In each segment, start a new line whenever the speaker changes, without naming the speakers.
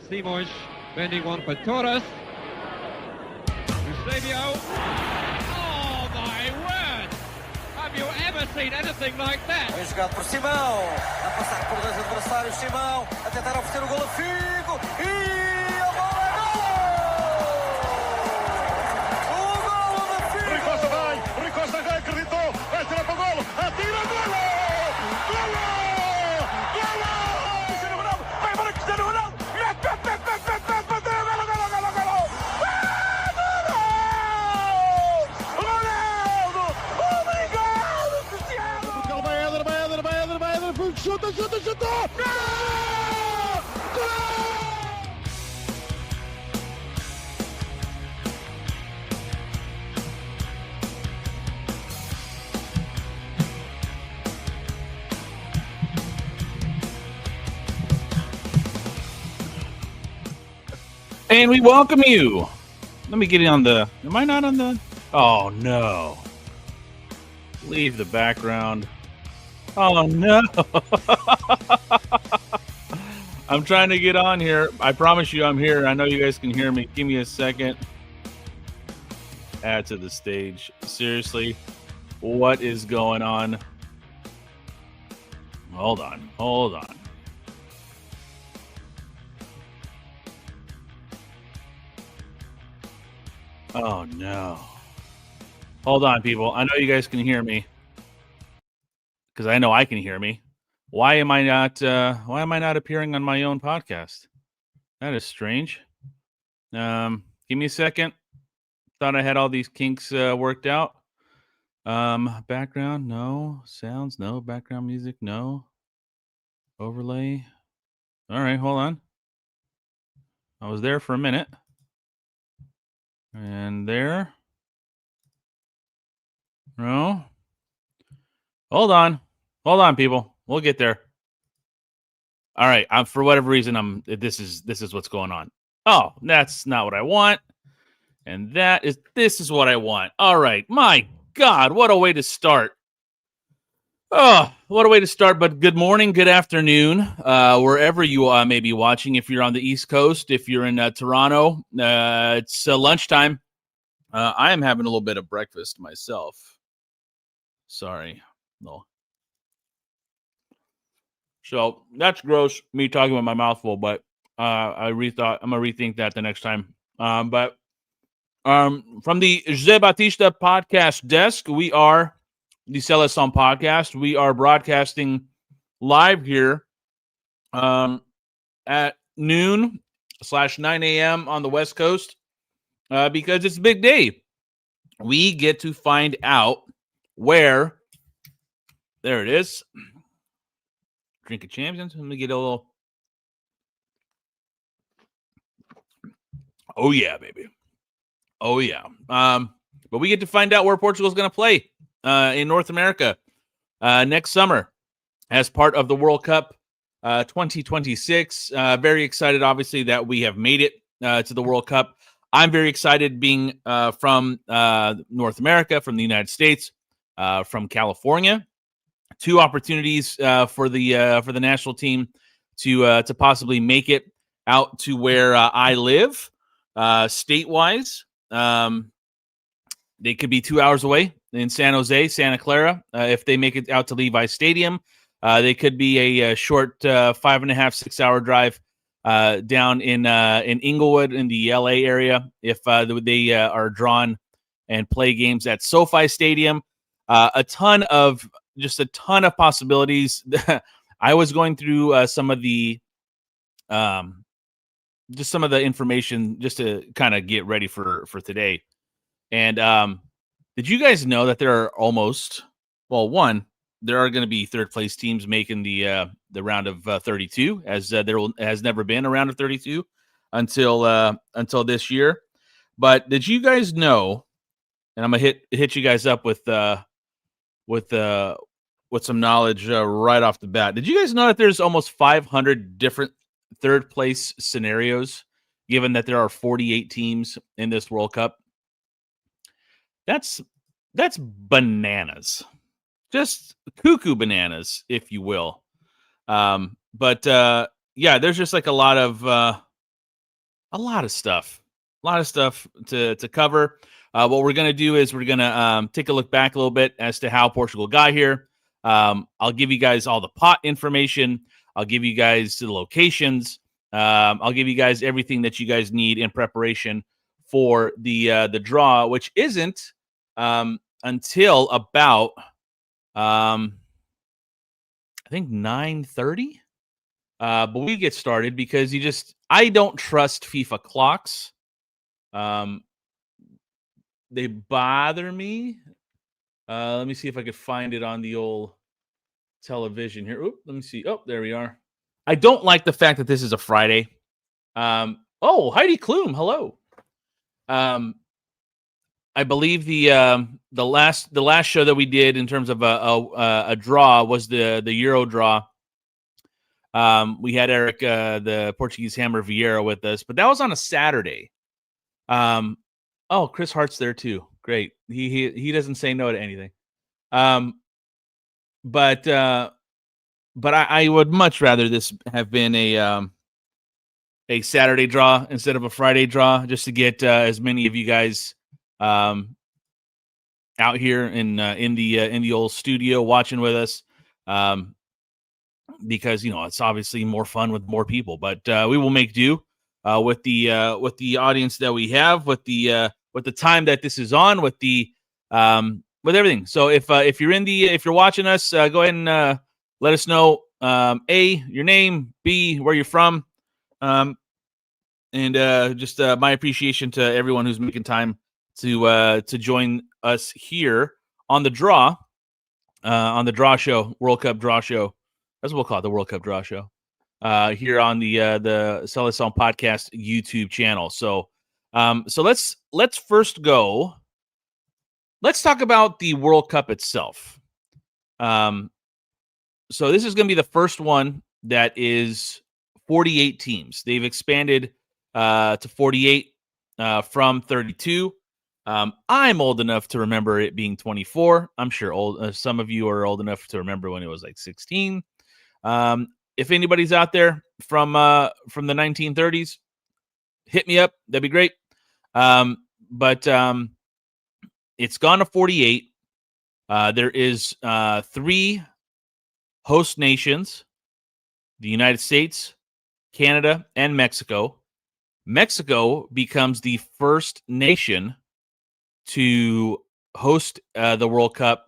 Simões bending one for Torres. Eusebio. Oh my word! Have you ever seen anything like that?
Bem jogado por Simão, a passar por dois adversários. Simão a tentar oferecer o golo a Figo e a bola é golo! O golo de Figo!
Rui Costa vai, acreditou, vai tirar para o golo, atira o golo! Golo! Golo! Cristiano Ronaldo, vai embora Cristiano Ronaldo! Bateu, golo, golo, golo, golo! Ronaldo! Obrigado, Cristiano! Portugal vai Éder, chuta! Gol! Gol!
And we welcome you. Let me get it on the... Am I not on the... Oh, no. Leave the background. Oh, no. I'm trying to get on here. I promise you I'm here. I know you guys can hear me. Give me a second. Add to the stage. Seriously, what is going on? Hold on. Oh no. Hold on, people. I know you guys can hear me. Because I know I can hear me. Why am I not appearing on my own podcast? That is strange. Give me a second. Thought I had all these kinks worked out. Background, no. Sounds, no. Background music, no. Overlay. All right, hold on. I was there for a minute. And there. No. Hold on, people. We'll get there. All right. For whatever reason, this is what's going on. Oh, that's not what I want. And this is what I want. All right. My God, what a way to start. Oh, what a way to start. But good morning, good afternoon, wherever you may be watching. If you're on the East Coast, if you're in Toronto, it's lunchtime. I am having a little bit of breakfast myself. Sorry. No. So that's gross, me talking with my mouth full, but I rethought I'm going to rethink that the next time. But from the José Batista podcast desk, we are the Seleção podcast. We are broadcasting live here at noon/9 a.m. on the West Coast because it's a big day. We get to find out where, there it is, Drink of Champions. Let me get a little, oh yeah, baby. Oh yeah. But we get to find out where Portugal's going to play in North America next summer as part of the World Cup 2026. Very excited, obviously, that we have made it to the World Cup. I'm very excited being from North America, from the United States, from California. Two opportunities for the national team to possibly make it out to where I live, state-wise. They could be 2 hours away in San Jose, Santa Clara. If they make it out to Levi Stadium, they could be a short 5.5, 6 hour drive down in Inglewood in the LA area. If they are drawn and play games at SoFi Stadium, a ton of possibilities. I was going through some of the information just to kind of get ready for today. And did you guys know that there are there are going to be third place teams making the round of 32, as there has never been a round of 32 until this year. But did you guys know? And I'm gonna hit you guys up with some knowledge right off the bat. Did you guys know that there's almost 500 different third place scenarios, given that there are 48 teams in this World Cup? That's bananas. Just cuckoo bananas, if you will. But there's just like a lot of a lot of stuff to cover. What we're going to do is we're going to take a look back a little bit as to how Portugal got here. I'll give you guys all the pot information. I'll give you guys the locations. I'll give you guys everything that you guys need in preparation for the draw, which isn't until about I think 9:30. But we get started because I don't trust FIFA clocks. They bother me. Let me see if I could find it on the old television here. Oop, let me see. Oh, there we are. I don't like the fact that this is a Friday. Oh, Heidi Klum, hello. I believe the last show that we did in terms of a draw was the Euro draw. We had Eric, the Portuguese Hammer Vieira, with us, but that was on a Saturday. Oh, Chris Hart's there too. Great. He doesn't say no to anything. But I would much rather this have been a Saturday draw instead of a Friday draw, just to get as many of you guys out here in the old studio watching with us. Because it's obviously more fun with more people, but we will make do with the audience that we have, with the time that this is on, with everything. So if you're watching us, go ahead and let us know A, your name, B, where you're from, and just my appreciation to everyone who's making time to join us here on the draw show, World Cup draw show. That's what we'll call it, the World Cup draw show, here on the Seleção podcast YouTube channel. So let's first go. Let's talk about the World Cup itself. So this is going to be the first one that is 48 teams. They've expanded to 48 from 32. I'm old enough to remember it being 24. I'm sure some of you are old enough to remember when it was like 16. If anybody's out there from the 1930s, hit me up. That'd be great. But it's gone to 48. There is 3 host nations: the United States, Canada, and Mexico. Mexico becomes the first nation to host the World Cup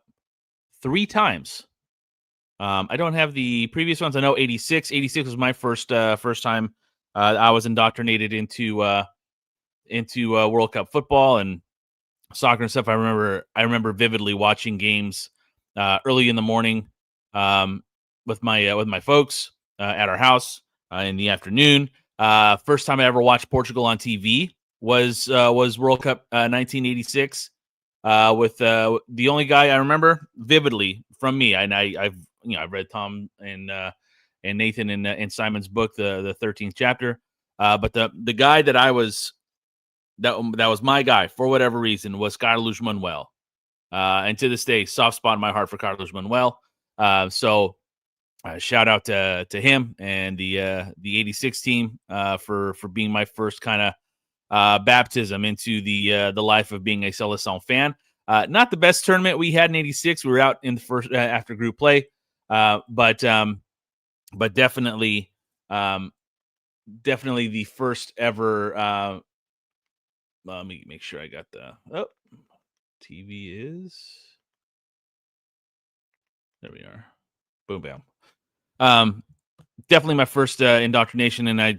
3 times. I don't have the previous ones. I know 86. 86 was my first time I was indoctrinated into World Cup football and soccer and stuff. I remember vividly watching games early in the morning with my folks at our house in the afternoon. First time I ever watched Portugal on TV was World Cup 1986 with the only guy I remember vividly from me. And I've read Tom and Nathan and Simon's book, the 13th chapter. But the guy that was my guy for whatever reason was Carlos Manuel. And to this day, soft spot in my heart for Carlos Manuel. So shout out to him and the 86 team for being my first kind of baptism into the life of being a Seleção fan. Not the best tournament we had in 86. We were out in the first after group play. But definitely the first ever. Let me make sure I got TV is. There we are. Boom, bam. Definitely my first indoctrination, and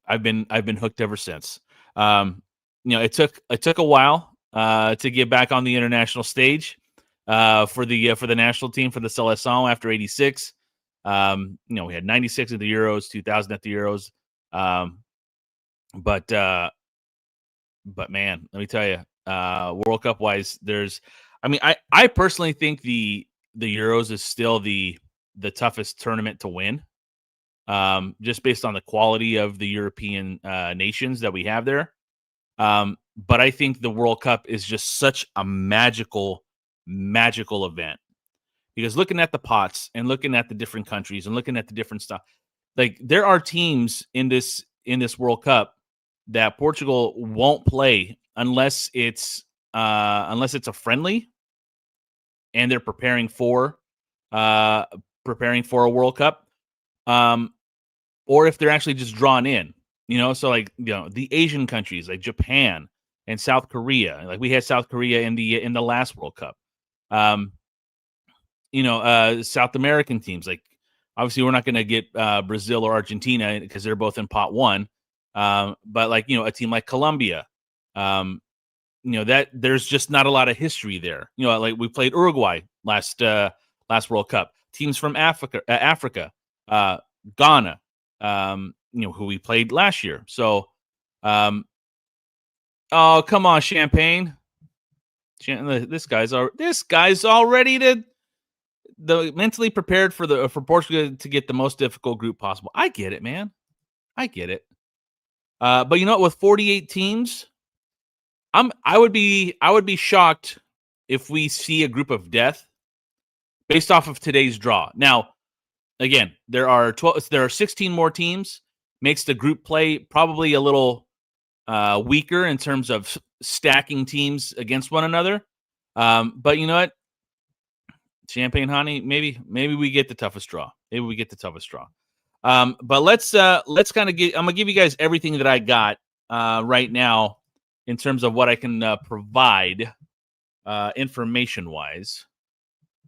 I've been hooked ever since. It took a while to get back on the international stage. For the national team, for the Seleção after 86. We had 96 at the Euros, 2000 at the Euros. But man, let me tell you, World Cup wise, I personally think the Euros is still the toughest tournament to win. Just based on the quality of the European nations that we have there. But I think the World Cup is just such a magical event, because looking at the pots and looking at the different countries and looking at the different stuff, like there are teams in this World Cup that Portugal won't play unless it's a friendly and they're preparing for a World Cup, or if they're actually just drawn in. So like the Asian countries like Japan and South Korea. Like we had South Korea in the last World Cup. South American teams, like obviously we're not going to get Brazil or Argentina because they're both in pot one. But like, a team like Colombia, that there's just not a lot of history there. Like we played Uruguay last World Cup. Teams from Africa, Ghana, who we played last year. So, oh, come on, Champagne. This guy's all ready to mentally prepared for Portugal to get the most difficult group possible. I get it, man. I get it. But with 48 teams, I would be shocked if we see a group of death based off of today's draw. Now, again, there are 16 more teams, makes the group play probably a little weaker in terms of stacking teams against one another. But you know what? Champagne honey, maybe we get the toughest draw. But let's kind of get. I'm gonna give you guys everything that I got right now in terms of what I can provide information wise.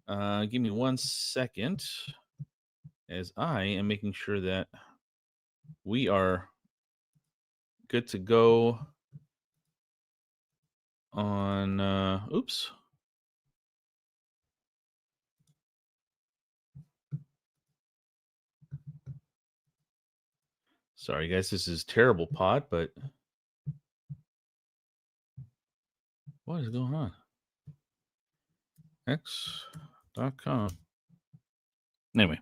Give me 1 second as I am making sure that we are good to go on. Oops. Sorry, guys, this is terrible pod, but what is going on? X.com. Anyway,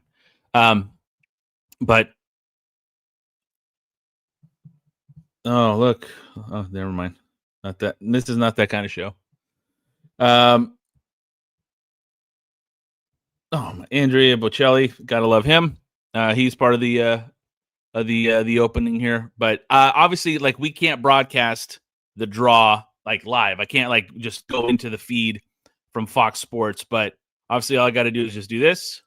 but oh look, oh never mind. Not that. This is not that kind of show. Oh, Andrea Bocelli, gotta love him. He's part of the opening here, but obviously, like we can't broadcast the draw like live. I can't like just go into the feed from Fox Sports, but obviously, all I got to do is just do this,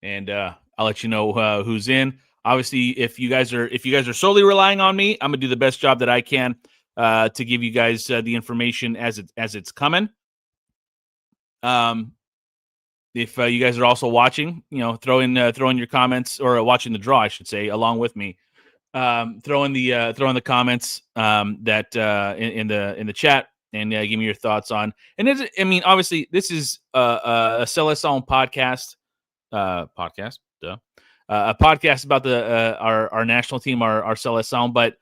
and I'll let you know who's in. Obviously, if you guys are solely relying on me, I'm gonna do the best job that I can to give you guys the information as it's coming. If you guys are also watching, throw in your comments or watching the draw, I should say, along with me. Throw in the comments that in the chat and give me your thoughts on. And obviously, this is a Seleção podcast. A podcast about our national team, our Seleção. But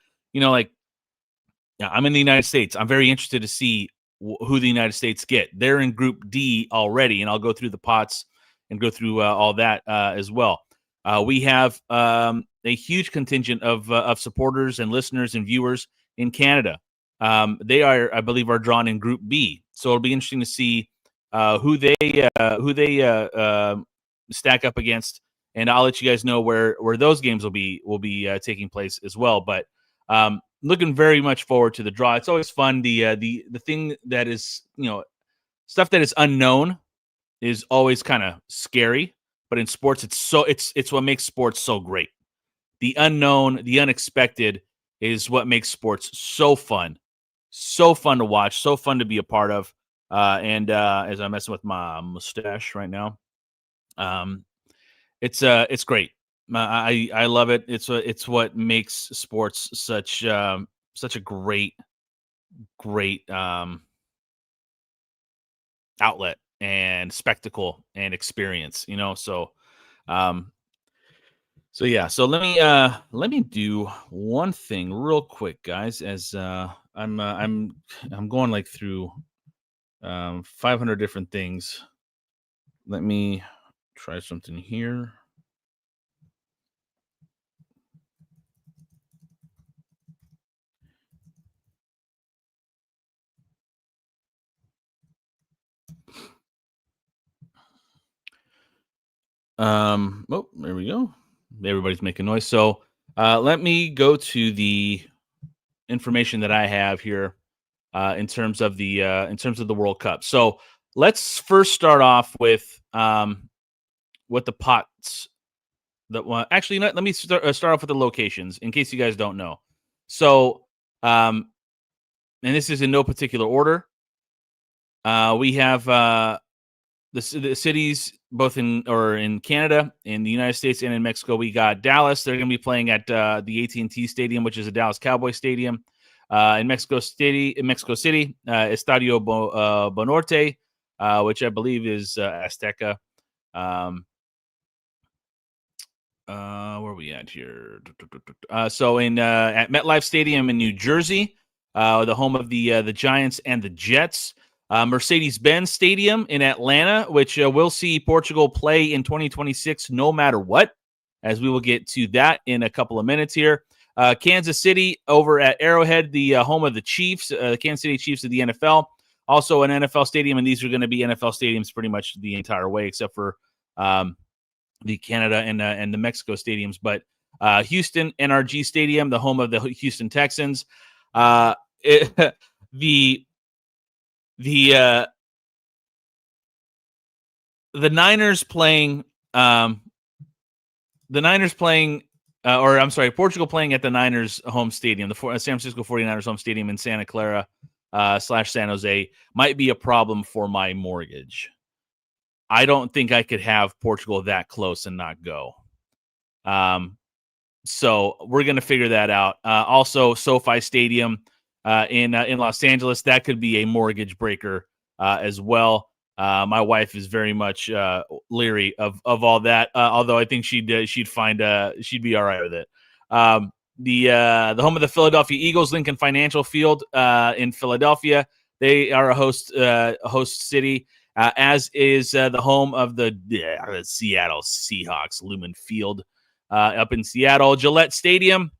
I'm in the United States. I'm very interested to see who the United States get. They're in Group D already, and I'll go through the pots and go through all that as well. We have a huge contingent of supporters and listeners and viewers in Canada. They are, I believe, drawn in Group B, so it'll be interesting to see who they stack up against, and I'll let you guys know where those games will be taking place as well. But looking very much forward to the draw. It's always fun. The thing that is, stuff that is unknown is always kind of scary, but in sports it's what makes sports so great. The unknown, the unexpected is what makes sports so fun to watch, so fun to be a part of. And as I'm messing with my mustache right now, it's great. I love it. It's what makes sports such a great outlet and spectacle and experience. So yeah. So let me do one thing real quick, guys. As I'm going like through 500 different things. Let me try something here. Oh, there we go. Everybody's making noise. So Let me go to the information that I have here in terms of the World Cup. So let's first start off with what the pots that one. Actually, let me start off with the locations in case you guys don't know. So, and this is in no particular order. We have the cities both in Canada, in the United States, and in Mexico. We got Dallas. They're going to be playing at the AT&T Stadium, which is a Dallas Cowboy Stadium. In Mexico City, Estadio Banorte, which I believe is Azteca. Where are we at here? So at MetLife Stadium in New Jersey, the home of the Giants and the Jets. Mercedes-Benz Stadium in Atlanta, which we'll see Portugal play in 2026 no matter what, as we will get to that in a couple of minutes here. Kansas City over at Arrowhead, the home of the Chiefs, the Kansas City Chiefs of the NFL. Also an NFL stadium, and these are going to be NFL stadiums pretty much the entire way, except for the Canada and the Mexico stadiums. But Houston NRG Stadium, the home of the Houston Texans. The Niners playing Portugal playing at the Niners home stadium, the San Francisco 49ers home stadium in Santa Clara / San Jose might be a problem for my mortgage. I don't think I could have Portugal that close and not go. So we're going to figure that out. Also, SoFi Stadium in Los Angeles, that could be a mortgage breaker as well. My wife is very much leery of all that, although I think she'd be all right with it. The home of the Philadelphia Eagles, Lincoln Financial Field in Philadelphia, they are a host city, as is the home of the Seattle Seahawks, Lumen Field up in Seattle. Gillette Stadium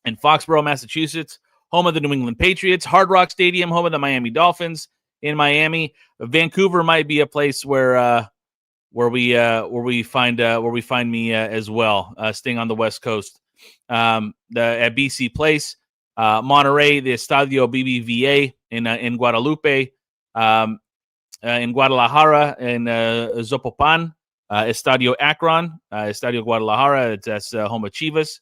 in Foxborough, Massachusetts, home of the New England Patriots. Hard Rock Stadium, home of the Miami Dolphins in Miami. Vancouver might be a place where we find me as well, staying on the West Coast. At BC Place, Monterrey, the Estadio BBVA in Guadalupe, in Guadalajara, in Zapopan, Estadio Akron, Estadio Guadalajara, that's home of Chivas,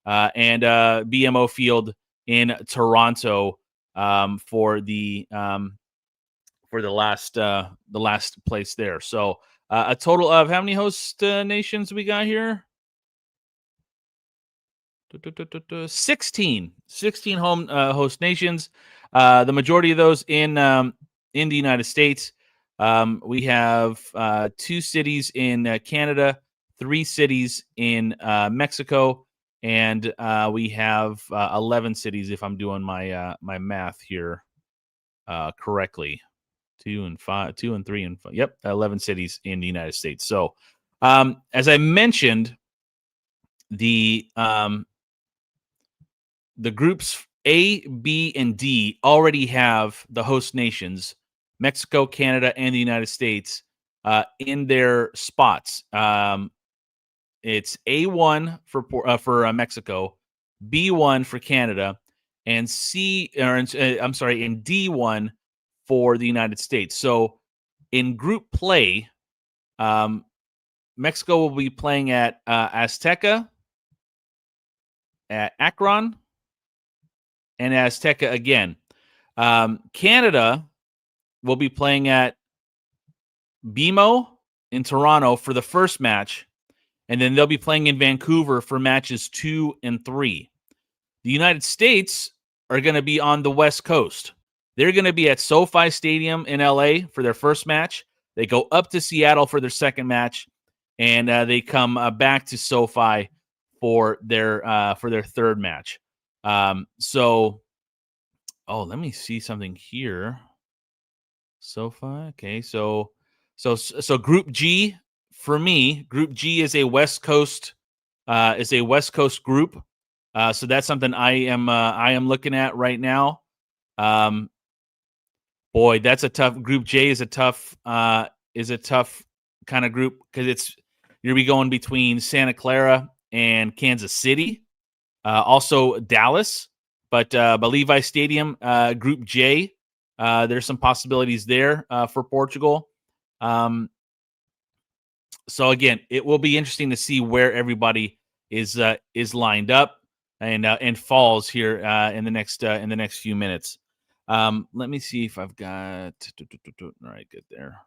and BMO Field in Toronto for the last place there. So a total of how many host nations we got here? 16 home host nations. The majority of those in the United States. We have 2 cities in Canada, 3 cities in Mexico, and we have 11 cities, if I'm doing my math here correctly. 2 and 3 and 5. Yep, 11 cities in the United States. So, as I mentioned, the groups A, B, and D already have the host nations, Mexico, Canada, and the United States, in their spots. It's A1 for Mexico, B1 for Canada, and D1 for the United States. So in group play, Mexico will be playing at Azteca, at Akron, and Azteca again. Canada will be playing at BMO in Toronto for the first match, and then they'll be playing in Vancouver for matches 2 and 3. The United States are going to be on the West Coast. They're going to be at SoFi Stadium in LA for their first match. They go up to Seattle for their second match, and they come back to SoFi for their third match. Let me see something here. SoFi, okay. So Group G for me. Group G is a West Coast group. So that's something I am looking at right now. Boy, that's a tough group. J is a tough kind of group because you're be going between Santa Clara and Kansas City. Also Dallas, but Levi Stadium, Group J. There's some possibilities there for Portugal. So again, it will be interesting to see where everybody is lined up and falls here in the next few minutes. Let me see if I've got. All right, good there.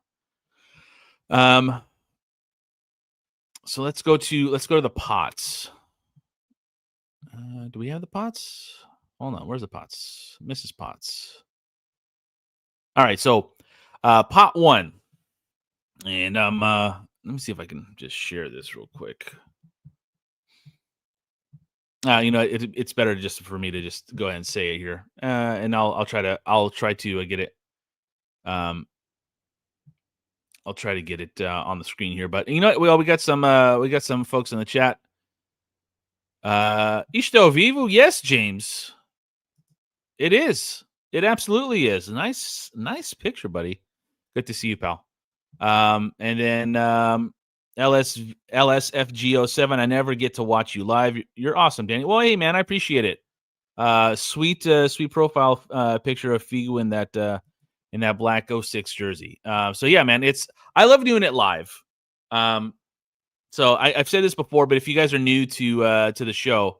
So let's go to the pots. Do we have the pots? Hold on, where's the pots? Mrs. Potts. All right, so pot 1, and let me see if I can just share this real quick. It's better just for me to just go ahead and say it here, and I'll try to get it. I'll try to get it on the screen here. But we got some folks in the chat. Isto Vivo, yes, James. It is. It absolutely is. Nice picture, buddy. Good to see you, pal. And then LSFG07. I never get to watch you live. You're awesome, Danny. Well, hey man, I appreciate it. Sweet profile picture of Figu in that black 06 jersey. So yeah, man, I love doing it live. So I've said this before, but if you guys are new to the show,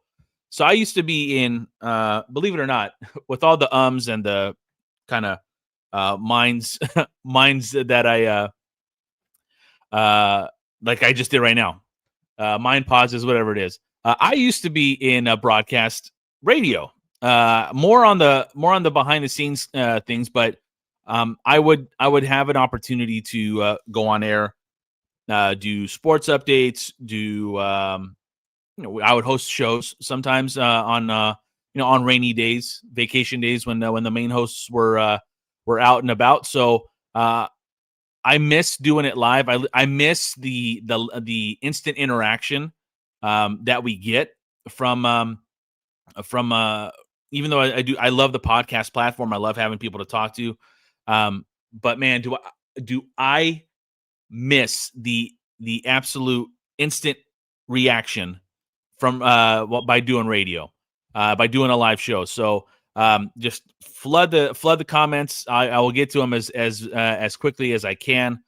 so I used to be in, believe it or not, with all the ums and the kind of minds that I like I just did right now, mind pauses, whatever it is. I used to be in broadcast radio, more on the behind the scenes things, but I would have an opportunity to go on air, do sports updates, I would host shows sometimes on rainy days, vacation days when the main hosts were out and about. So I miss doing it live. I miss the instant interaction that we get from even though I love the podcast platform. I love having people to talk to. But man, do I miss the absolute instant reaction from by doing radio, by doing a live show. So just flood the comments. I will get to them as quickly as I can,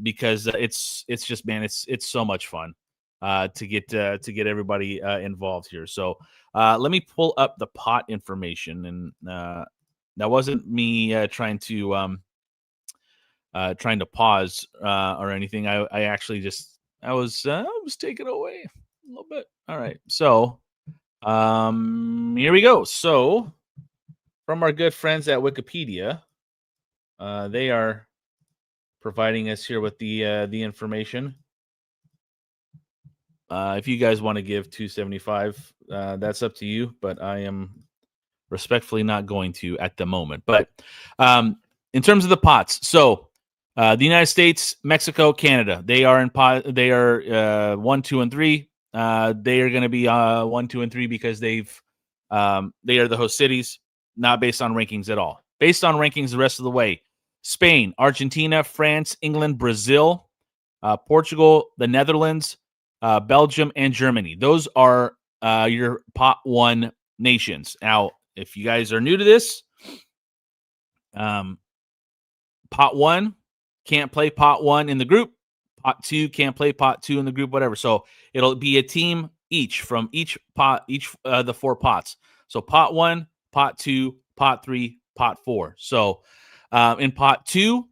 because it's just, man, it's so much fun to get everybody involved here. So let me pull up the pot information, and that wasn't me trying to pause or anything. I actually I was taken away a little bit. All right, so here we go. So from our good friends at Wikipedia, they are providing us here with the information. If you guys want to give $2.75, that's up to you, but I am respectfully not going to at the moment. But in terms of the pots, so the United States, Mexico, Canada, they are in pot. They are 1, 2, and 3. They are going to be 1, 2, and 3 because they are the host cities, not based on rankings at all. Based on rankings the rest of the way: Spain, Argentina, France, England, Brazil, Portugal, the Netherlands, Belgium, and Germany. Those are your pot 1 nations. Now, if you guys are new to this, pot 1 can't play pot 1 in the group. Pot 2 can't play pot 2 in the group, whatever. So it'll be a team each from each pot, the 4 pots. So pot 1, pot 2, pot 3, pot 4. So in pot 2,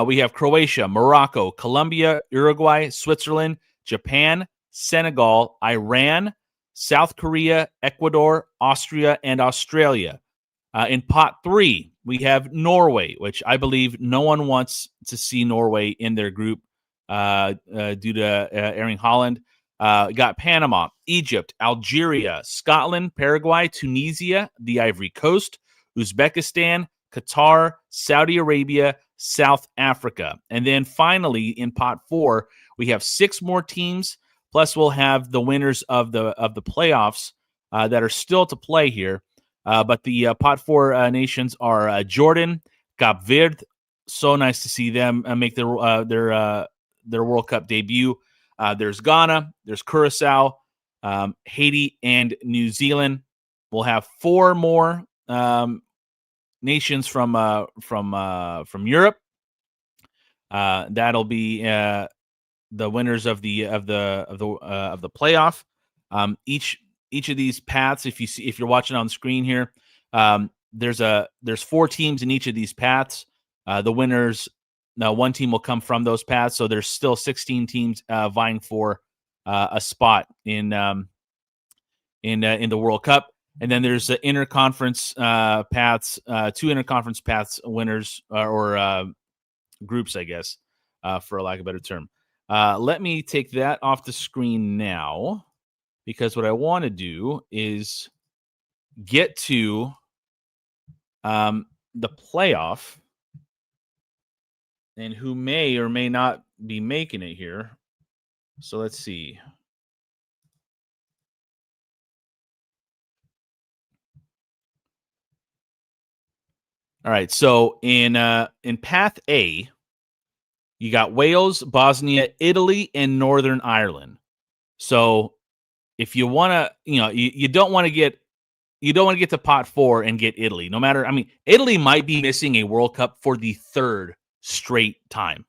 we have Croatia, Morocco, Colombia, Uruguay, Switzerland, Japan, Senegal, Iran, South Korea, Ecuador, Austria, and Australia. In pot 3, we have Norway, which I believe no one wants to see Norway in their group due to Erling Haaland. Got Panama, Egypt, Algeria, Scotland, Paraguay, Tunisia, the Ivory Coast, Uzbekistan, Qatar, Saudi Arabia, South Africa. And then finally, in pot 4, we have 6 more teams. Plus, we'll have the winners of the playoffs that are still to play here. But the pot 4 nations are Jordan, Cape Verde. So nice to see them make their World Cup debut. There's Ghana, there's Curacao, Haiti and New Zealand. We'll have 4 more nations from Europe. That'll be the winners of the playoff. Each of these paths, if you're watching on the screen here, there's 4 teams in each of these paths. The winners, now one team will come from those paths, so there's still 16 teams vying for a spot in the World Cup. And then there's the interconference paths, 2 interconference paths winners or groups, I guess, for a lack of a better term. Let me take that off the screen now, because what I want to do is get to the playoff and who may or may not be making it here. So let's see. All right. So in Path A, you got Wales, Bosnia, Italy, and Northern Ireland. So if you want to, you don't want to get to Pot 4 and get Italy. No matter, Italy might be missing a World Cup for the 3rd straight time.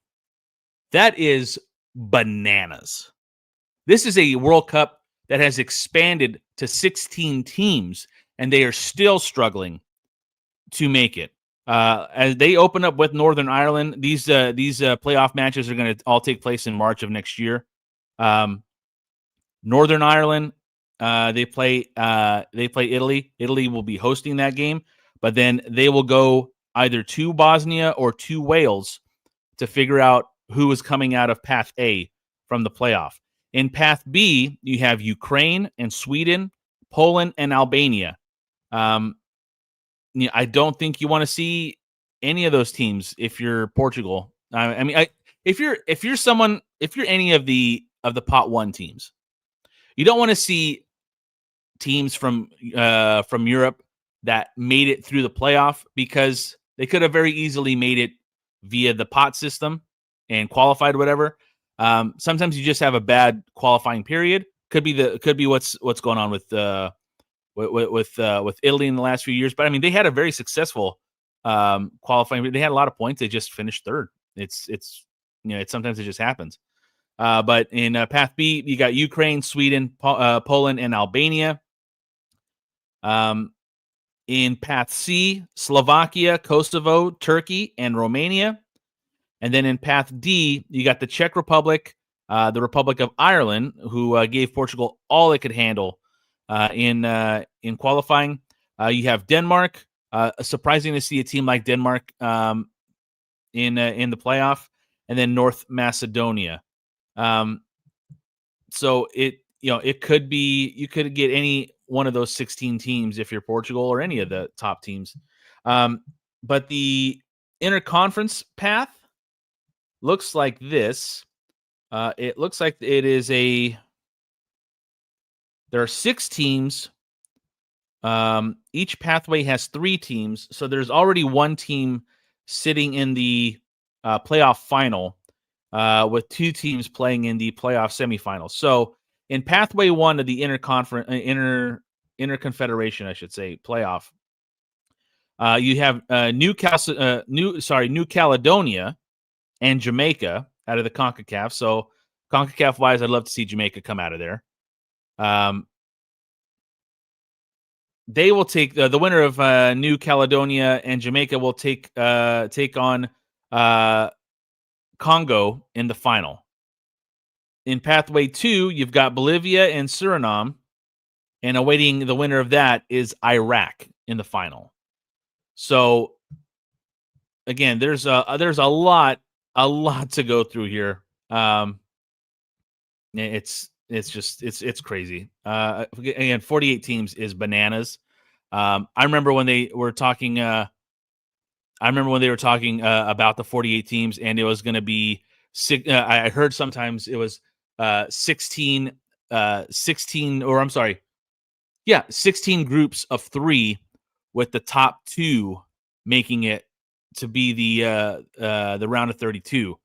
That is bananas. This is a World Cup that has expanded to 16 teams, and they are still struggling to make it. As they open up with Northern Ireland, these playoff matches are going to all take place in March of next year. Northern Ireland, they play Italy. Italy will be hosting that game, but then they will go either to Bosnia or to Wales to figure out who is coming out of Path A from the playoff. In Path B, you have Ukraine and Sweden, Poland and Albania. I don't think you want to see any of those teams if you're Portugal. If you're any of the Pot 1 teams, you don't want to see teams from Europe that made it through the playoff, because they could have very easily made it via the pot system and qualified, whatever. Sometimes you just have a bad qualifying period. Could be what's going on with Italy in the last few years. But they had a very successful qualifying. They had a lot of points. They just finished 3rd. It's sometimes it just happens. But in Path B, you got Ukraine, Sweden, Poland, and Albania. In Path C, Slovakia, Kosovo, Turkey, and Romania. And then in Path D, you got the Czech Republic, the Republic of Ireland, who gave Portugal all it could handle in qualifying. You have Denmark. Surprising to see a team like Denmark in the playoff, and then North Macedonia. So it could be, you could get any one of those 16 teams if you're Portugal, or any of the top teams. But the interconference path looks like this. It looks like it is there are 6 teams. Each pathway has 3 teams. So there's already 1 team sitting in the playoff final, with 2 teams playing in the playoff semifinals. So in pathway 1 of the interconfederation, I should say, playoff, you have New Caledonia and Jamaica out of the CONCACAF. So CONCACAF wise, I'd love to see Jamaica come out of there. They will take the winner of New Caledonia and Jamaica will take on Congo in the final. In pathway 2, you've got Bolivia and Suriname, and awaiting the winner of that is Iraq in the final. So again, there's a lot to go through here. It's crazy. Again, 48 teams is bananas. I remember when they were talking. About the 48 teams, and it was going to be. I heard sometimes it was 16 groups of 3, with the top 2 making it to be the round of 32.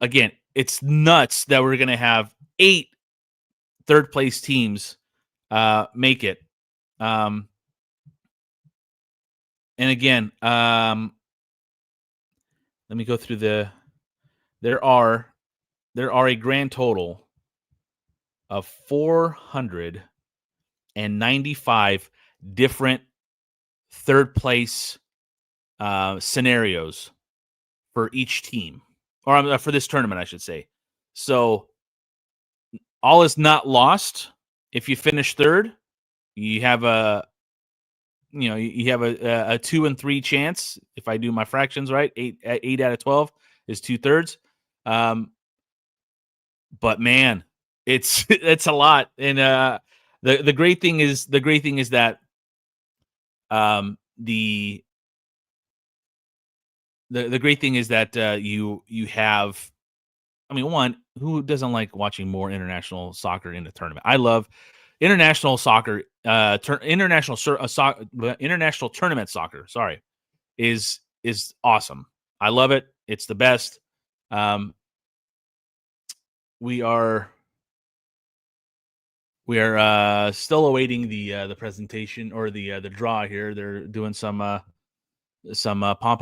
Again, it's nuts that we're going to have 8 third place teams make it. And again, let me go through there are a grand total of 495 different third place scenarios for each team, or for this tournament, I should say. So all is not lost. If you finish third, you have a 2 and 3 chance. If I do my fractions right, 8 out of 12 is 2/3. But man, it's a lot. And the great thing is that the great thing is that you have, I mean, one, who doesn't like watching more international soccer in the tournament? I love international soccer. International tournament soccer. Sorry, is awesome. I love it. It's the best. We are still awaiting the presentation, or the draw here. They're doing some pomp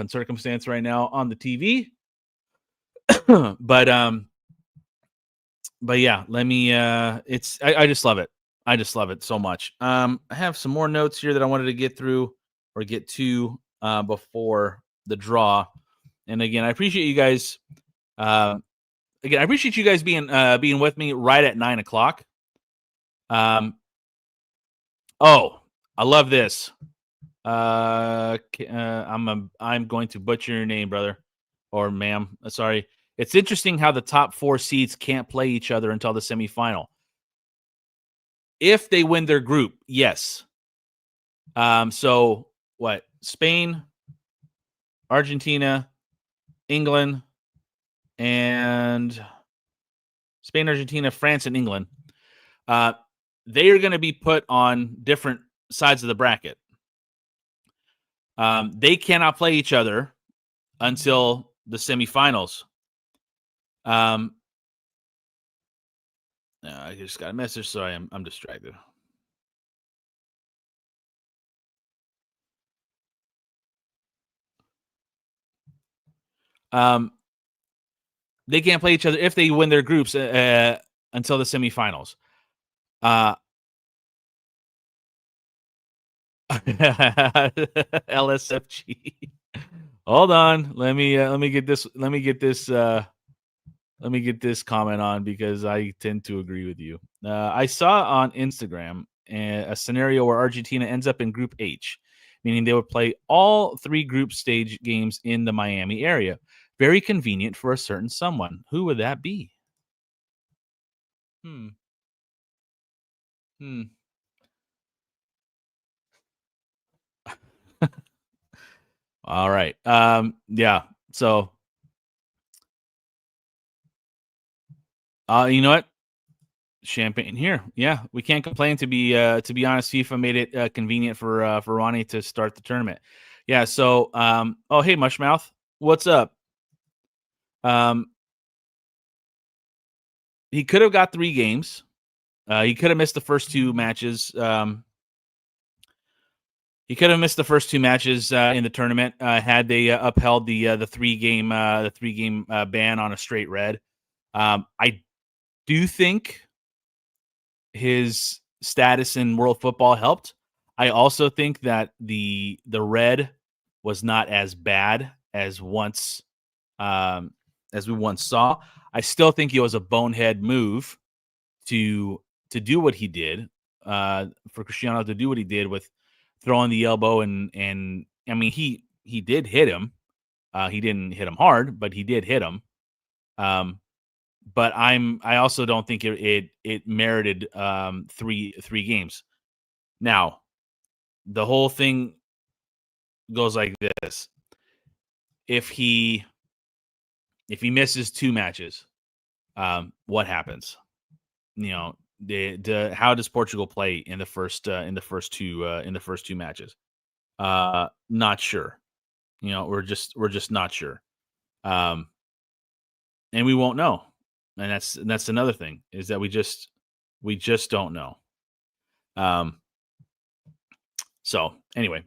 and circumstance right now on the TV. But yeah, let me I just love it. I just love it so much. I have some more notes here that I wanted to get through or get to before the draw. And again, I appreciate you guys. I appreciate you guys being with me right at 9:00. Oh, I love this. I'm going to butcher your name, brother or ma'am. Sorry. It's interesting how the top 4 seeds can't play each other until the semifinal. If they win their group, yes. So what? Spain, Argentina, England, and Spain, Argentina, France, and England. They are going to be put on different sides of the bracket. They cannot play each other until the semifinals. I just got a message, so I'm distracted. They can't play each other if they win their groups until the semifinals. LSFG. Hold on. Let me get this comment on, because I tend to agree with you. I saw on Instagram a scenario where Argentina ends up in Group H, meaning they would play all 3 group stage games in the Miami area. Very convenient for a certain someone. Who would that be? All right. Yeah. So, you know what? Champagne here. Yeah, we can't complain. To be honest, FIFA made it convenient for Ronnie to start the tournament. Yeah. So, oh, hey, Mushmouth, what's up? He could have got 3 games. He could have missed the first 2 matches. He could have missed the first 2 matches in the tournament had they upheld the 3-game ban on a straight red. I do think his status in world football helped. I also think that the red was not as bad as we once saw. I still think it was a bonehead move to do what he did, for Cristiano to do what he did with throwing the elbow, and I mean, he did hit him. He didn't hit him hard, but he did hit him. But I also don't think it merited 3 games. Now, the whole thing goes like this: if he misses 2 matches, what happens? You know, how does Portugal play in the first 2 matches? Not sure. You know, we're just not sure. And we won't know. And that's another thing, is that we just We just don't know. So anyway,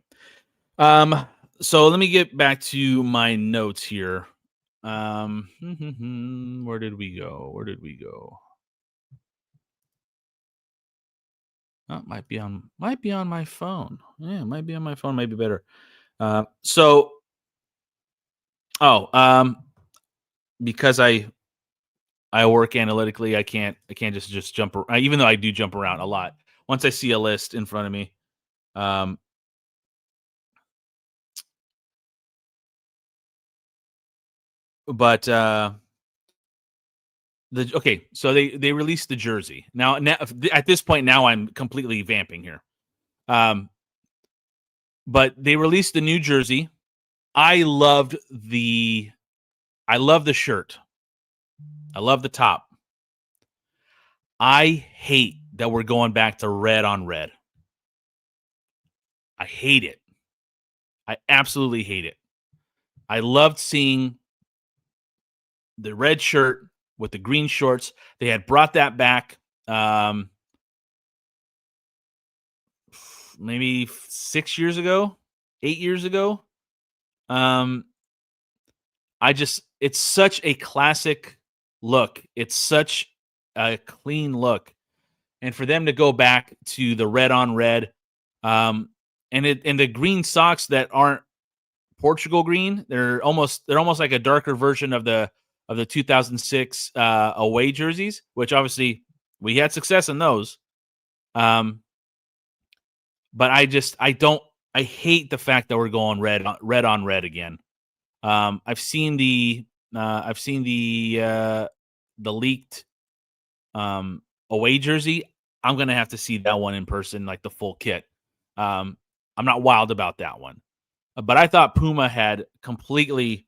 so let me get back to my notes here. Where did we go? Oh, might be on my phone. Yeah, it might be on my phone. Might be better. Because I work analytically, I can't just jump around, even though I do jump around a lot. Once I see a list in front of me, so they released the jersey. Now at this point, now I'm completely vamping here. But they released the new jersey. I love the shirt. I love the top. I hate that we're going back to red on red. I hate it. I absolutely hate it. I loved seeing the red shirt with the green shorts. They had brought that back maybe 6 years ago, 8 years ago. It's such a classic look. It's such a clean look. And for them to go back to the red on red, and the green socks that aren't Portugal green, they're almost like a darker version of the 2006 away jerseys, which obviously we had success in those. But I hate the fact that we're going red on red again. I've seen the leaked away jersey. I'm gonna have to see that one in person, like the full kit. I'm not wild about that one, but I thought Puma had completely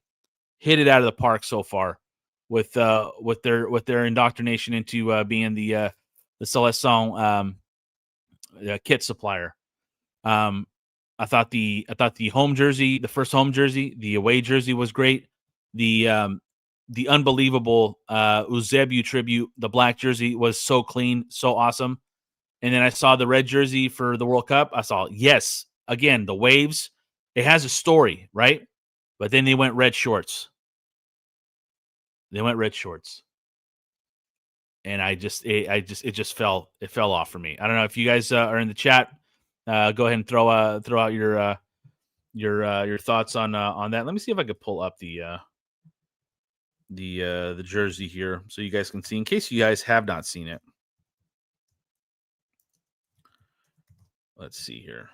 hit it out of the park so far with their indoctrination into being the Seleção kit supplier. I thought the home jersey, the first home jersey, the away jersey was great. The unbelievable Eusebio tribute, the black jersey was so clean, so awesome. And then I saw the red jersey for the World Cup. I saw, yes, again, the waves. It has a story, right? But then they went red shorts. And it just fell off for me. I don't know if you guys are in the chat. Go ahead and throw out your thoughts on that. Let me see if I could pull up the jersey here so you guys can see, in case you guys have not seen it. Let's see here.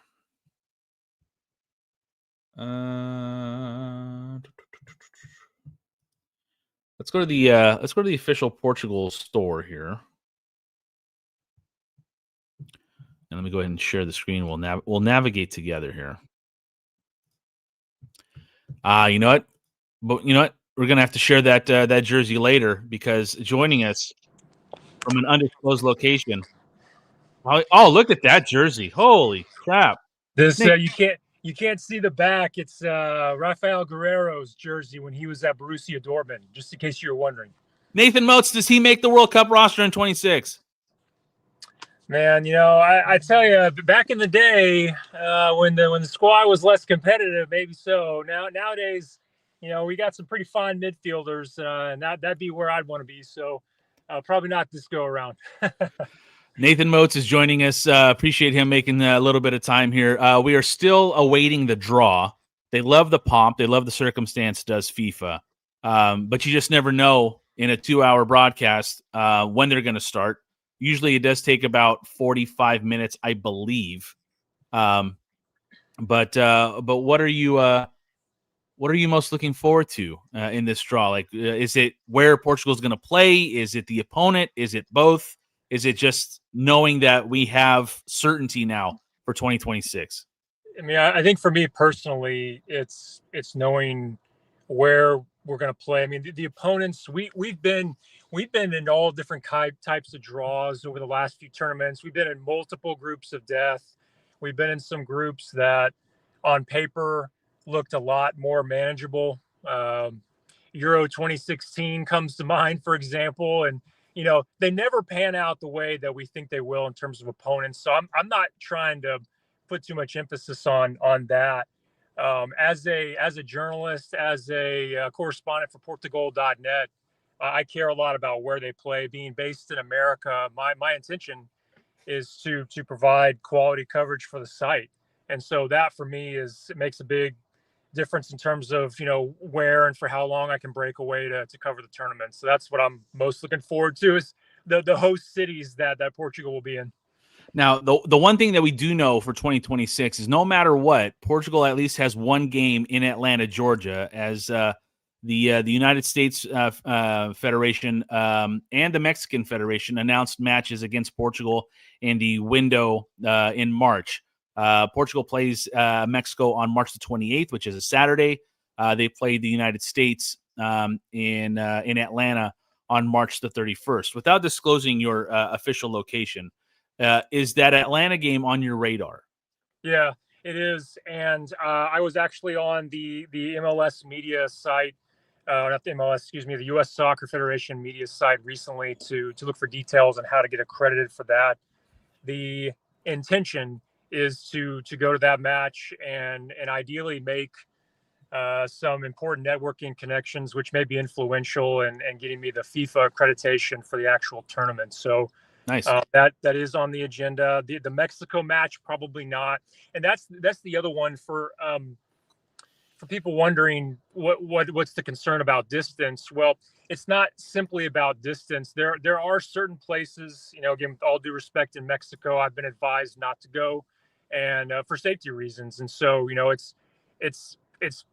Let's go to the official Portugal store here, and let me go ahead and share the screen. We'll navigate together here. You know what? But you know what? We're gonna have to share that jersey later, because joining us from an undisclosed location. Oh, look at that jersey! Holy crap!
This you can't see the back. It's Rafael Guerrero's jersey when he was at Borussia Dortmund. Just in case you were wondering.
Nathan Moats, does he make the World Cup roster in 26?
Man, I tell you, back in the day when the squad was less competitive, maybe so. Nowadays, we got some pretty fine midfielders, and that'd be where I'd want to be. So probably not this go around.
Nathan Moats is joining us. Appreciate him making a little bit of time here. We are still awaiting the draw. They love the pomp. They love the circumstance, does FIFA. But you just never know in a 2-hour broadcast when they're going to start. Usually it does take about 45 minutes, I believe. But what are you most looking forward to in this draw? Like, is it where Portugal's going to play? Is it the opponent? Is it both? Is it just knowing that we have certainty now for 2026?
I mean, I think for me personally, it's knowing where we're going to play. I mean, the opponents, we've been in all different types of draws over the last few tournaments. We've been in multiple groups of death. We've been in some groups that on paper looked a lot more manageable. Euro 2016 comes to mind, for example, and they never pan out the way that we think they will in terms of opponents. So I'm not trying to put too much emphasis on that. As a journalist, as a correspondent for Portugal.net, I care a lot about where they play. Being based in America, my intention is to provide quality coverage for the site, and so that for me it makes a big difference in terms of where and for how long I can break away to cover the tournament. So that's what I'm most looking forward to, is the host cities that Portugal will be in.
Now, the one thing that we do know for 2026 is no matter what, Portugal at least has one game in Atlanta, Georgia, as the United States Federation and the Mexican Federation announced matches against Portugal in the window in March. Portugal plays Mexico on March the 28th, which is a Saturday. They play the United States in Atlanta on March the 31st. Without disclosing your official location, is that Atlanta game on your radar?
Yeah, it is. And I was actually on the MLS media site, not the MLS, excuse me, the U.S. Soccer Federation media site recently to look for details on how to get accredited for that. The intention is to go to that match and ideally make some important networking connections, which may be influential in getting me the FIFA accreditation for the actual tournament. So
nice.
That is on the agenda. The Mexico match, probably not. And that's the other one for people wondering what's the concern about distance. Well, it's not simply about distance. There are certain places, again, with all due respect, in Mexico, I've been advised not to go, and for safety reasons. And so, it's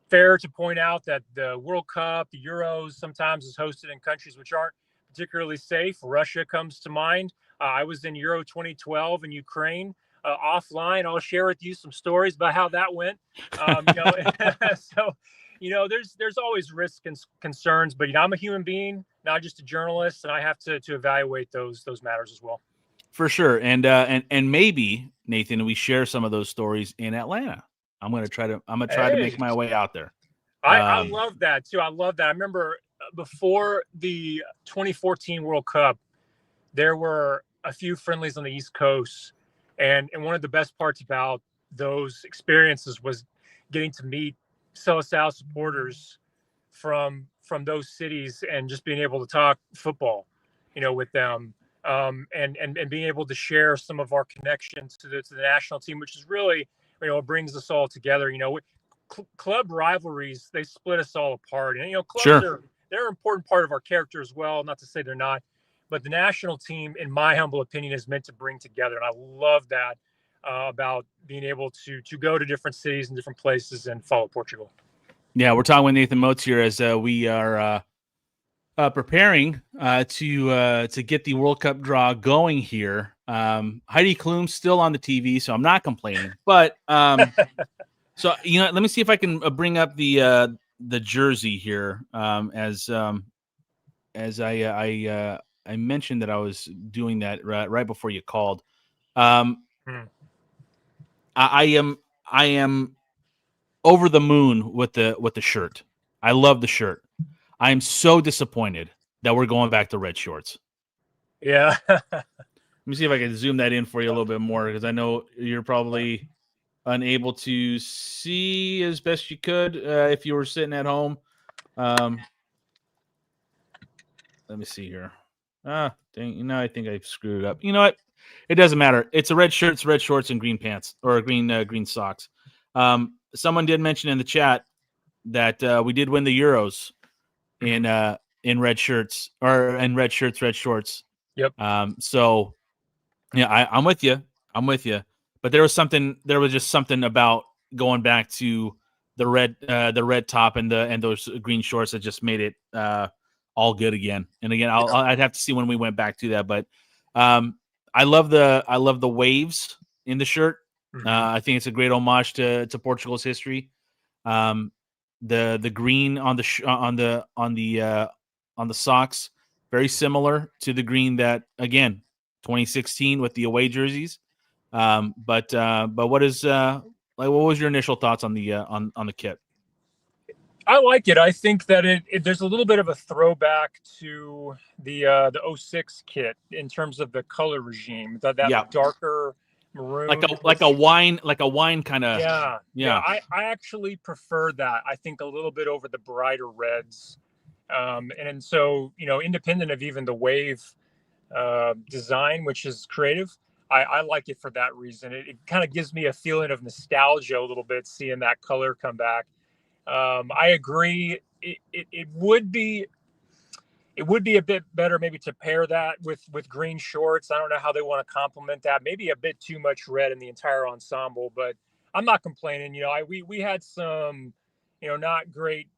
fair to point out that the World Cup, the Euros, sometimes is hosted in countries which aren't particularly safe. Russia comes to mind. I was in Euro 2012 in Ukraine. Offline, I'll share with you some stories about how that went. So, there's always risks and concerns, but I'm a human being, not just a journalist, and I have to evaluate those matters as well.
For sure, and maybe, Nathan, we share some of those stories in Atlanta. I'm gonna try to make my way out there.
I love that too. I love that. I remember before the 2014 World Cup, there were a few friendlies on the East Coast. And one of the best parts about those experiences was getting to meet Seleção supporters from those cities and just being able to talk football, with them, and being able to share some of our connections to the national team, which is really, it brings us all together. Club rivalries, they split us all apart, and clubs
sure.
They're an important part of our character as well. Not to say they're not. But the national team, in my humble opinion, is meant to bring together. And I love that about being able to go to different cities and different places and follow Portugal.
Yeah, we're talking with Nathan Moats here as we are preparing to get the World Cup draw going here. Heidi Klum's still on the TV, so I'm not complaining. But so let me see if I can bring up the jersey here as I mentioned that I was doing that right before you called. I am over the moon with the shirt. I love the shirt. I am so disappointed that we're going back to red shorts.
Yeah.
Let me see if I can zoom that in for you a little bit more, because I know you're probably unable to see as best you could if you were sitting at home. Let me see here. Dang, I think I screwed it up. You know what? It doesn't matter. It's a red shirt, it's red shorts, and green pants, or green socks. Someone did mention in the chat that we did win the Euros in red shirts, or in red shirts, red shorts.
Yep.
So yeah, I'm with you. But there was just something about going back to the red top and those green shorts that just made it all good again. And again, I'd have to see when we went back to that. But I love the waves in the shirt.
Mm-hmm.
I think it's a great homage to Portugal's history. The green on the socks, very similar to the green that, again, 2016 with the away jerseys. But what was your initial thoughts on the kit?
I like it. I think that there's a little bit of a throwback to the 06 kit in terms of the color regime. That darker maroon,
like a wine kind of.
Yeah. I actually prefer that. I think a little bit over the brighter reds. And so, independent of even the wave design, which is creative, I like it for that reason. It kind of gives me a feeling of nostalgia a little bit, seeing that color come back. I agree. It would be a bit better maybe to pair that with green shorts. I don't know how they want to complement that. Maybe a bit too much red in the entire ensemble, but I'm not complaining. We had some, not great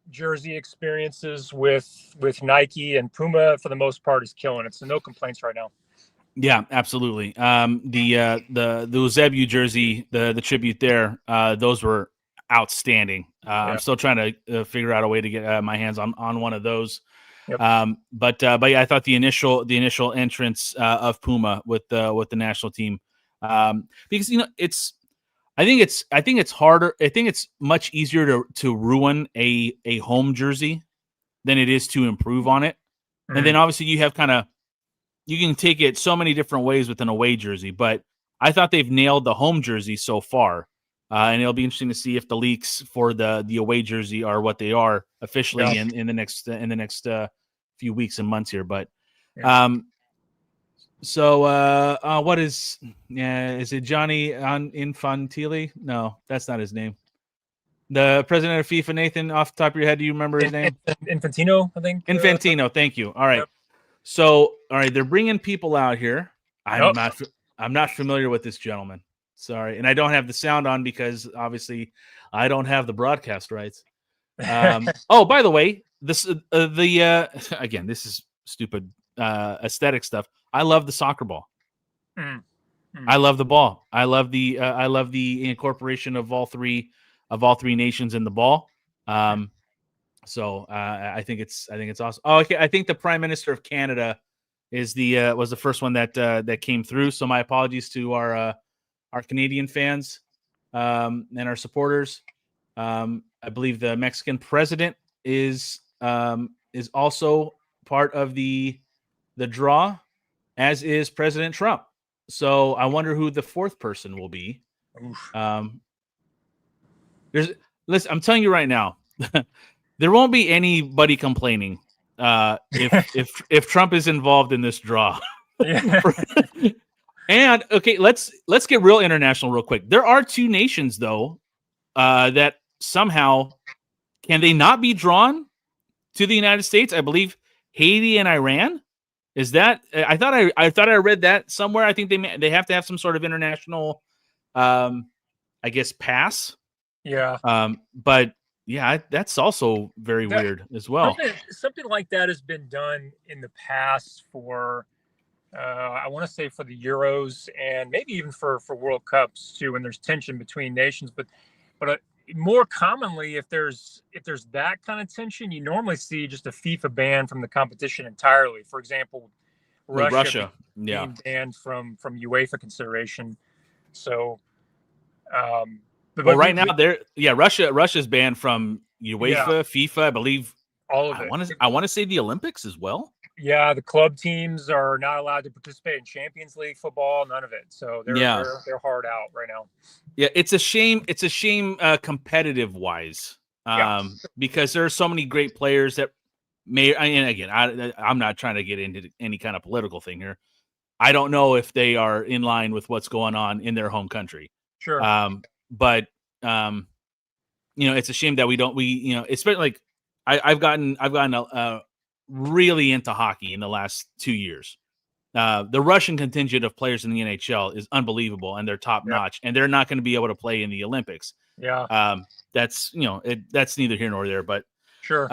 jersey experiences with Nike, and Puma for the most part is killing it. So no complaints right now.
Yeah, absolutely. The Eusebio jersey, the tribute there, those were outstanding. I'm still trying to figure out a way to get my hands on one of those.
Yep.
But yeah, I thought the initial entrance of Puma with the national team, because I think it's harder. I think it's much easier to ruin a home jersey than it is to improve on it. Mm-hmm. And then obviously you can take it so many different ways with an away jersey, but I thought they've nailed the home jersey so far. And it'll be interesting to see if the leaks for the away jersey are what they are officially in the next few weeks and months here. But what is it Johnny Infantile? No, that's not his name. The president of FIFA, Nathan, off the top of your head, do you remember his name?
Infantino, I think.
Infantino, thank you. All right. Yep. So, all right, they're bringing people out here. I'm not familiar with this gentleman. Sorry, and I don't have the sound on because obviously I don't have the broadcast rights. Oh, by the way, this again, this is stupid aesthetic stuff. I love the soccer ball. I love the ball. I love the incorporation of all three nations in the ball. So I think it's awesome. Oh, okay. I think the Prime Minister of Canada was the first one that came through. So my apologies to our Canadian fans and our supporters. I believe the Mexican president is also part of the draw, as is President Trump. So I wonder who the fourth person will be. Listen, I'm telling you right now. There won't be anybody complaining if Trump is involved in this draw. And okay, let's get real international real quick. There are two nations though that somehow can they not be drawn to the United States? I believe Haiti and Iran. Is that I thought I read that somewhere. I think they have to have some sort of international, I guess, pass.
Yeah.
But. Yeah, that's also very weird as well.
Something like that has been done in the past for, I want to say for the Euros and maybe even for World Cups too, when there's tension between nations. But more commonly, if there's that kind of tension, you normally see just a FIFA ban from the competition entirely. For example, Russia being banned from UEFA consideration. So.
But right now, Russia's banned from UEFA, FIFA, I believe.
All of it.
I want to say the Olympics as well.
Yeah, the club teams are not allowed to participate in Champions League football. None of it. So they're hard out right now.
Yeah, it's a shame. It's a shame, competitive wise, because there are so many great players that may. And again, I'm not trying to get into any kind of political thing here. I don't know if they are in line with what's going on in their home country.
Sure.
But it's a shame that especially like I've gotten really into hockey in the last 2 years. The Russian contingent of players in the NHL is unbelievable, and they're top notch, and they're not going to be able to play in the Olympics.
Yeah.
That's that's neither here nor there, but
sure.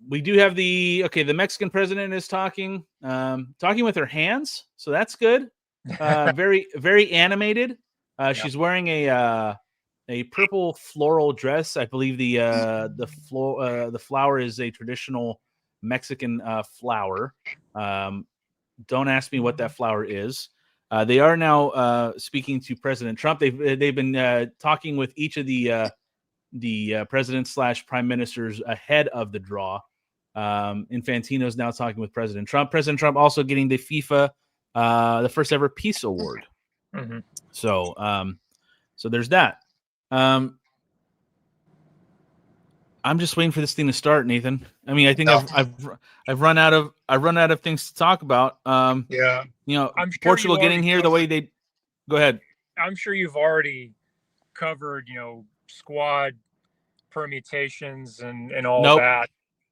We do have the Mexican president is talking with her hands, so that's good. Very, very animated. She's wearing a purple floral dress. I believe the flower is a traditional Mexican flower. Don't ask me what that flower is. They are now speaking to President Trump. They've been talking with each of the president / prime ministers ahead of the draw. Infantino's now talking with President Trump. President Trump also getting the FIFA the first ever peace award.
Mm-hmm.
So so there's that. I'm just waiting for this thing to start, Nathan. I mean, I think I've run out of things to talk about.
Yeah,
I'm sure Portugal getting here the way they. Go ahead.
I'm sure you've already covered, squad permutations and all that.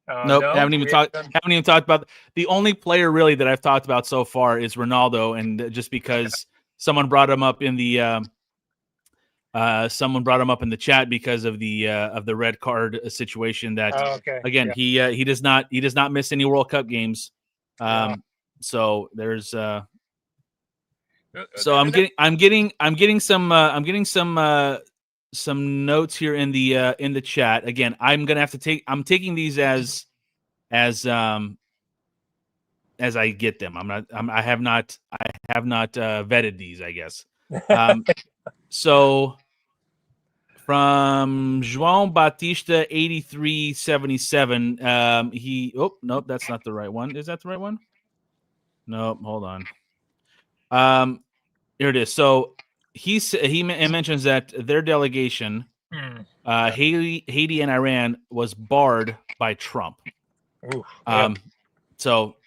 Nope, haven't even talked about the only player really that I've talked about so far is Ronaldo, and just because someone brought him up in the chat because of the red card situation. That again, he does not miss any World Cup games. So there's so I'm getting some notes here in the chat. Again, I'm taking these as I get them. I have not vetted these, I guess. So from João Batista 8377, nope, that's not the right one. Is that the right one? Nope, hold on. Here it is. So he mentions that their delegation, Haiti and Iran, was barred by Trump.
Ooh,
So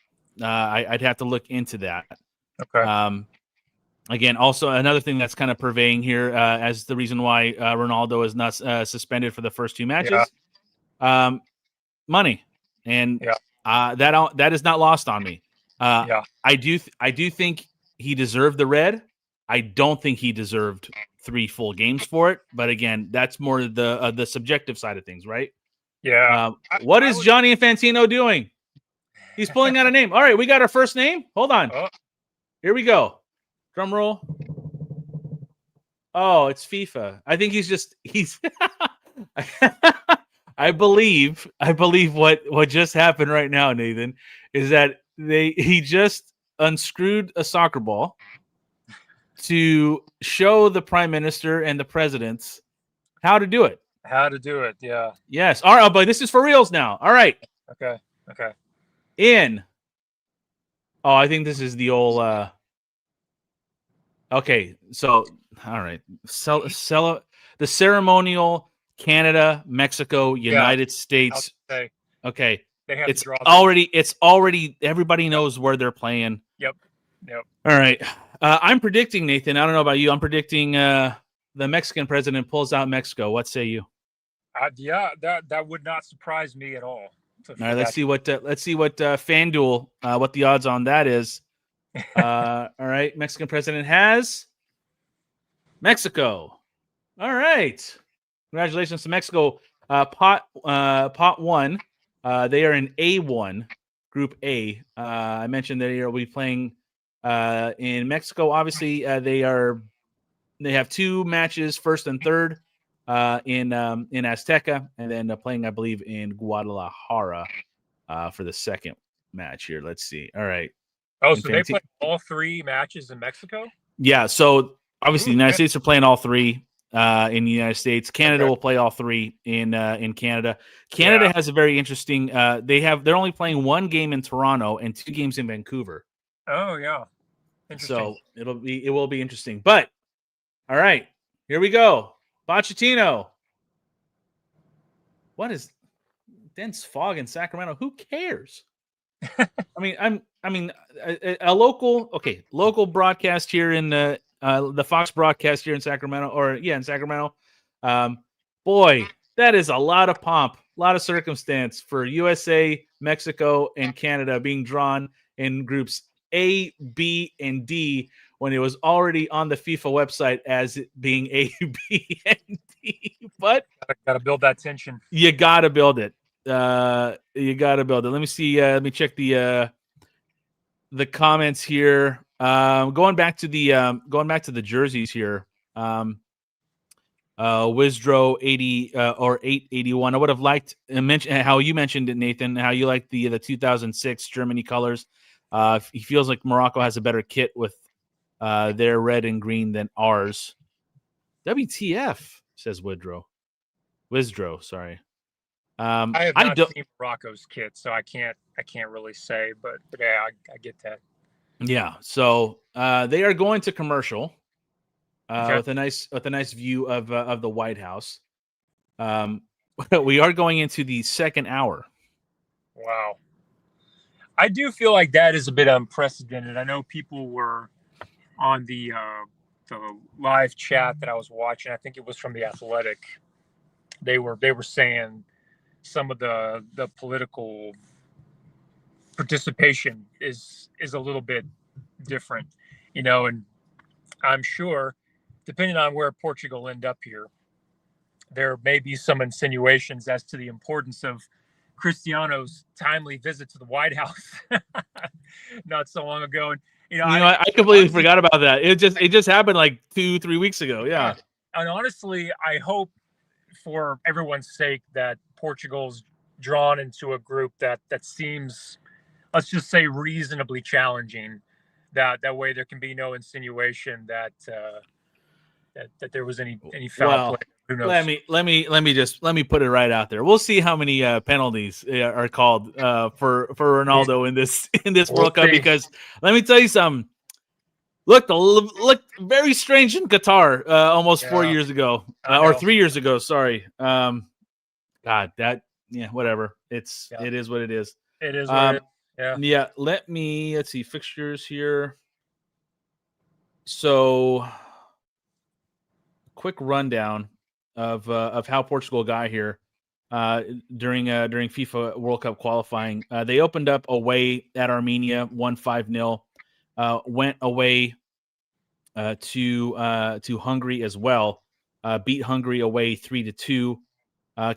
I'd have to look into that.
Okay.
Again, also another thing that's kind of purveying here as the reason why Ronaldo is not suspended for the first two matches, money, and that is not lost on me. I do think he deserved the red. I don't think he deserved 3 full games for it. But again, that's more the subjective side of things, right?
Yeah.
What is Johnny Infantino doing? He's pulling out a name. All right, we got our first name. Hold on. Here we go. Drum roll. Oh, it's FIFA. I think he's I believe what just happened right now, Nathan, is that he just unscrewed a soccer ball to show the prime minister and the presidents how to do it.
Yeah.
Yes. All right, but this is for reals now. All right.
Okay.
I think this is the old okay, so all right. The ceremonial Canada, Mexico, United States. Okay. It's already everybody knows where they're playing.
Yep.
All right. I'm predicting, Nathan. I don't know about you. I'm predicting the Mexican president pulls out Mexico. What say you?
That would not surprise me at all.
All right, let's see what FanDuel what the odds on that is. All right, Mexican president has Mexico. All right, congratulations to Mexico. Pot 1. They are in A1, Group A. I mentioned that they'll be playing in Mexico. Obviously, they have 2 matches, first and third, in Azteca, and then playing, I believe, in Guadalajara for the second match here. Let's see. All right.
Oh, so they play all 3 matches in Mexico?
Yeah. So obviously, the United States are playing all 3 in the United States. Canada will play all 3 in Canada. Canada has a very interesting. They're only playing 1 game in Toronto and 2 games in Vancouver.
Oh yeah.
So it will be interesting. But all right, here we go. Pochettino. What is dense fog in Sacramento? Who cares? I mean, a local broadcast here in the Fox broadcast here in Sacramento, in Sacramento. Boy, that is a lot of pomp, a lot of circumstance for USA, Mexico, and Canada being drawn in groups A, B, and D when it was already on the FIFA website as it being A, B, and D. But
gotta build that tension.
You gotta build it. Let me see. Let me check the comments here. Going back to the jerseys here. Wizdro 80 or 881. I would have liked how you mentioned it, Nathan. How you like the 2006 Germany colors. He feels like Morocco has a better kit with their red and green than ours. WTF, says Woodrow. Wizdrow, sorry.
I have not seen Morocco's kit, so I can't really say, but yeah, I get that.
Yeah, so they are going to commercial
Okay.
with a nice view of the White House. We are going into the second hour.
Wow. I do feel like that is a bit unprecedented. I know people were on the live chat that I was watching. I think it was from The Athletic. They were saying some of the political participation is a little bit different, and I'm sure, depending on where Portugal end up here, there may be some insinuations as to the importance of Cristiano's timely visit to the White House not so long ago. And
I completely forgot about that. It just happened like 2-3 weeks ago. Yeah.
And honestly, I hope for everyone's sake that Portugal's drawn into a group that seems, let's just say, reasonably challenging. That way there can be no insinuation that there was any foul play. Who knows?
Let me put it right out there. We'll see how many penalties are called for Ronaldo in this World Cup, because let me tell you something. Looked very strange in Qatar almost 4 years ago or 3 years ago. Sorry. God, whatever. It is what it is.
It is what it is.
Yeah. Let's see fixtures here. So, quick rundown of how Portugal got here during FIFA World Cup qualifying. They opened up away at Armenia, won 5-0. Went away to Hungary as well. Beat Hungary away 3-2.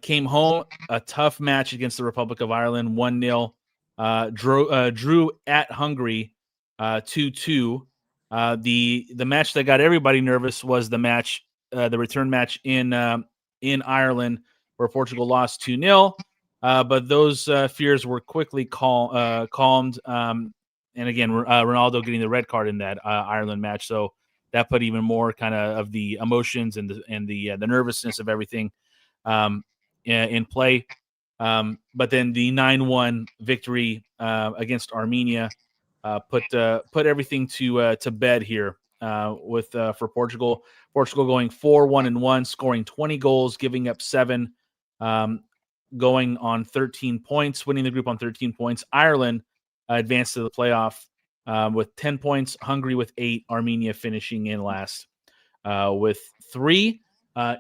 Came home, a tough match against the Republic of Ireland, 1-0. Drew at Hungary 2-2. The match that got everybody nervous was the return match in Ireland, where Portugal lost 2-0. But those fears were quickly calmed. And again, Ronaldo getting the red card in that Ireland match, so that put even more kind of the emotions and the nervousness of everything in play. But then the 9-1 victory against Armenia put everything to bed here for Portugal. Portugal going 4-1-1, scoring 20 goals, giving up 7, going on 13 points, winning the group on 13 points. Ireland advanced to the playoff with 10 points. Hungary with 8. Armenia finishing in last with 3.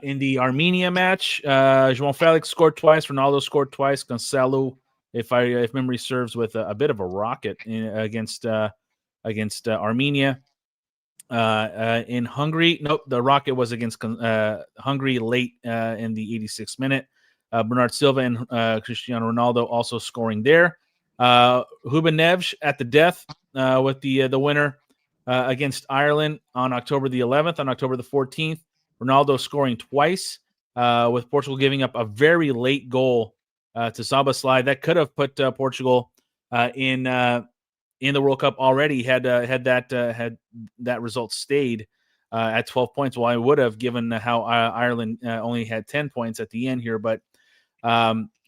In the Armenia match, João Felix scored twice. Ronaldo scored twice. Cancelo, if memory serves, with a bit of a rocket against Armenia. In Hungary, nope, the rocket was against Hungary late in the 86th minute. Bernard Silva and Cristiano Ronaldo also scoring there. Ruben Neves at the death with the winner against Ireland on October the 11th. On October the 14th, Ronaldo scoring twice, with Portugal giving up a very late goal to Szoboszlai that could have put Portugal in the World Cup already had that result stayed at 12 points. Well, I would have, given how Ireland only had 10 points at the end here. But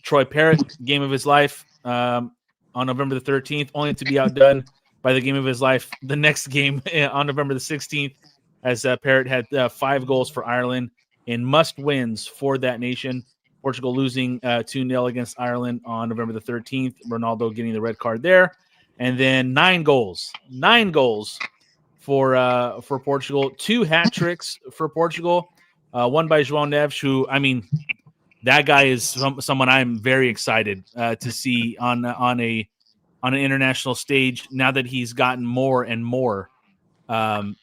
Troy Parrott, game of his life on November the 13th, only to be outdone by the game of his life the next game on November the 16th, as Parrott had 5 goals for Ireland in must-wins for that nation. Portugal losing 2-0 against Ireland on November the 13th. Ronaldo getting the red card there. And then 9 goals for Portugal. 2 hat tricks for Portugal. One by João Neves, who, I mean, that guy is someone I'm very excited to see on an international stage now that he's gotten more and more time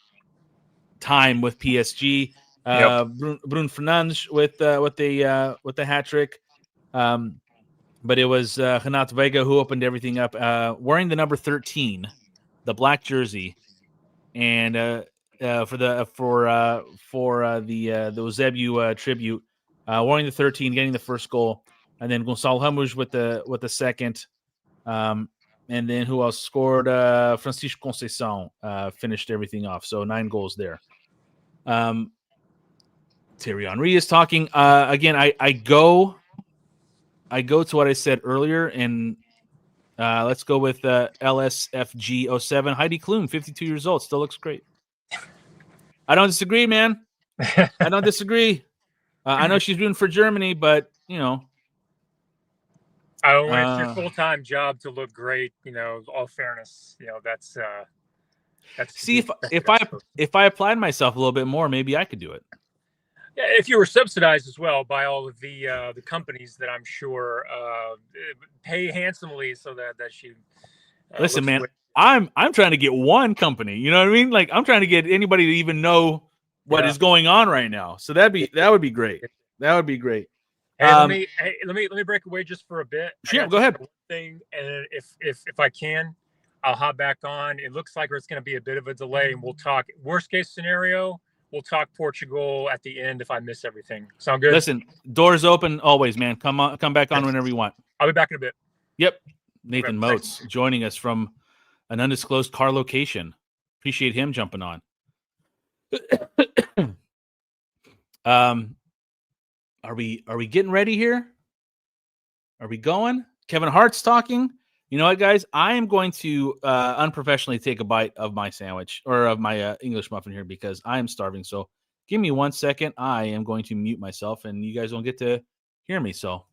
with PSG. Bruno Fernandes with the hat trick. But it was Renato Veiga who opened everything up, wearing the number 13, the black jersey, and for the Eusebio tribute, wearing the 13, getting the first goal, and then Gonçalo Ramos with the second, and then who else scored? Francisco Conceição finished everything off. So 9 goals there. Thierry Henry is talking. Again, I go to what I said earlier, and let's go with LSFG07. Heidi Klum, 52 years old, still looks great. I don't disagree, man. I don't disagree. I know she's rooting for Germany, but you know.
Oh, when it's your full-time job to look great, you know, all fairness, you know, that's
see if I applied myself a little bit more, maybe I could do it.
Yeah, if you were subsidized as well by all of the companies that I'm sure pay handsomely so that she
listen, man, I'm trying to get one company. You know what I mean? Like I'm trying to get anybody to even know what is going on right now. So that would be great. That would be great.
Hey, let me break away just for a bit.
Sure, go ahead.
One thing, and if I can, I'll hop back on. It looks like it's going to be a bit of a delay, and we'll talk. Worst case scenario, we'll talk Portugal at the end if I miss everything. Sound good?
Listen, doors open always, man. Come back on whenever you want.
I'll be back in a bit.
Yep. Nathan Moats joining us from an undisclosed car location. Appreciate him jumping on. Are we getting ready here? Are we going? Kevin Hart's talking. You know what, guys? I am going to unprofessionally take a bite of my sandwich or of my English muffin here because I am starving. So give me 1 second. I am going to mute myself and you guys won't get to hear me. So.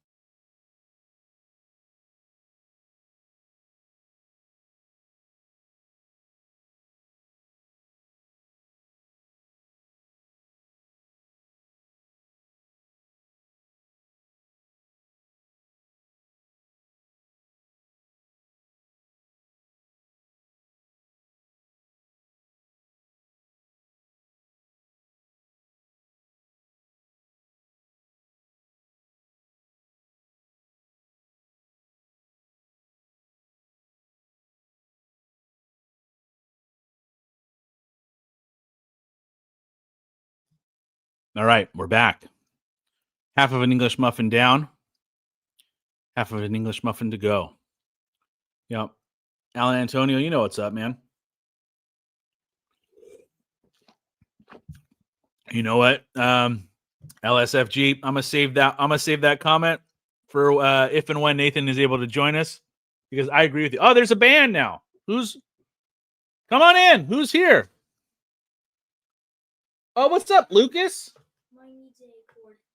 All right, we're back. Half of an English muffin down. Half of an English muffin to go. Yep. Alan Antonio, you know what's up, man. You know what? LSFG, I'm gonna save that comment for if and when Nathan is able to join us because I agree with you. Oh, there's a band now. Come on in? Who's here? Oh, what's up, Lucas?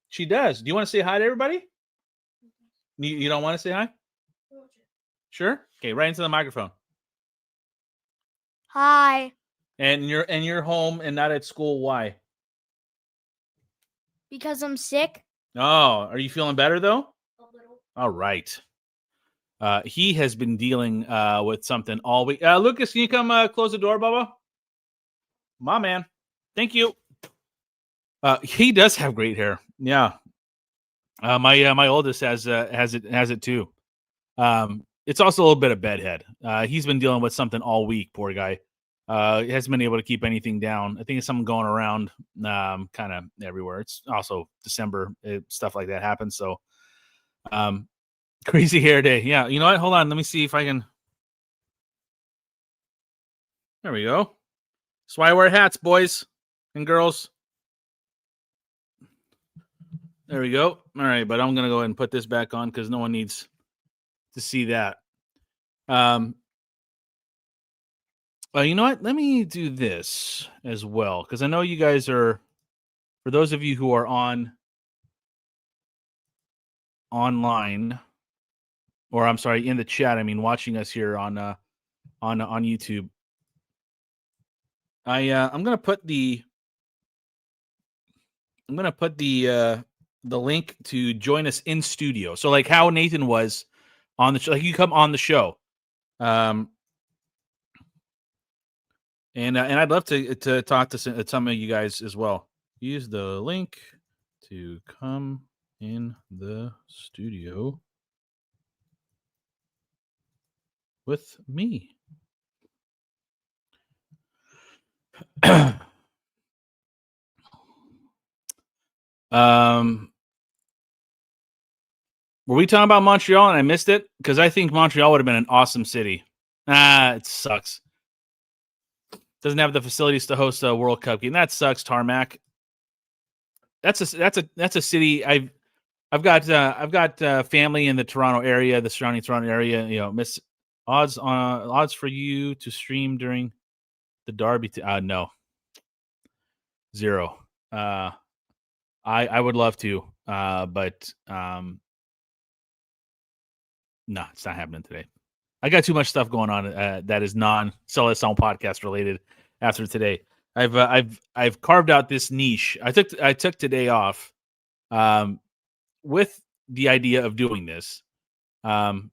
She does. Do you want to say hi to everybody? You don't want to say hi? Sure. Okay, right into the microphone.
Hi.
And you're home and not at school. Why?
Because I'm sick.
Oh, are you feeling better though?
A little.
All right. He has been dealing with something all week. Lucas, can you come close the door, Bubba? My man. Thank you. He does have great hair. Yeah. My oldest has it too. It's also a little bit of bedhead. He's been dealing with something all week. Poor guy. He hasn't been able to keep anything down. I think it's something going around kind of everywhere. It's also December. Stuff like that happens. So crazy hair day. Yeah. You know what? Hold on. Let me see if I can. There we go. That's why I wear hats, boys and girls. There we go. All right. But I'm going to go ahead and put this back on because no one needs to see that. Well, you know what? Let me do this as well because I know you guys are. For those of you who are online, or I'm sorry, in the chat. I mean, watching us here on YouTube. I'm gonna put the link to join us in studio. So like how Nathan was on the show, like you come on the show. And I'd love to talk to some of you guys as well. Use the link to come in the studio with me. Were we talking about Montreal and I missed it? Because I think Montreal would have been an awesome city. It sucks. Doesn't have the facilities to host a World Cup game. That sucks, Tarmac. that's a city. I've got family in the Toronto area, the surrounding Toronto area. You know, miss odds for you to stream during the Derby. No, 0. I would love to, but no, it's not happening today. I got too much stuff going on that is non-Seleção podcast related after today. I've carved out this niche. I took today off with the idea of doing this. Tarmac,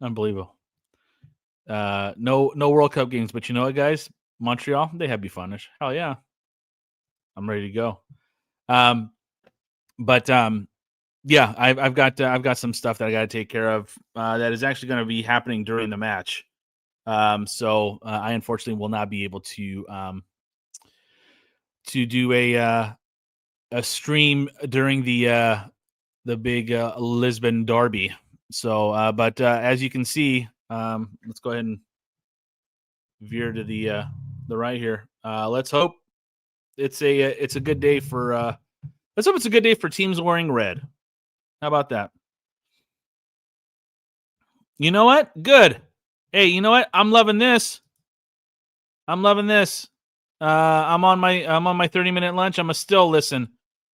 unbelievable. No World Cup games, but you know what, guys? Montreal, they have me funish. Hell yeah, I'm ready to go. Yeah, I've got some stuff that I got to take care of that is actually going to be happening during the match. So I unfortunately will not be able to do a stream during the big Lisbon derby. So, but as you can see, let's go ahead and veer to the right here. Let's hope it's a good day for. Let's hope it's a good day for teams wearing red. How about that? You know what? Good. Hey, you know what? I'm loving this. I'm on my 30-minute lunch. I'm gonna still listen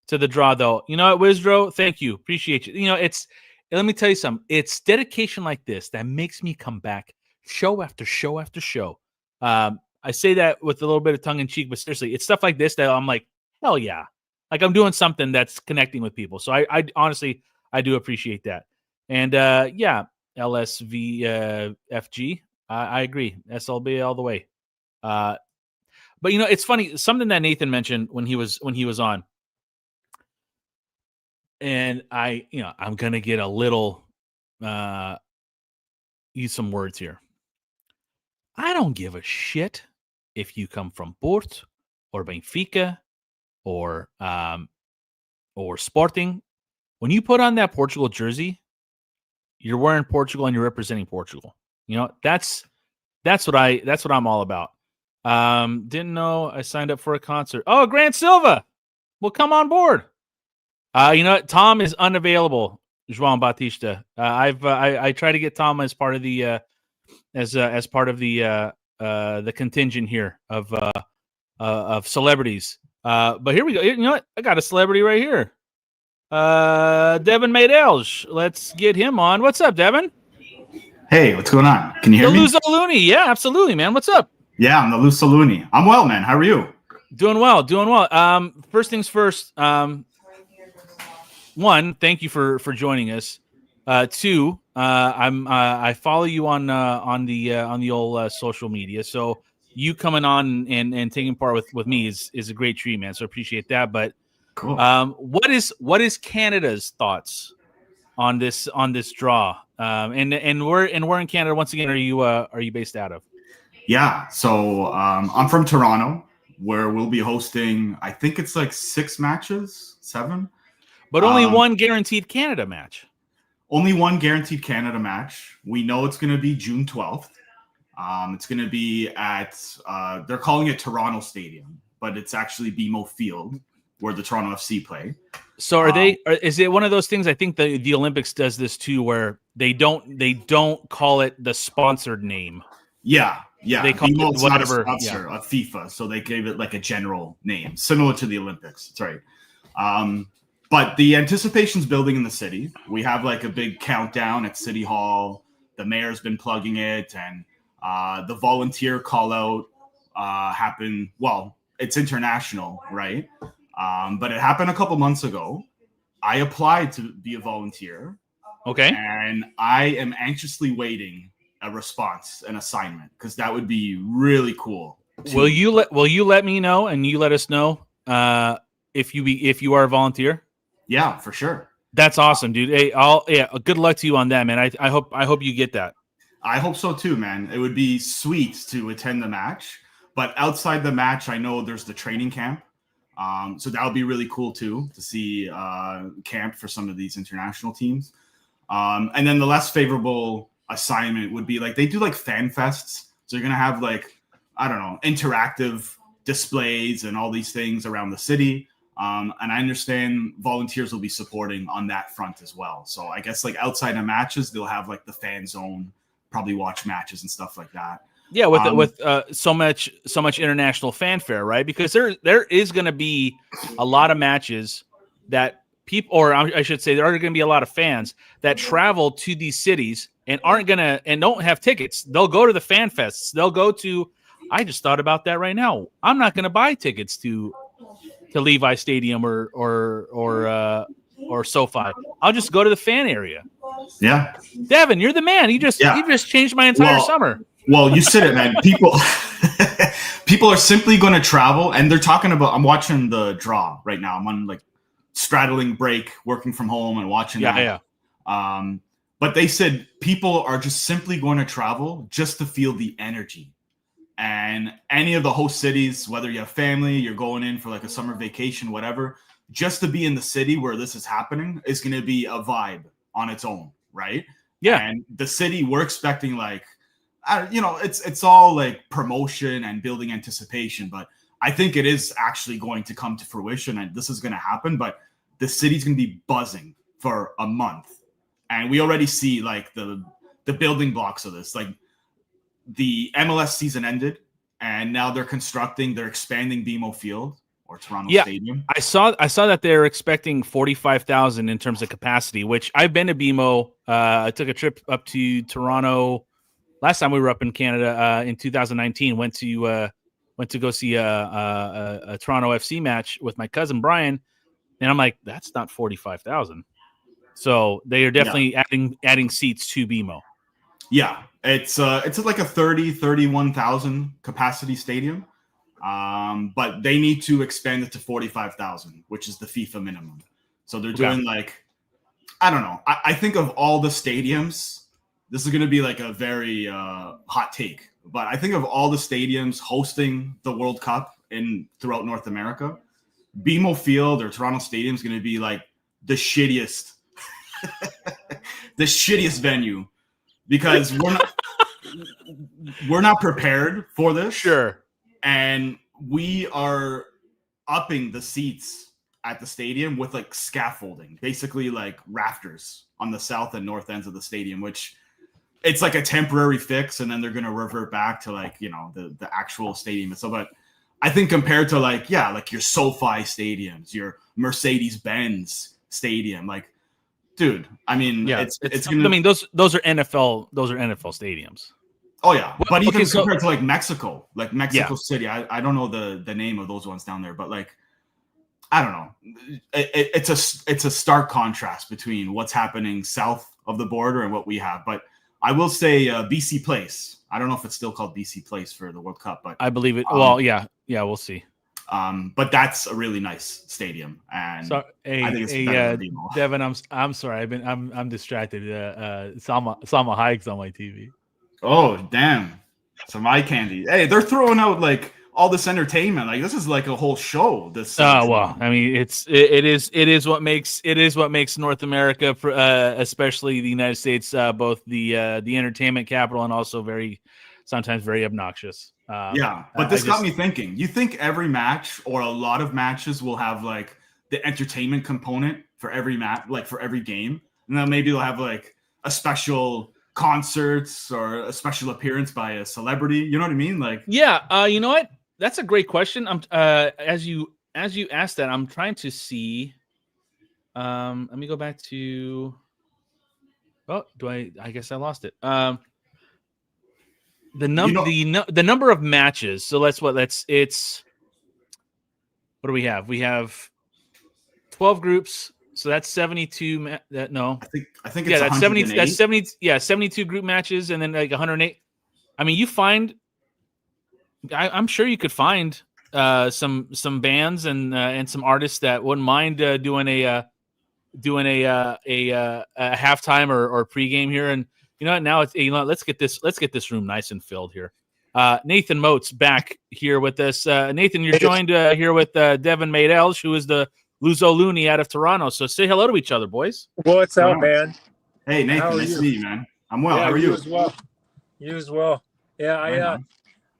to the draw though. You know what, Wizdro? Thank you. Appreciate you. You know, let me tell you something. It's dedication like this that makes me come back show after show after show. I say that with a little bit of tongue in cheek, but seriously, it's stuff like this that I'm like, hell yeah. Like I'm doing something that's connecting with people. So I honestly, I do appreciate that. And yeah, LSVFG, I agree. SLB all the way. But you know, it's funny, something that Nathan mentioned when he was on. And I'm gonna get a little use some words here. I don't give a shit if you come from Porto or Benfica or Sporting. When you put on that Portugal jersey, you're wearing Portugal and you're representing Portugal. You know, that's what I'm all about. Didn't know I signed up for a concert. Oh, Grant Silva will come on board. You know what? Tom is unavailable. João Batista. I try to get Tom as part of the as part of the contingent here of celebrities. But here we go. You know what? I got a celebrity right here. Devin Madelge. Let's get him on. What's up, Devin?
Hey, what's going on? Can you hear me?
The Looney. Yeah, absolutely, man. What's up?
Yeah, I'm the Luso Looney. I'm well, man. How are you?
Doing well. First things first. One, thank you for joining us. Two, I follow you on the old social media. So you coming on and taking part with me is a great treat, man. So appreciate that. But
cool.
What is Canada's thoughts on this draw? And we're in Canada once again. Are you based out of?
Yeah, so I'm from Toronto, where we'll be hosting. I think it's like 6 matches, 7,
but only one guaranteed Canada match.
Only one guaranteed Canada match. We know it's going to be June 12th. It's going to be at they're calling it Toronto Stadium, but it's actually BMO Field, where the Toronto FC play.
So is it one of those things? I think the Olympics does this too, where they don't call it the sponsored name.
Yeah.
They call
BMO's
it whatever.
Not a sponsor of FIFA, so they gave it like a general name, similar to the Olympics. That's right. But the anticipation's building in the city. We have like a big countdown at City Hall. The mayor's been plugging it, and the volunteer call out happened. Well, it's international, right? But it happened a couple months ago. I applied to be a volunteer.
Okay.
And I am anxiously waiting a response, an assignment, because that would be really cool.
Will you let me know and you let us know if you are a volunteer?
Yeah, for sure.
That's awesome, dude. Hey, good luck to you on that, man. I hope you get that.
I hope so too, man. It would be sweet to attend the match, but outside the match, I know there's the training camp. So that would be really cool too, to see camp for some of these international teams. And then the less favorable assignment would be like they do like fan fests. So you're going to have like, I don't know, interactive displays and all these things around the city. And I understand volunteers will be supporting on that front as well. So I guess like outside of matches, they'll have like the fan zone, probably watch matches and stuff like that.
Yeah, with so much international fanfare, right? Because there is going to be a lot of matches that people, or I should say, there are going to be a lot of fans that travel to these cities and don't have tickets. They'll go to the fan fests. They'll go to. I just thought about that right now. I'm not going to buy tickets to Levi Stadium or SoFi. I'll just go to the fan area.
Yeah,
Devin, you're the man. You just changed my entire summer.
Well, you said it, man. People are simply going to travel, and they're talking about. I'm watching the draw right now. I'm on like straddling break, working from home, and watching that. Yeah. But they said people are just simply going to travel just to feel the energy. And any of the host cities, whether you have family, you're going in for like a summer vacation, whatever, just to be in the city where this is happening is going to be a vibe on its own, right?
Yeah.
And the city, we're expecting like. It's all like promotion and building anticipation, but I think it is actually going to come to fruition and this is going to happen, but the city's going to be buzzing for a month. And we already see like the building blocks of this, like the MLS season ended and now they're expanding BMO Field or Toronto Stadium.
I saw that they're expecting 45,000 in terms of capacity, which I've been to BMO. I took a trip up to Toronto last time we were up in Canada in 2019, went to go see a Toronto FC match with my cousin Brian, and I'm like, that's not 45,000. So they are definitely adding seats to BMO.
Yeah, it's like a 31,000 capacity stadium, but they need to expand it to 45,000, which is the FIFA minimum. So they're doing like, I don't know. I think of all the stadiums. This is going to be like a very hot take, but I think of all the stadiums hosting the World Cup throughout North America, BMO Field or Toronto Stadium is going to be like the shittiest, the shittiest venue because we're not prepared for this.
Sure,
and we are upping the seats at the stadium with like scaffolding, basically like rafters on the south and north ends of the stadium, which. It's like a temporary fix, and then they're going to revert back to like, the actual stadium. So, but I think compared to like your SoFi stadiums, your Mercedes-Benz stadium, like, dude, I mean, it's gonna,
I mean, those are NFL stadiums.
Oh yeah. But even compared to like Mexico City, I don't know the name of those ones down there, but like, I don't know. It's a stark contrast between what's happening south of the border and what we have. But I will say BC Place. I don't know if it's still called BC Place for the World Cup, but I
believe it. Well, yeah, we'll see.
But that's a really nice stadium, and
so,
I think it's better than BMO.
Devin, I'm sorry. I'm distracted. Salma Hayek's on my TV.
Oh damn! Some eye candy. Hey, they're throwing out like all this entertainment. Like this is like a whole show. This.
Well, I mean, it is what makes North America, especially the United States, both the entertainment capital and also sometimes very obnoxious.
But this got me thinking. You think every match or a lot of matches will have like the entertainment component for every match, like for every game, and then maybe they'll have like a special concerts or a special appearance by a celebrity. You know what I mean? Like,
you know what? That's a great question. As you asked that, I'm trying to see. Let me go back to. Oh, I guess I lost it. The number of matches. So it's. What do we have? We have 12 groups. So that's 72.
I think it's
that's 70. That's 70. Yeah, 72 group matches, and then like 108. I mean, you find. I'm sure you could find some bands and some artists that wouldn't mind doing a halftime or pregame here. And you know what? Now let's get this room nice and filled here. Nathan Moats back here with us. Nathan, you're joined here with Devin Maydels, who is the Luzo Looney out of Toronto. So say hello to each other, boys.
What's up, man?
Hey, Nathan, nice to meet you, man. I'm well. How are you?
You as well. Yeah,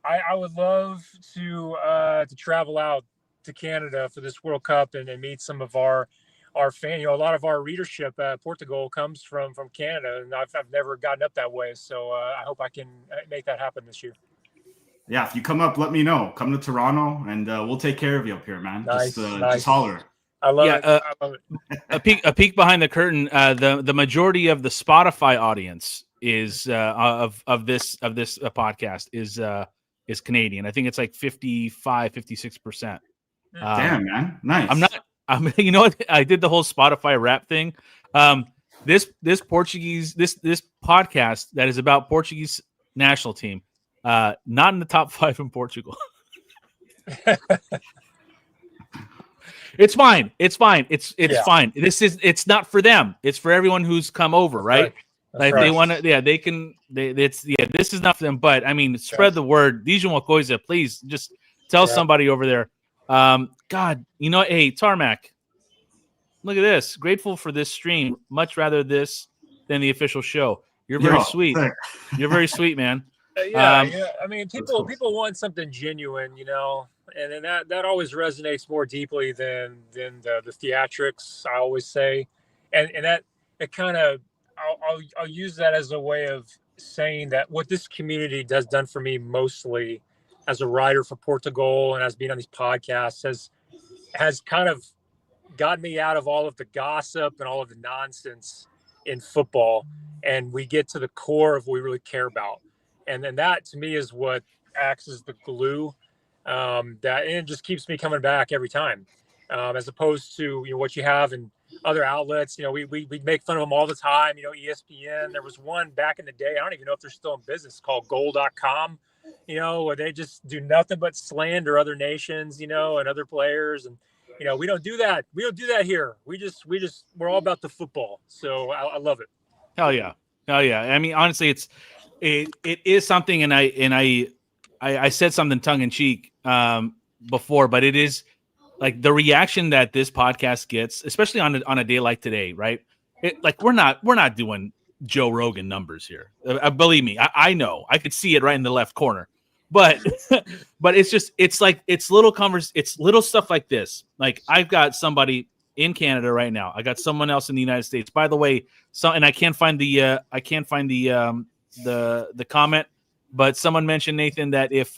I would love to travel out to Canada for this World Cup and meet some of our fan. A lot of our readership Portugal comes from Canada, and I've never gotten up that way. So I hope I can make that happen this year.
Yeah, if you come up, let me know. Come to Toronto, and we'll take care of you up here, man.
Nice.
Just holler.
I love it. I love
it. A peek behind the curtain. The majority of the Spotify audience is of this podcast is Canadian. I think it's like 56%.
Damn, man, nice.
You know what? I did the whole Spotify rap thing. This Portuguese this podcast that is about Portuguese national team. Not in the top 5 in Portugal. It's fine. It's fine. It's fine. It's not for them. It's for everyone who's come over, right? Like they want to, they can. This is not for them. But I mean, spread the word. Dijam uma coisa, please. Just tell somebody over there. God, you know, hey, Tarmac, look at this. Grateful for this stream. Much rather this than the official show. You're very sweet. You're very sweet, man.
I mean, people want something genuine, you know, and that always resonates more deeply than the theatrics. I always say, and that it kind of I'll use that as a way of saying that what this community has done for me, mostly as a writer for Portugal and as being on these podcasts, has kind of gotten me out of all of the gossip and all of the nonsense in football, and we get to the core of what we really care about. And then that, to me, is what acts as the glue and it just keeps me coming back every time, as opposed to what you have in other outlets. We make fun of them all the time. ESPN. There was one back in the day. I don't even know if they're still in business, called Goal.com. Where they just do nothing but slander other nations, and other players. And we don't do that. We don't do that here. We're all about the football. So I love it.
Hell yeah. I mean, honestly, it is something, and I said something tongue in cheek before, but it is like the reaction that this podcast gets, especially on a day like today, right? We're not doing Joe Rogan numbers here. Believe me, I know. I could see it right in the left corner, but it's little stuff like this. Like, I've got somebody in Canada right now. I got someone else in the United States. By the way, and I can't find the comment, but someone mentioned, Nathan, that if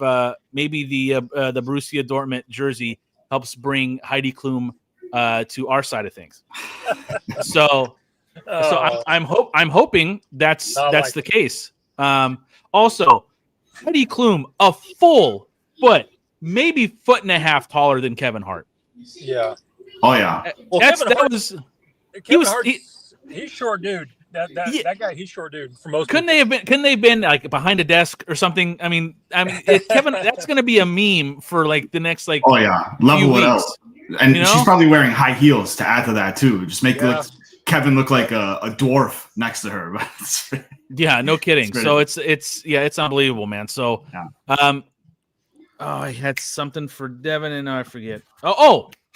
maybe the Borussia Dortmund jersey helps bring Heidi Klum to our side of things. So I'm hoping that's the case. Also, Heidi Klum, a full foot, maybe foot and a half taller than Kevin Hart.
Yeah.
Oh yeah.
Well, he's short dude. That guy, he's short dude. For most,
couldn't they have been like behind a desk or something? I mean, Kevin, that's going to be a meme for like the next
Oh yeah, level it up. And she's probably wearing high heels to add to that too. Just make Kevin look like a dwarf next to her.
Yeah, no kidding. So it's unbelievable, man. So I had something for Devin and I forget.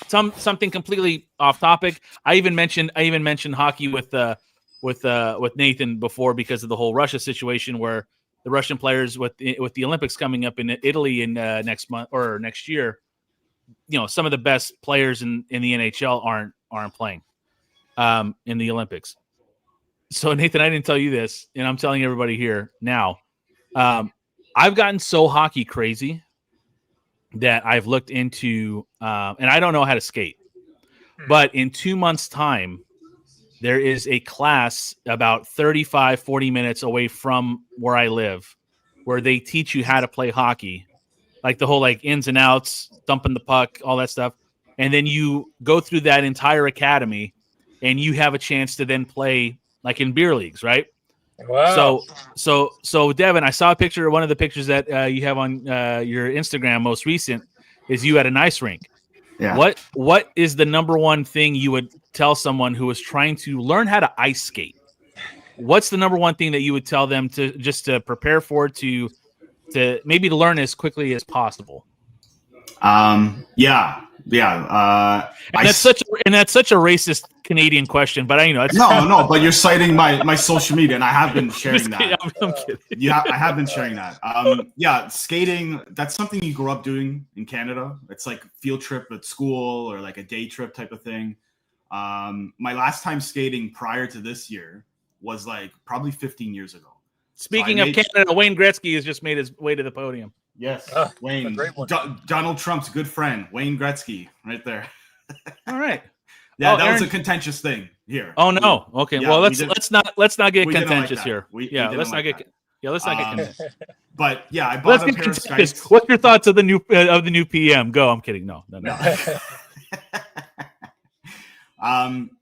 Something completely off topic. I even mentioned hockey with Nathan before, because of the whole Russia situation, where the Russian players with the Olympics coming up in Italy in next month or next year, some of the best players in the NHL aren't playing in the Olympics. So Nathan, I didn't tell you this, and I'm telling everybody here now. I've gotten so hockey crazy that I've looked into, and I don't know how to skate, but in 2 months' time, there is a class about 35, 40 minutes away from where I live where they teach you how to play hockey, like the whole ins and outs, dumping the puck, all that stuff. And then you go through that entire academy and you have a chance to then play like in beer leagues, right?
Wow.
So Devin, I saw a picture. One of the pictures that you have on your Instagram, most recent, is you at an ice rink.
Yeah.
What is the number one thing you would tell someone who is trying to learn how to ice skate? What's the number one thing that you would tell them to prepare for, to maybe to learn as quickly as possible?
Yeah.
And that's such a racist Canadian question, but it's
No, but you're citing my social media, and I have been sharing that.
I'm kidding.
Yeah, I have been sharing that. Yeah, skating, that's something you grew up doing in Canada. It's like field trip at school or like a day trip type of thing. My last time skating prior to this year was like probably 15 years ago.
Speaking of Canada, Wayne Gretzky has just made his way to the podium.
Yes, Wayne. Donald Trump's good friend, Wayne Gretzky, right there.
All right.
Yeah, that was a contentious thing here.
Oh no. Okay.
Yeah,
well, let's not get contentious
like
here. Let's not get contentious.
But yeah, I bought a pair of skates.
What's your thoughts of the new PM? Go. I'm kidding. No.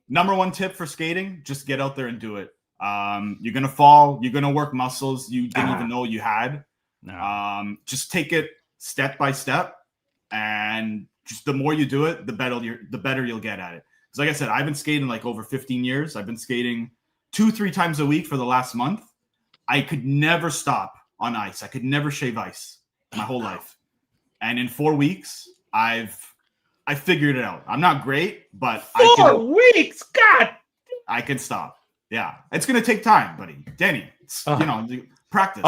Number one tip for skating: just get out there and do it. You're gonna fall. You're gonna work muscles you didn't even know you had.
No.
Just take it step by step, and just the more you do it, the better you'll get at it. Because like I said, I've been skating like over 15 years. I've been skating 2-3 times a week for the last month. I could never stop on ice. I could never shave ice my whole life. And in 4 weeks, I figured it out. I'm not great, but
4 weeks, God,
I can stop. Yeah, it's gonna take time, buddy. Danny, practice.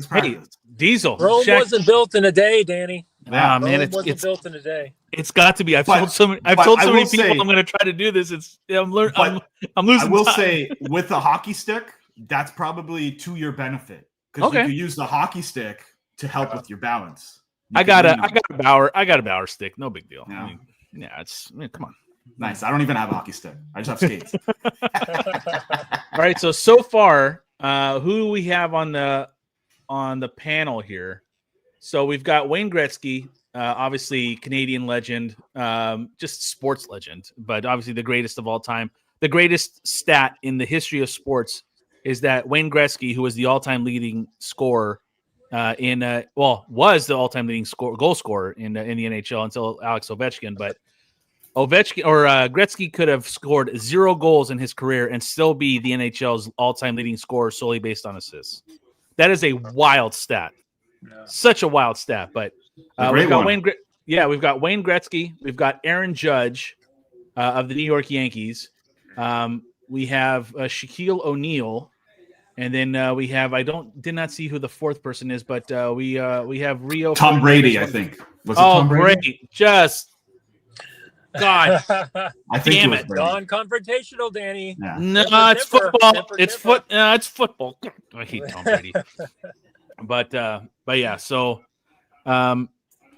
Hey, Diesel.
Rome wasn't built in a day, Danny.
Yeah, man,
Rome wasn't built in a day.
It's got to be. I've told so many people I'm going to try to do this. I'm losing.
I will say with a hockey stick, that's probably to your benefit because you can use the hockey stick to help with your balance. I got
a Bauer stick. No big deal.
Yeah.
Come on.
Nice. I don't even have a hockey stick. I just have skates.
All right. So far, who do we have on the panel here? So we've got Wayne Gretzky, obviously Canadian legend, just sports legend, but obviously the greatest of all time. The greatest stat in the history of sports is that Wayne Gretzky, who was the all-time leading scorer was the all-time leading goal scorer in the NHL until Alex Ovechkin, but Gretzky could have scored 0 goals in his career and still be the NHL's all-time leading scorer solely based on assists. That is a wild stat.
Yeah.
Such a wild stat, but we've got Wayne Gretzky, we've got Aaron Judge of the New York Yankees. We have Shaquille O'Neal, and then we have did not see who the fourth person is, but we have Rio.
Tom Brady, I think. Was it Tom Brady?
Great! Just God,
I think
damn
it was Brady.
Non-confrontational, Danny.
Yeah.
No, it's football. It's football. I hate Tom Brady. But yeah. So,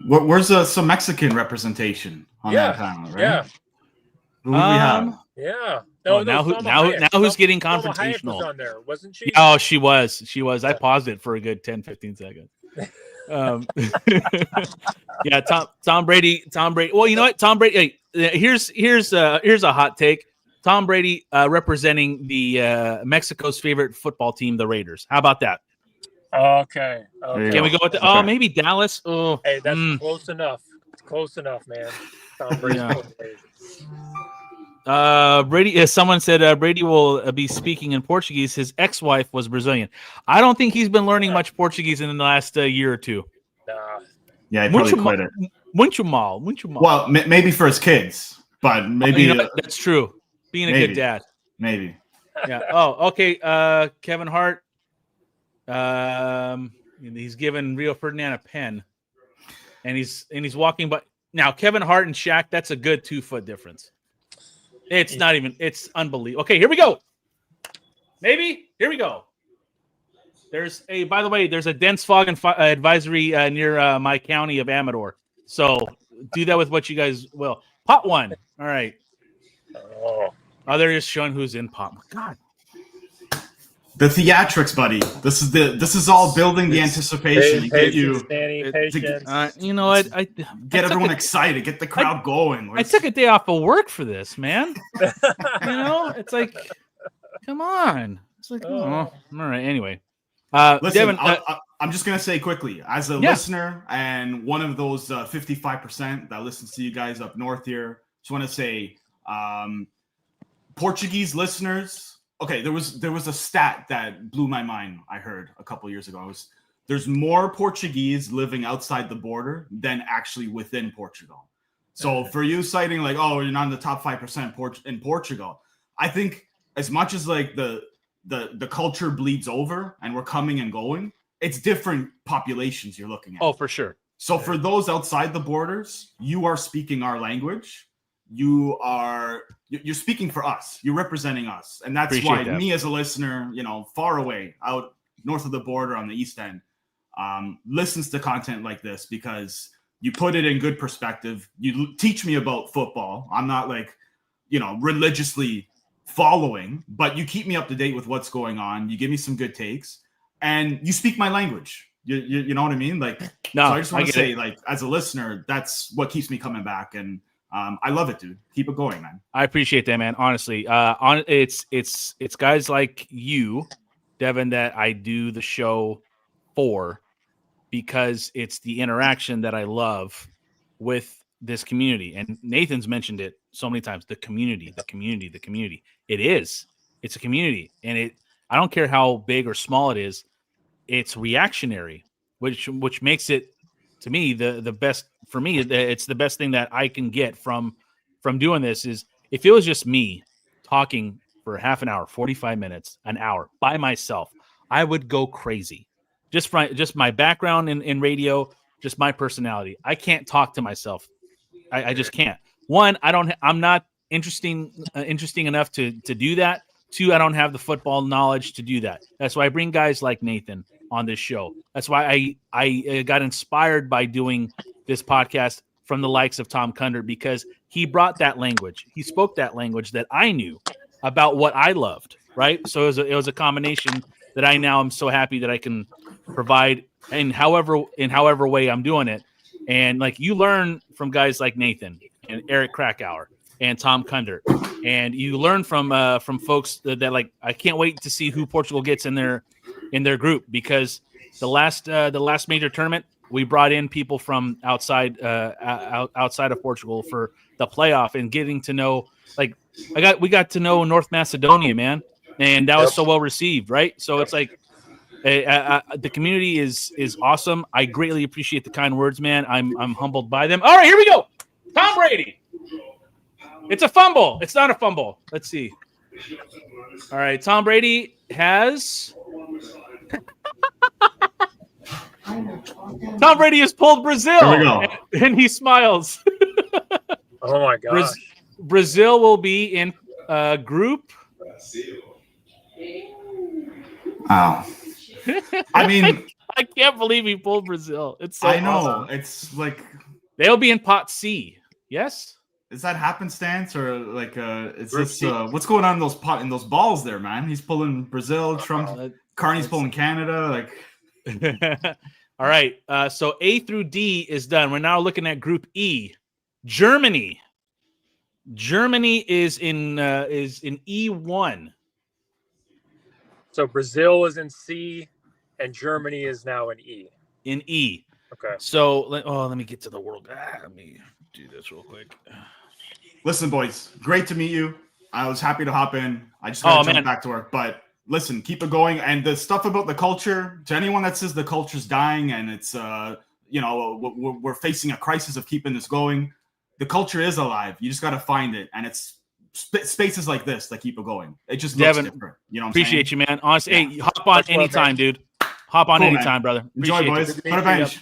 where's some Mexican representation on that panel? Right?
Yeah.
Who do we have?
Yeah.
Now who's getting confrontational?
Was on there, wasn't she?
Oh, she was. I paused it for a good 10-15 seconds. Yeah, Tom Brady. Well, you know what? Tom Brady. Here's a hot take. Tom Brady representing the Mexico's favorite football team, the Raiders. How about that?
Okay.
Can we go with the, maybe Dallas? Oh,
hey, that's close enough. It's close enough, man. Tom Brady.
Brady. Someone said Brady will be speaking in Portuguese. His ex-wife was Brazilian. I don't think he's been learning much Portuguese in the last year or two.
Nah.
Yeah, he probably quit it.
Muito mal.
Well, maybe for his kids, but maybe
that's true. Being a good dad.
Maybe.
Yeah. Oh, okay. Kevin Hart. He's given Rio Ferdinand a pen, and he's walking. But now Kevin Hart and Shaq, that's a good 2-foot difference. It's not even. It's unbelievable. Okay, here we go. Maybe here we go. By the way, there's a dense fog advisory near my county of Amador. So do that with what you guys will. Pot one. All right. Oh, they're just showing who's in pot. God.
The theatrics, buddy. This is all building the anticipation.
You know what? I
get everyone excited. Get the crowd going.
I took a day off of work for this, man. It's like, come on. It's like, all right. Anyway.
Listen,
Devin,
I'm just gonna say quickly, as a listener and one of those 55% that listens to you guys up north here, just want to say, Portuguese listeners. Okay, there was a stat that blew my mind. I heard a couple years ago. There's more Portuguese living outside the border than actually within Portugal. So for you citing like, oh, you're not in the top 5% in Portugal, I think as much as like the culture bleeds over and we're coming and going, it's different populations you're looking at.
Oh, for sure.
So for those outside the borders, you are speaking our language. You're speaking for us. You're representing us. And that's
Appreciate
why
that.
me as a listener, far away out north of the border on the East End, listens to content like this because you put it in good perspective. You teach me about football. I'm not like, religiously following, but you keep me up to date with what's going on. You give me some good takes and you speak my language. You know what I mean? Like,
no,
so I just want to say,
it.
like, as a listener, that's what keeps me coming back. And I love it, dude. Keep it going, man.
I appreciate that, man. Honestly, it's guys like you, Devin, that I do the show for, because it's the interaction that I love with this community. And Nathan's mentioned it so many times. The community. It is. It's a community, and I don't care how big or small it is. It's reactionary, which makes it, to me, the best for me. It's the best thing that I can get from doing this. Is if it was just me talking for half an hour, 45 minutes, an hour by myself, I would go crazy. Just my background in radio, just my personality. I can't talk to myself. I just can't. One, I'm not interesting enough to do that. Two, I don't have the football knowledge to do that. That's why I bring guys like Nathan on this show. That's why I got inspired by doing this podcast from the likes of Tom Kunder, because he brought that language. He spoke that language that I knew about what I loved, right? So it was a combination that I now am so happy that I can provide in however way I'm doing it. And like, you learn from guys like Nathan and Eric Krakauer and Tom Kunder, and you learn from folks that like, I can't wait to see who Portugal gets in their group, because the last major tournament, we brought in people from outside of Portugal for the playoff, and getting to know, like, we got to know North Macedonia, man, and that was so well received, right? So it's like, the community is awesome. I greatly appreciate the kind words, man. I'm humbled by them. All right, here we go. Tom Brady. It's a fumble. It's not a fumble. Let's see. All right, Tom Brady has. Tom Brady has pulled Brazil.
Here we go.
And he smiles.
Oh my gosh.
Brazil will be in group.
Wow. I mean,
I can't believe he pulled Brazil. It's so
I know.
awesome.
It's like,
they'll be in pot C. Yes.
is that happenstance or like is this what's going on in those balls there, man? He's pulling Brazil, Trump, Carney's pulling Canada, like.
All right. So A through D is done. We're now looking at Group E. Germany. Germany is in E1.
So Brazil is in C, and Germany is now in E.
In E.
Okay.
So let me get to the world. Let me do this real quick.
Listen, boys, great to meet you. I was happy to hop in. I just got to jump back to work, but listen, keep it going. And the stuff about the culture, to anyone that says the culture's dying and it's we're facing a crisis of keeping this going, the culture is alive. You just got to find it, and it's spaces like this that keep it going. It just looks
Devin,
different. You know what I'm
appreciate
saying?
you, man. Honestly, hey, hop on anytime, dude. Hop on anytime,
man.
brother.
Enjoy, boys. Put a bench.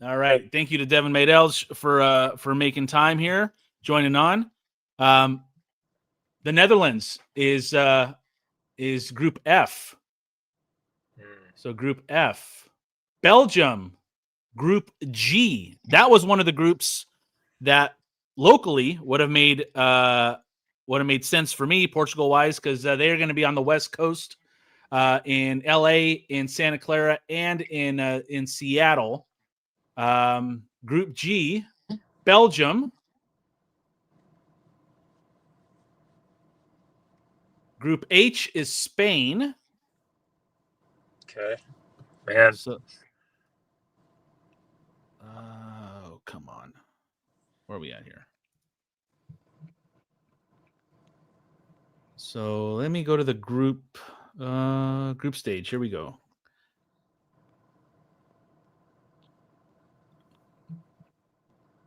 All right. Thank you to Devin Maydels for making time here, joining on. The Netherlands is Group F. So Group F. Belgium, Group G. That was one of the groups that locally would have made sense for me, Portugal wise, because they're going to be on the West Coast, in LA, in Santa Clara, and in Seattle. Group G, Belgium. Group H is Spain.
Okay, man.
So, oh, come on. Where are we at here? So let me go to the group stage. Here we go.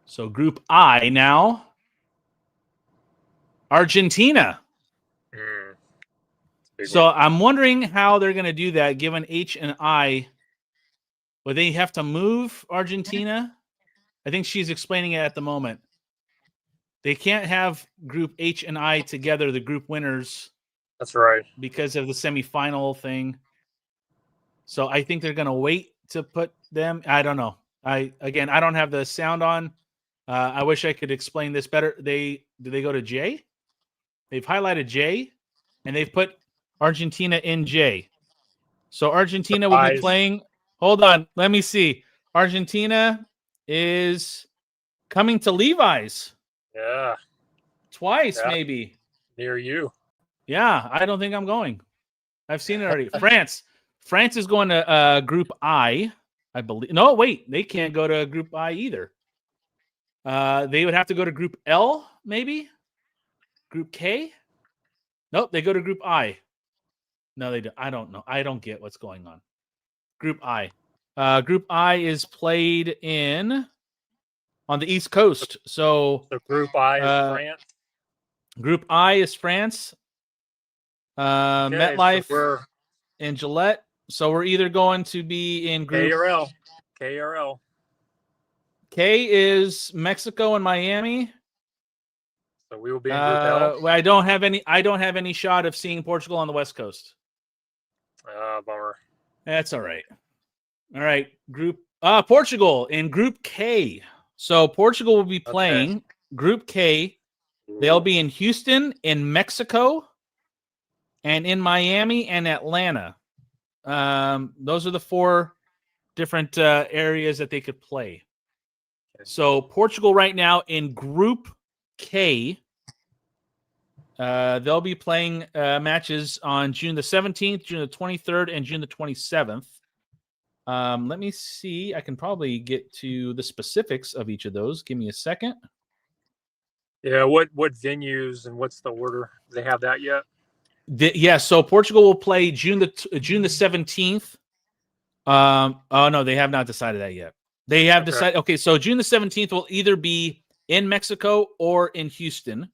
So Group I now. Argentina. So I'm wondering how they're going to do that, given H and I. Would they have to move Argentina? I think she's explaining it at the moment. They can't have Group H and I together, the group winners.
That's right.
Because of the semifinal thing. So I think they're going to wait to put them. I don't know. I don't have the sound on. I wish I could explain this better. Do they go to J? They've highlighted J, and they've put Argentina in J. So Argentina will be playing. Hold on. Let me see. Argentina is coming to Levi's.
Yeah.
Twice, maybe.
Near you.
Yeah, I don't think I'm going. I've seen it already. France is going to Group I believe. No, wait. They can't go to Group I either. They would have to go to Group L, maybe? Group K? Nope, they go to Group I. No, they don't. I don't know. I don't get what's going on. Group I. Group I is played on the East Coast. So
Group I is France.
Group I is France. MetLife and Gillette. So we're either going to be in Group
KRL.
K is Mexico and Miami.
So we will be in Group L.
I don't have any shot of seeing Portugal on the West Coast.
Bummer.
That's all right. All right. Portugal in Group K. So Portugal will be playing Group K. They'll be in Houston, in Mexico, and in Miami and Atlanta. Those are the 4 different areas that they could play. So Portugal right now in Group K, they'll be playing matches on June the 17th, June the 23rd, and June the 27th. Let me see. I can probably get to the specifics of each of those. Give me a second.
Yeah, what venues and what's the order? Do they have that yet?
So Portugal will play June the 17th. Oh no, they have not decided that yet. They have decided. Okay, so June the 17th will either be in Mexico or in Houston.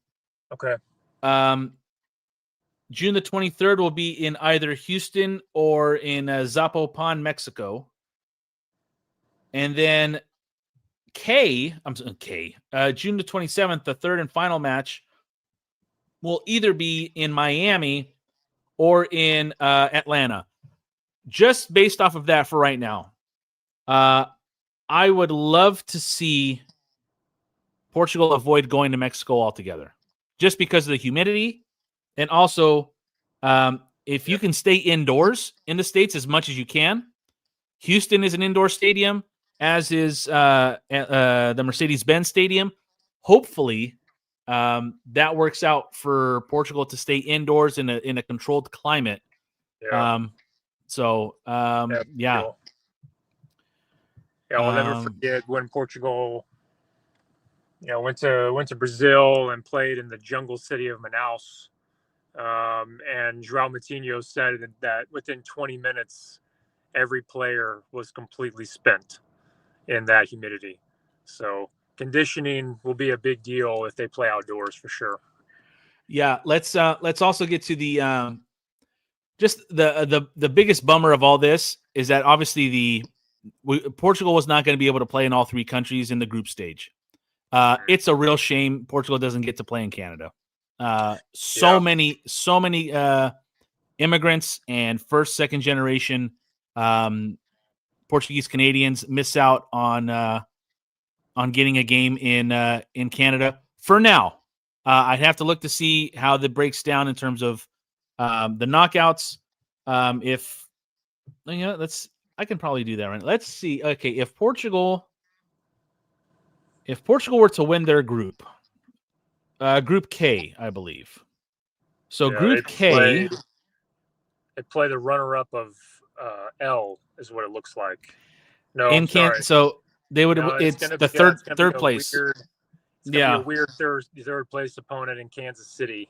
Okay.
June the 23rd will be in either Houston or in Zapopan, Mexico. And then June the 27th, the third and final match, will either be in Miami or in Atlanta. Just based off of that for right now, I would love to see Portugal avoid going to Mexico altogether, just because of the humidity. And also, if you can stay indoors in the States as much as you can, Houston is an indoor stadium, as is the Mercedes-Benz Stadium. Hopefully, that works out for Portugal to stay indoors in a controlled climate.
Yeah.
Yeah.
Cool. Yeah, I'll never forget when Portugal, went to Brazil and played in the jungle city of Manaus. And João Moutinho said that within 20 minutes, every player was completely spent in that humidity. So conditioning will be a big deal if they play outdoors for sure.
Yeah, let's also get to the just the biggest bummer of all this is that obviously Portugal was not going to be able to play in all 3 countries in the group stage. It's a real shame Portugal doesn't get to play in Canada. So many immigrants and first, second generation Portuguese Canadians miss out on getting a game in Canada for now. I'd have to look to see how that breaks down in terms of the knockouts. I can probably do that right. Let's see. Okay, if Portugal were to win their group, Group K, I believe. So Group K,
they play the runner-up of L, is what it looks like. No,
so they would.
No,
it's the third place.
It's gonna be a weird third place opponent in Kansas City.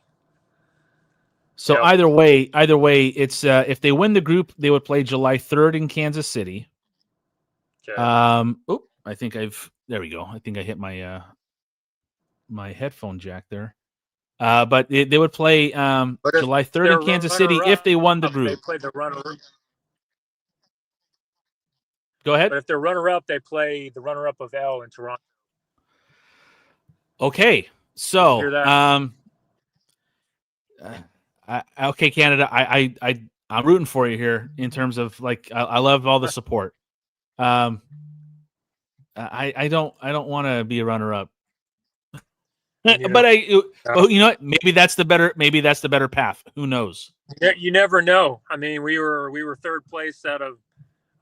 So either way, it's if they win the group, they would play July 3rd in Kansas City.
Okay.
I think there we go. I think I hit my my headphone jack there. But they would play
But if
July 3rd in Kansas City if they won the
they
group.
play the runner.
Go ahead.
But if they're runner-up, they play the runner-up of L in Toronto.
Okay, so
Hear that?
okay, Canada, I'm rooting for you here in terms of like I love all the support. I don't want to be a runner-up, but you know what? Maybe that's the better path. Who knows?
You never know. I mean, we were third place out of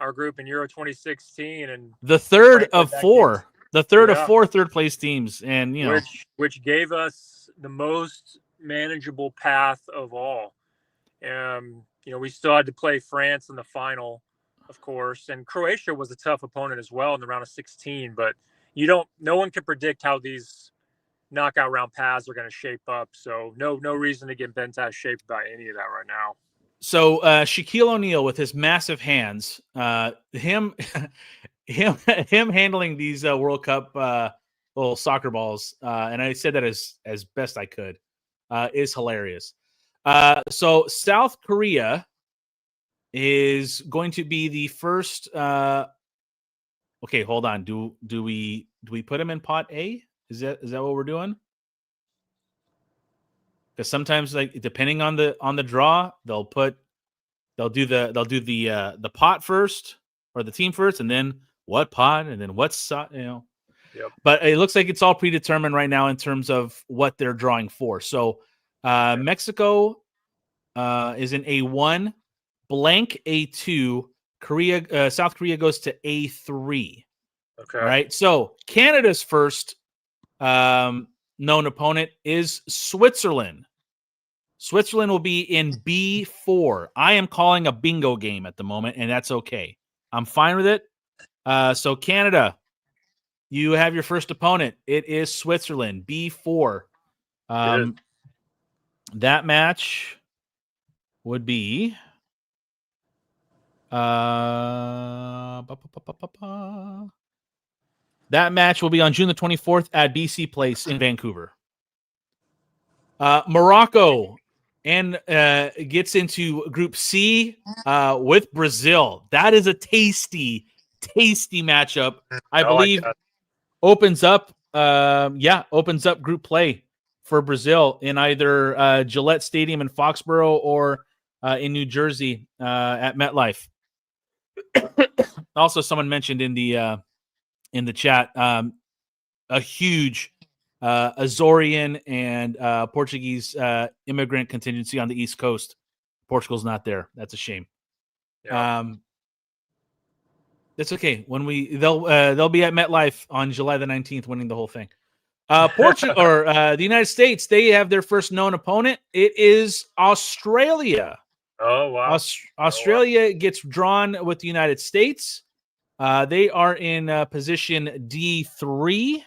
our group in Euro 2016, and
the third of four third place teams, and you know
which gave us the most manageable path of all. You know, we still had to play France in the final, of course, and Croatia was a tough opponent as well in the round of 16. But no one can predict how these knockout round paths are going to shape up. So no reason to get bent out of shape about any of that right now.
So Shaquille O'Neal with his massive hands, him handling these World Cup little soccer balls, and I said that as best I could, is hilarious. So South Korea is going to be the first. Okay, hold on. Do we put him in pot A? Is that what we're doing? Because sometimes, like depending on the draw, they'll do the pot first or the team first, and then what pot, and then what's Yep. But it looks like it's all predetermined right now in terms of what they're drawing for. So Mexico is in A1, blank A2. South Korea goes to A3.
Okay.
All right. So Canada's first known opponent is Switzerland. Switzerland will be in B4. I am calling a bingo game at the moment, and that's okay. I'm fine with it. So Canada, you have your first opponent. It is Switzerland, B4. That match would be that match will be on June the 24th at BC Place in Vancouver. Morocco and gets into Group C with Brazil. That is a tasty matchup. I believe opens up group play for Brazil in either Gillette Stadium in Foxborough or in New Jersey at MetLife. Also, someone mentioned in the chat a huge Azorean and Portuguese immigrant contingency on the East Coast. Portugal's not there. That's a shame. Yeah. It's okay. When they'll be at MetLife on July the 19th, winning the whole thing. Portugal or the United States, they have their first known opponent. It is Australia.
Oh wow!
Australia gets drawn with the United States. They are in position D3.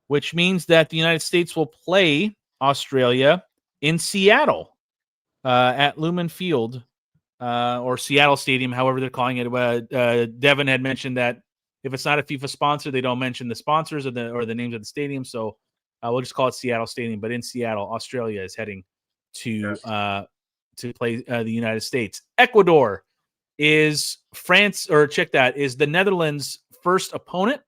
Which means that the United States will play Australia in Seattle at Lumen Field or Seattle Stadium, however they're calling it. Devin had mentioned that if it's not a FIFA sponsor, they don't mention the sponsors or the names of the stadium. So we'll just call it Seattle Stadium. But in Seattle, Australia is heading to play the United States. Ecuador is is the Netherlands' first opponent.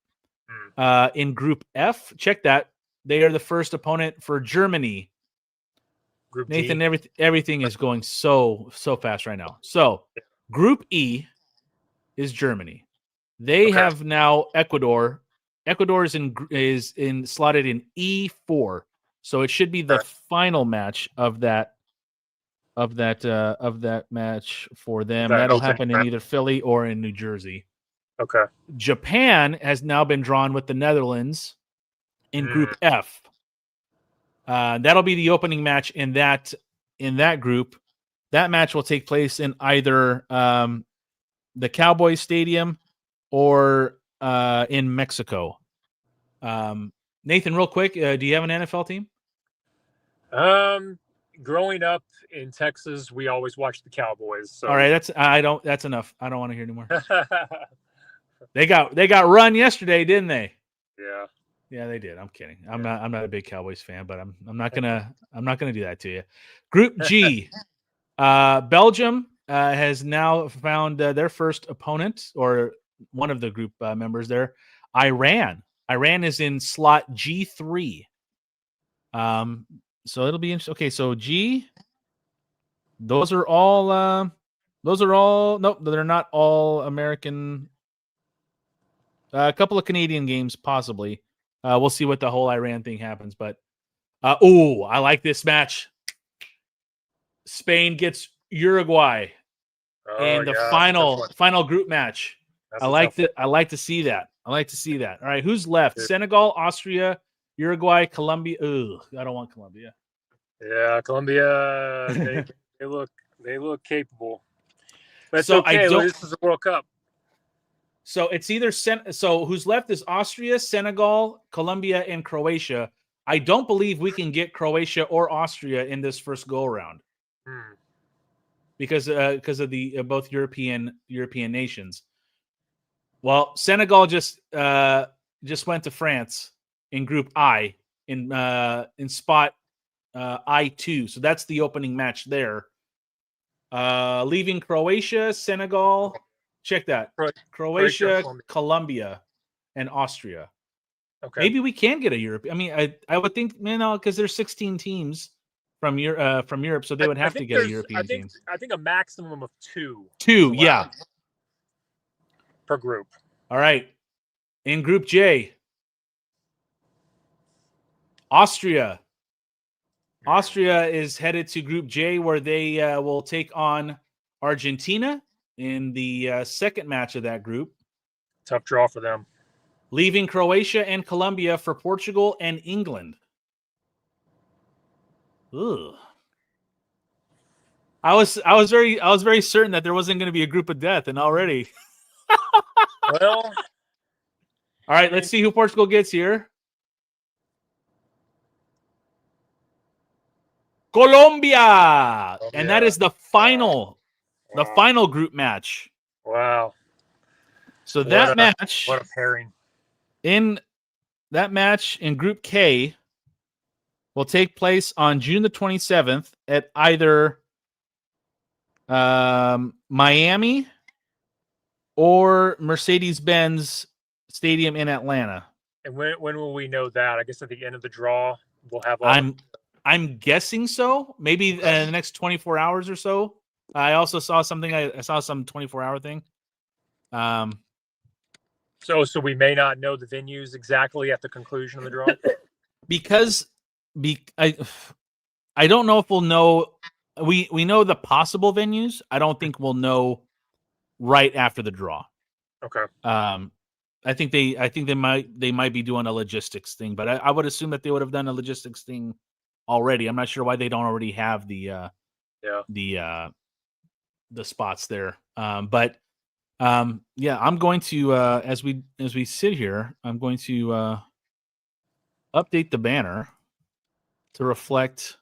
In Group F, check that. They are the first opponent for Germany.
Group
Nathan,
D.
everything is going so fast right now. So, Group E is Germany. They have now Ecuador. Ecuador is slotted in E4. So it should be the final match of that match for them. That'll happen in either Philly or in New Jersey.
Okay.
Japan has now been drawn with the Netherlands in Group F. That'll be the opening match in that group. That match will take place in either the Cowboys Stadium or in Mexico. Nathan, real quick, do you have an NFL team?
Growing up in Texas, we always watched the Cowboys. So.
All right, that's enough. I don't want to hear anymore. They got run yesterday, didn't they?
Yeah.
Yeah, they did. I'm kidding. I'm not a big Cowboys fan, but I'm not gonna do that to you. Group G, Belgium has now found their first opponent, or one of the group members there. Iran. Iran is in slot G3. So it'll be interesting. Okay, so G. Those are all. Nope, they're not all American. A couple of Canadian games, possibly. We'll see what the whole Iran thing happens, but I like this match. Spain gets Uruguay in the final group match. I like to see that. I like to see that. All right, who's left?
Good.
Senegal, Austria, Uruguay, Colombia. Ugh, I don't want Colombia.
Yeah, Colombia. They look capable. That's
So
okay. This is a World Cup.
So it's either so who's left is Austria, Senegal, Colombia, and Croatia. I don't believe we can get Croatia or Austria in this first go around because of the both European nations. Well, Senegal just went to France in Group I in spot I2, so that's the opening match there. Leaving Croatia, Senegal. Check that. Croatia, Colombia, and Austria. Okay. Maybe we can get a Europe. I mean, I would think, because there's 16 teams from Europe, so they would have to get a European team.
I think a maximum of 2.
2, yeah.
Per group.
All right. In Group J, Austria. Austria is headed to Group J, where they will take on Argentina in the second match of that group.
Tough draw for them.
Leaving Croatia and Colombia for Portugal and England. Ugh. I was very certain that there wasn't going to be a group of death, and already.
Well,
all right, let's see who Portugal gets here. Colombia, and that is the final. Wow. The final group match.
Wow.
So that match.
What a pairing.
In that match in Group K will take place on June the 27th at either Miami or Mercedes-Benz Stadium in Atlanta.
And when will we know that? I guess at the end of the draw, we'll have
I'm guessing so. Maybe in the next 24 hours or so. I also saw something. I saw some 24-hour thing.
So we may not know the venues exactly at the conclusion of the draw,
because I don't know if we'll know. We know the possible venues. I don't think we'll know right after the draw.
Okay.
I think they might be doing a logistics thing, but I would assume that they would have done a logistics thing already. I'm not sure why they don't already have the spots there. But I'm going to as we sit here, I'm going to update the banner to reflect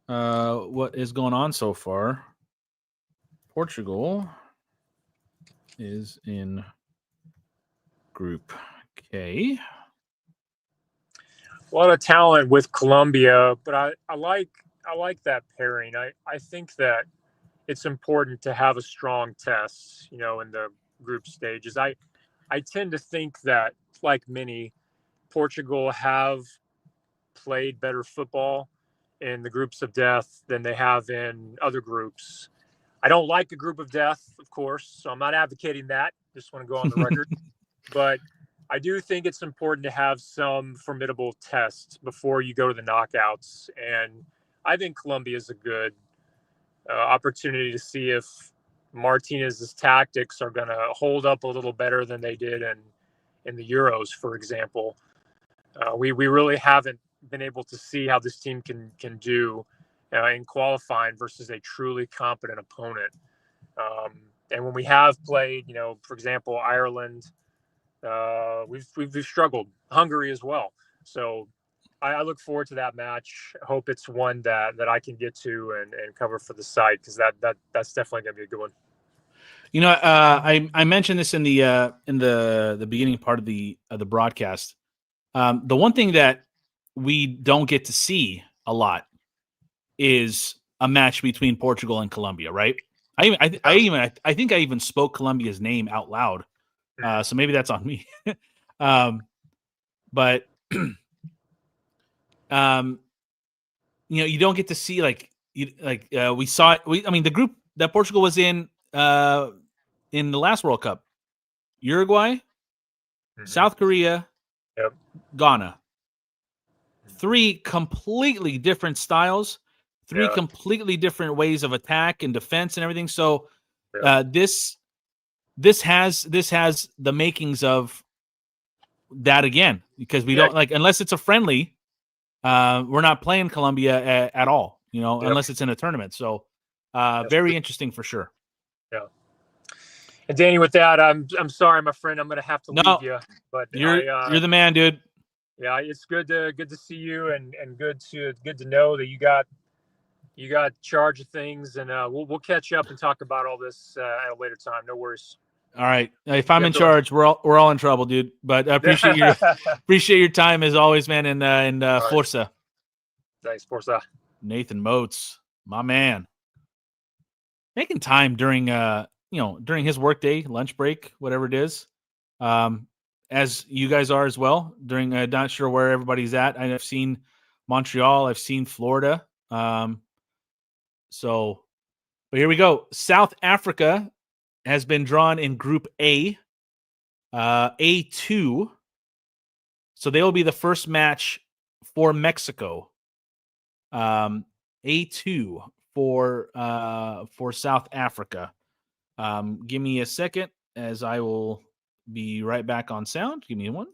what is going on so far. Portugal is in Group K.
A lot of talent with Colombia, but I like that pairing. I think that it's important to have a strong test, in the group stages. I tend to think that, like many, Portugal have played better football in the groups of death than they have in other groups. I don't like a group of death, of course, so I'm not advocating that. Just want to go on the record. But I do think it's important to have some formidable tests before you go to the knockouts. And I think Colombia is a good opportunity to see if Martinez's tactics are going to hold up a little better than they did in the Euros, for example. We really haven't been able to see how this team can do in qualifying versus a truly competent opponent. And when we have played, for example, Ireland, we've struggled. Hungary as well. So I look forward to that match. I hope it's one that I can get to and cover for the site, because that's definitely going to be a good one.
I mentioned this in the beginning part of the broadcast. The one thing that we don't get to see a lot is a match between Portugal and Colombia, right? I think I even spoke Colombia's name out loud, so maybe that's on me. But you don't get to see we saw it. The group that Portugal was in the last World Cup: Uruguay, South Korea, Ghana. 3 completely different styles, 3 completely different ways of attack and defense and everything. So this has the makings of that again, because we don't unless it's a friendly, we're not playing Colombia at all, unless it's in a tournament. So very interesting for sure.
Yeah. And Danny, with that, I'm sorry, my friend, I'm going to have to leave you, but
you're the man, dude.
Yeah, it's good to see you, and good to know that you got charge of things, and we'll catch up and talk about all this at a later time. No worries.
All right, if I'm in charge, we're all in trouble, dude. But I appreciate your time as always, man. And Forza.
Thanks, Forza.
Nathan Moats, my man, making time during during his workday, lunch break, whatever it is. As you guys are as well, during not sure where everybody's at. I've seen Montreal, I've seen Florida. But here we go. South Africa has been drawn in Group A, A2. So they will be the first match for Mexico. A2 for South Africa. Give me a second as I will be right back on sound. Give me one.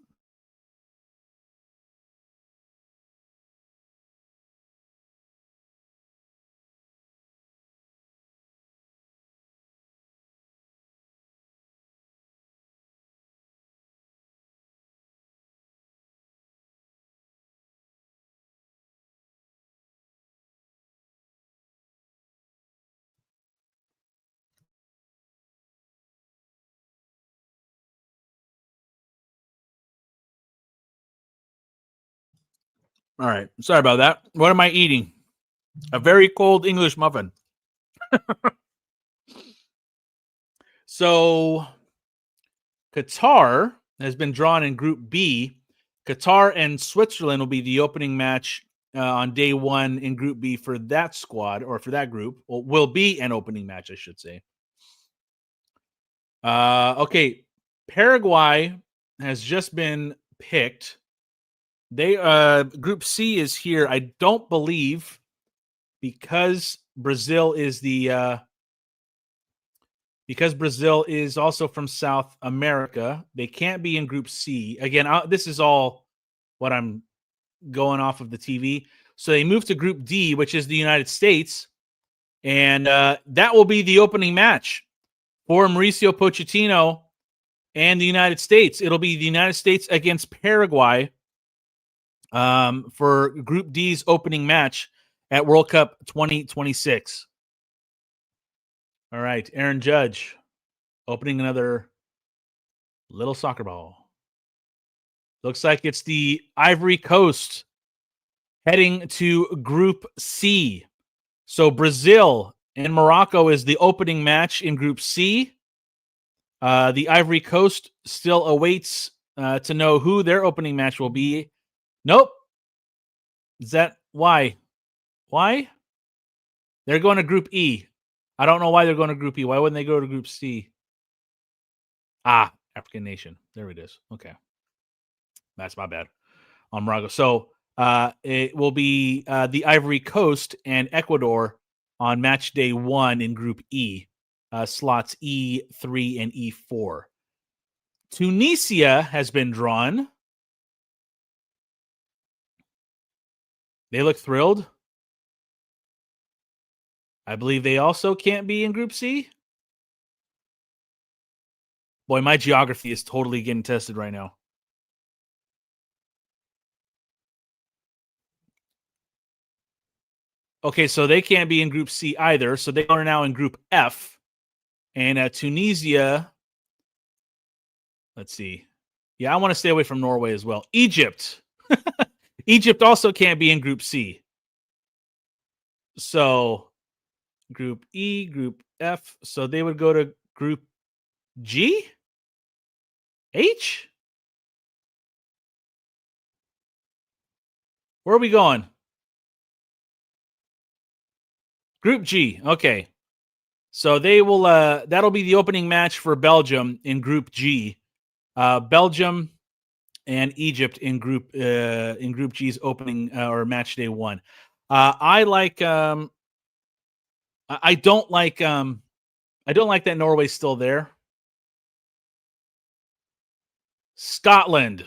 All right. Sorry about that. What am I eating? A very cold English muffin. So Qatar has been drawn in Group B. Qatar and Switzerland will be the opening match on day 1 in Group B for that squad, or for that group. Well, will be an opening match, I should say. Okay. Paraguay has just been picked. They Group C is here. I don't believe, because Brazil is also from South America, they can't be in Group C. Again, this is all what I'm going off of the TV. So they moved to Group D, which is the United States, and that will be the opening match for Mauricio Pochettino and the United States. It'll be the United States against Paraguay for Group D's opening match at World Cup 2026. All right, Aaron Judge opening another little soccer ball. Looks like it's the Ivory Coast heading to Group C. So Brazil and Morocco is the opening match in Group C. The Ivory Coast still awaits to know who their opening match will be. Nope. Is that why? Why? They're going to Group E. I don't know why they're going to Group E. Why wouldn't they go to Group C? African nation. There it is. Okay. That's my bad on Morocco. So it will be the Ivory Coast and Ecuador on match day 1 in Group E. Slots E3 and E4. Tunisia has been drawn. They look thrilled. I believe they also can't be in Group C. Boy, my geography is totally getting tested right now. Okay, so they can't be in Group C either. So they are now in Group F. And Tunisia, let's see. Yeah, I want to stay away from Norway as well. Egypt. Egypt also can't be in Group C. So Group E, Group F. So they would go to Group G? H? Where are we going? Group G. Okay. So they will that'll be the opening match for Belgium in Group G. Belgium and Egypt in Group G's opening or match day 1. I like I don't like that Norway's still there. Scotland.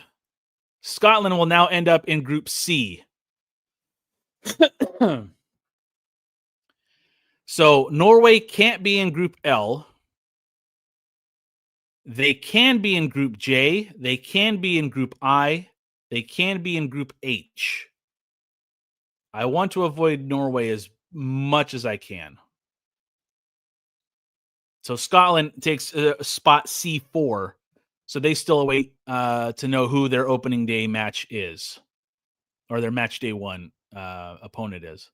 Scotland will now end up in Group C. So Norway can't be in Group L. They can be in Group J. They can be in Group I. They can be in Group H. I want to avoid Norway as much as I can. So Scotland takes spot C4. So they still await to know who their opening day match is, or their match day 1 opponent is.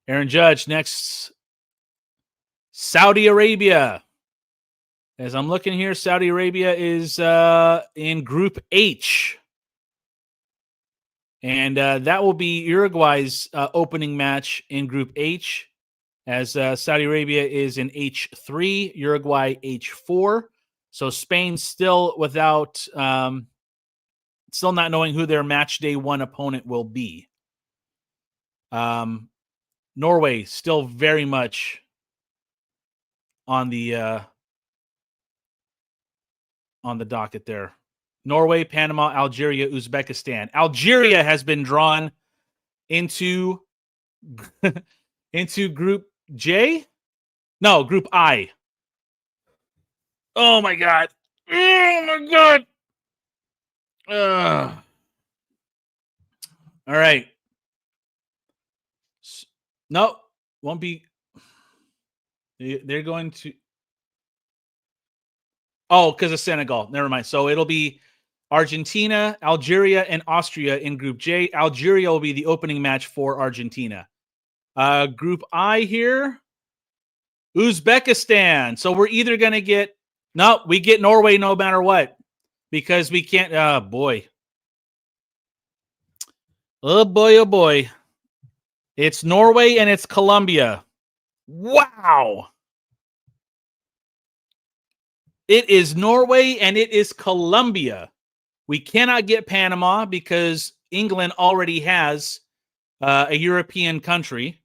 Aaron Judge, next, Saudi Arabia. As I'm looking here, Saudi Arabia is in Group H. And that will be Uruguay's opening match in Group H, as Saudi Arabia is in H3, Uruguay H4. So Spain still without, still not knowing who their match day 1 opponent will be. Norway still very much on the docket there. Norway, Panama, Algeria, Uzbekistan. Algeria has been drawn into Group J? No, Group I. Oh my God. Oh my God. All right. No, won't be. They're going to. Oh, because of Senegal. Never mind. So it'll be Argentina, Algeria, and Austria in Group J. Algeria will be the opening match for Argentina. Group I here, Uzbekistan. So we're either going to get. No, we get Norway no matter what, because we can't. Oh boy. Oh boy, oh boy. It's Norway and it's Colombia. Wow. It is Norway and it is Colombia. We cannot get Panama because England already has a European country.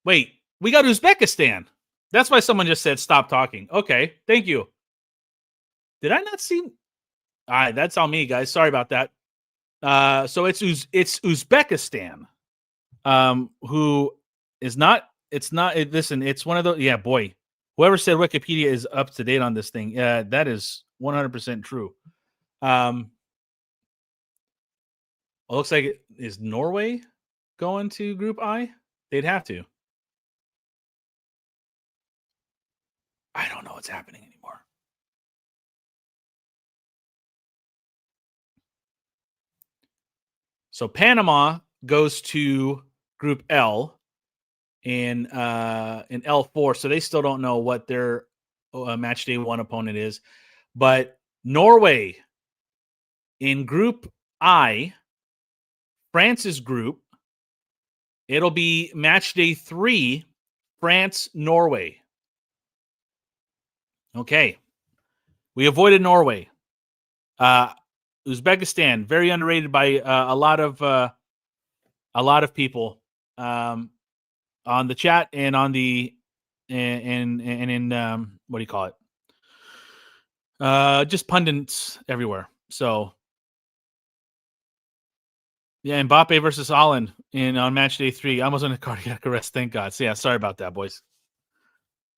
Wait, we got Uzbekistan. That's why someone just said stop talking. Okay, thank you. Did I not see? All right, that's on me, guys. Sorry about that. So it's Uzbekistan, who is not. It's not. Listen, it's one of those. Yeah, boy. Whoever said Wikipedia is up to date on this thing, that is 100% true. It looks like it is Norway going to Group I. They'd have to. I don't know what's happening anymore. So Panama goes to Group L in L4. So they still don't know what their match day 1 opponent is. But Norway in Group I, France's group, it'll be match day 3, France, Norway. Okay. We avoided Norway. Uzbekistan, very underrated by a lot of people on the chat and on the and in what do you call it? Just pundits everywhere. So yeah, Mbappe versus Holland on match day 3. I almost on a cardiac arrest. Thank God. So yeah, sorry about that, boys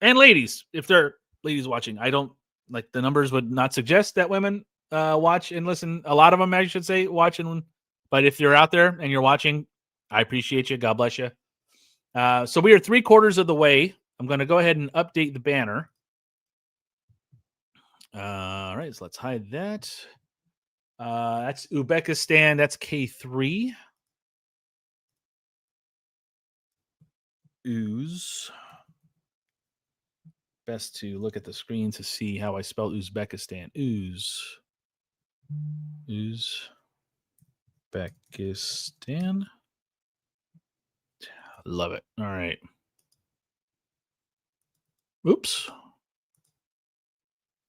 and ladies. If there are ladies watching, I don't like the numbers would not suggest that women watch and listen. A lot of them, I should say, watch and. But if you're out there and you're watching, I appreciate you. God bless you. So we are 3/4 of the way. I'm going to go ahead and update the banner. All right, so let's hide that. That's Uzbekistan. That's K3. Uz. Best to look at the screen to see how I spell Uzbekistan. Uzbekistan. Love it. All right. Oops.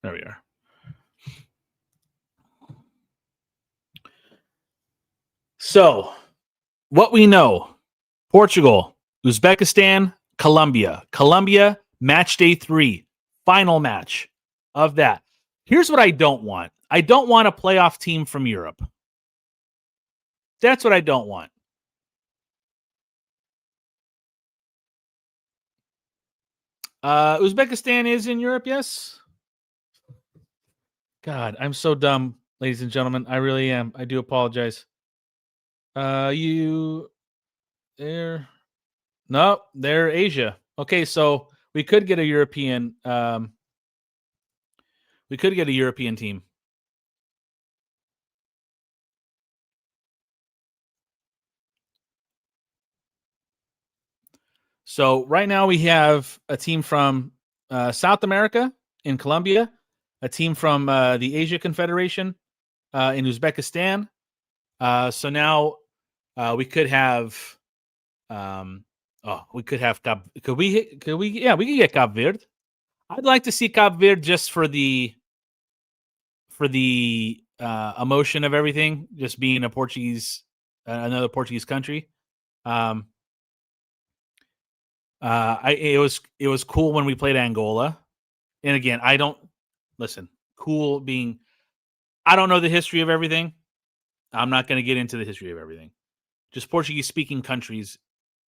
There we are. So, what we know: Portugal, Uzbekistan, Colombia. Colombia, match day 3, final match of that. Here's what I don't want. I don't want a playoff team from Europe. That's what I don't want. Uzbekistan is in Europe, yes? God, I'm so dumb, ladies and gentlemen. I really am. I do apologize. You there? No, they're Asia. Okay, so we could get a European. We could get a European team. So right now we have a team from South America in Colombia, a team from the Asia Confederation in Uzbekistan. So now we could have. We could have Could we? Yeah, we could get Cape Verde. I'd like to see Cape Verde just for the emotion of everything, just being a Portuguese, another Portuguese country. It was cool when we played Angola, and again, I don't listen. Cool being, I don't know the history of everything. I'm not going to get into the history of everything. Just Portuguese speaking countries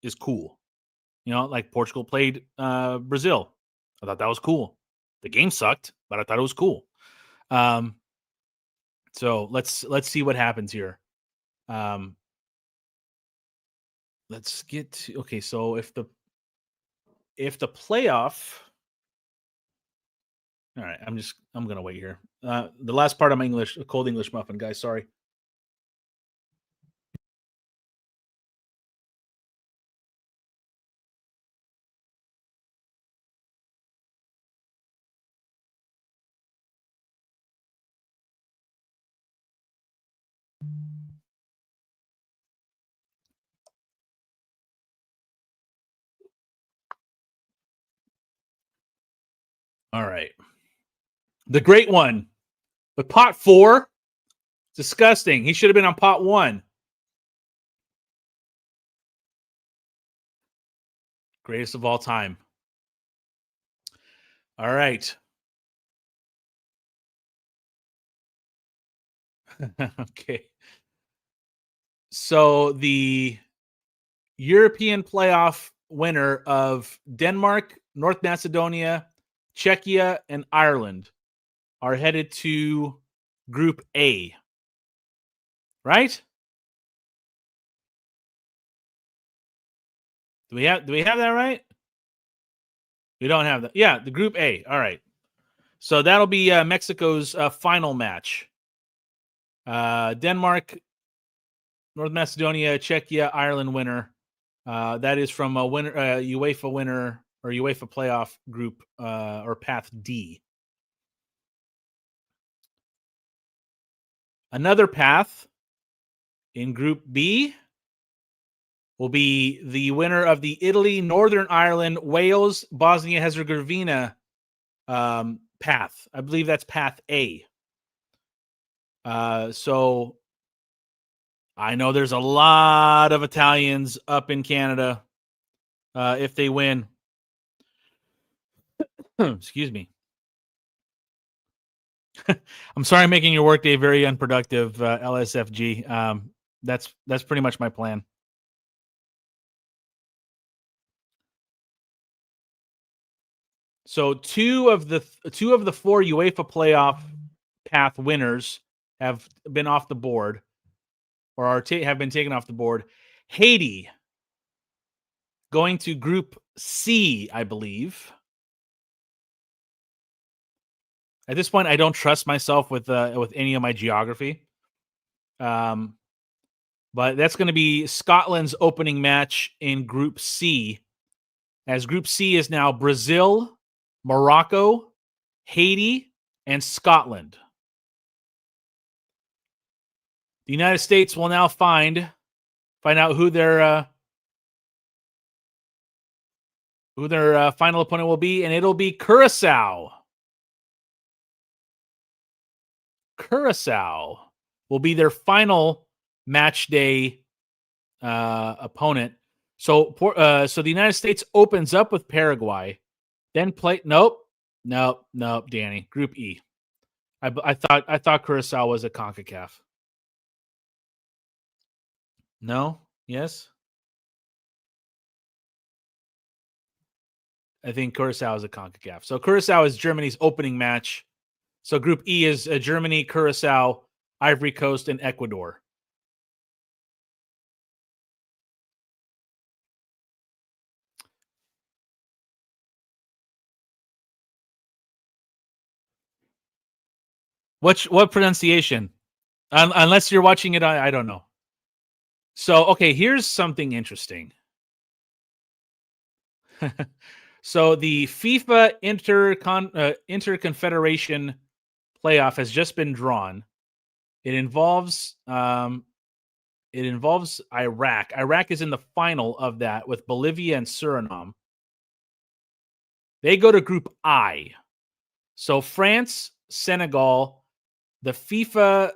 is cool. You know, like Portugal played Brazil. I thought that was cool. The game sucked, but I thought it was cool. So let's see what happens here. Let's get to, okay. So if the playoff, all right, I'm gonna wait here. The last part of my English, a cold English muffin, guys. Sorry. All right. The great one. But pot 4, disgusting. He should have been on pot 1. Greatest of all time. All right. Okay. So the European playoff winner of Denmark, North Macedonia, Czechia, and Ireland are headed to Group A. Right? Do we have that right? We don't have that. Yeah, the Group A. All right. So that'll be Mexico's final match. Denmark, North Macedonia, Czechia, Ireland winner. That is from a winner, UEFA winner or UEFA playoff group or path D. Another path in Group B will be the winner of the Italy, Northern Ireland, Wales, Bosnia-Herzegovina path. I believe that's path A. So I know there's a lot of Italians up in Canada if they win. Excuse me. I'm sorry I'm making your workday very unproductive, LSFG. That's pretty much my plan. So two of the 4 UEFA playoff path winners have been off the board, or have been taken off the board. Haiti going to Group C, I believe. At this point, I don't trust myself with any of my geography. But that's going to be Scotland's opening match in Group C, as Group C is now Brazil, Morocco, Haiti, and Scotland. The United States will now find out who their final opponent will be, and it'll be Curacao. Curacao will be their final match day opponent. So the United States opens up with Paraguay, then play. Nope, Danny. Group E. I thought Curacao was a CONCACAF. No? Yes? I think Curacao is a CONCACAF. So Curacao is Germany's opening match. So Group E is Germany, Curacao, Ivory Coast, and Ecuador. What pronunciation? Unless you're watching it, I don't know. So, okay, here's something interesting. So the FIFA Interconfederation playoff has just been drawn. It involves Iraq. Iraq is in the final of that with Bolivia and Suriname. They go to Group I. So France, Senegal, the FIFA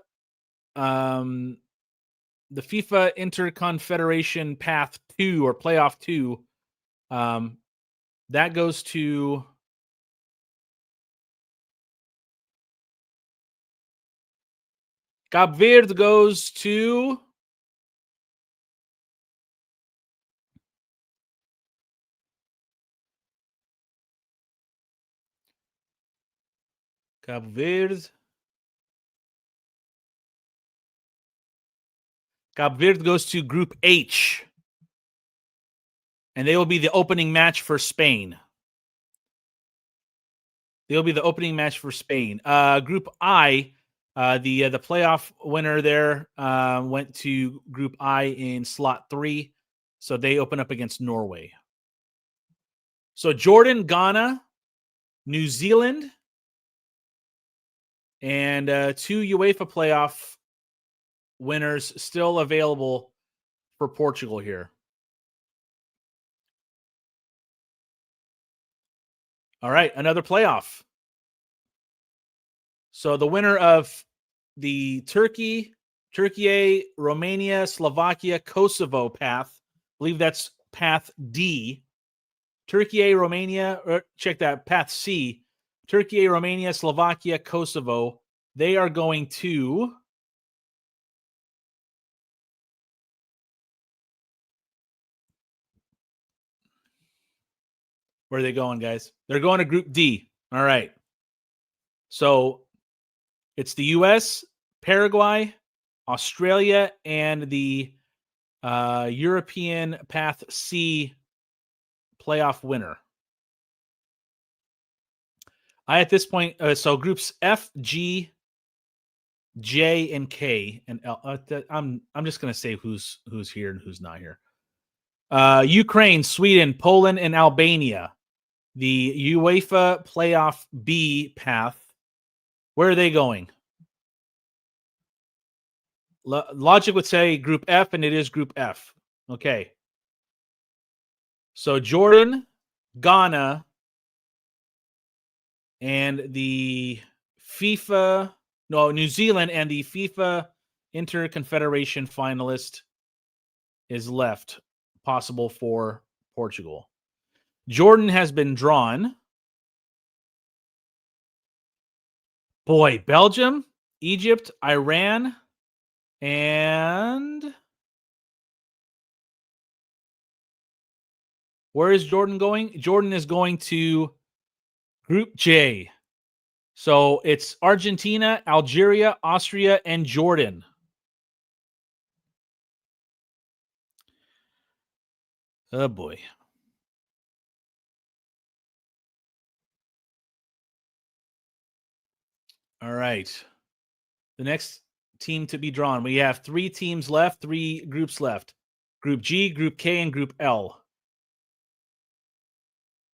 Interconfederation Path 2 or Playoff 2, that goes to Cape Verde goes to Cape Verde. Cape Verde goes to Group H. And they will be the opening match for Spain. They'll be the opening match for Spain. Group I, the playoff winner there went to Group I in slot 3. So they open up against Norway. So Jordan, Ghana, New Zealand, and 2 UEFA playoff winners still available for Portugal here. All right, another playoff. So the winner of the Turkey, Romania, Slovakia, Kosovo path, I believe that's path D. Turkey, Romania, or check that, path C. Turkey, Romania, Slovakia, Kosovo. They are going to where are they going, guys? They're going to Group D. All right. So it's the U.S., Paraguay, Australia, and the European Path C playoff winner. At this point, so groups F, G, J, and K, and L. I'm just gonna say who's here and who's not here. Ukraine, Sweden, Poland, and Albania. The UEFA Playoff B path. Where are they going? Logic would say Group F, and it is Group F. Okay. So Jordan, Ghana, and the New Zealand and the FIFA Interconfederation finalist is left, possible for Portugal. Jordan has been drawn. Boy, Belgium, Egypt, Iran, and where is Jordan going? Jordan is going to Group J. So it's Argentina, Algeria, Austria, and Jordan. Oh, boy. All right. The next team to be drawn. We have 3 teams left, 3 groups left. Group G, Group K, and Group L.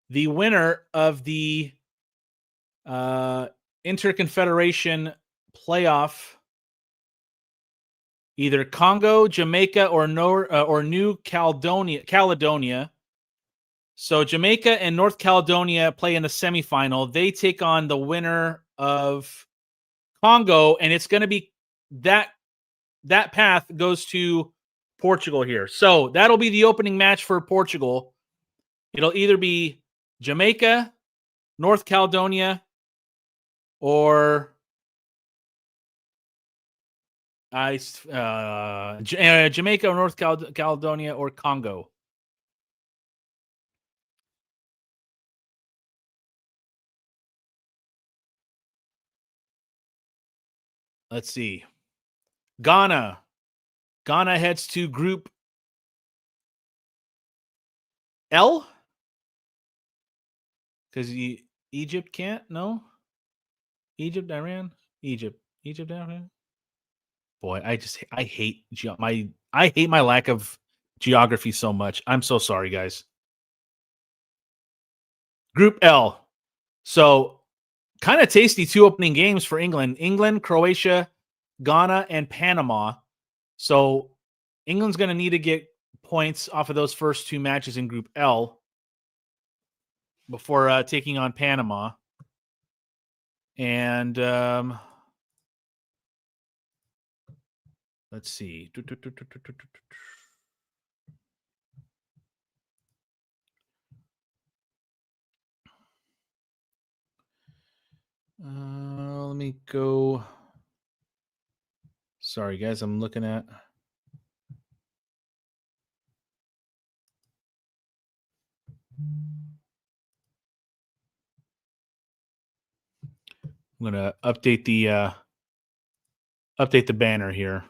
The winner of the Interconfederation playoff, either Congo, Jamaica, or New Caledonia. So Jamaica and North Caledonia play in the semifinal. They take on the winner of Congo, and it's going to be that path goes to Portugal here. So that'll be the opening match for Portugal. It'll either be Jamaica, North Caledonia, or Jamaica or North Caledonia or Congo. Let's see. Ghana heads to Group L because Egypt can't. No, Egypt, Iran, Egypt, Iran. Boy, I hate my lack of geography so much. I'm so sorry, guys. Group L. So kind of tasty 2 opening games for England. England, Croatia, Ghana, and Panama. So England's going to need to get points off of those first 2 matches in Group L before taking on Panama. And let's see. Let me go. Sorry, guys. I'm looking at. I'm gonna update the banner here.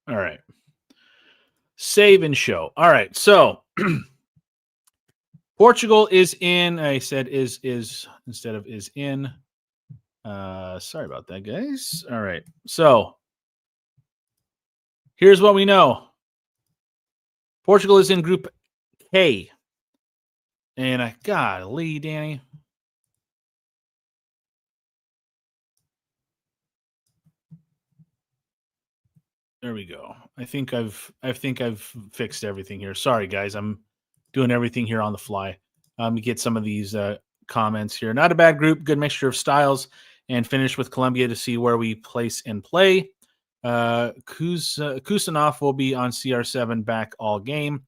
All right. Save and show. All right. So Portugal is in. I said is instead of is in. Sorry about that, guys. All right. So here's what we know. Portugal is in Group K. And golly, Danny. There we go. I think I've fixed everything here. Sorry, guys. I'm doing everything here on the fly. We get some of these comments here. Not a bad group. Good mixture of styles. And finish with Colombia to see where we place and play. Kusanov will be on CR7 back all game.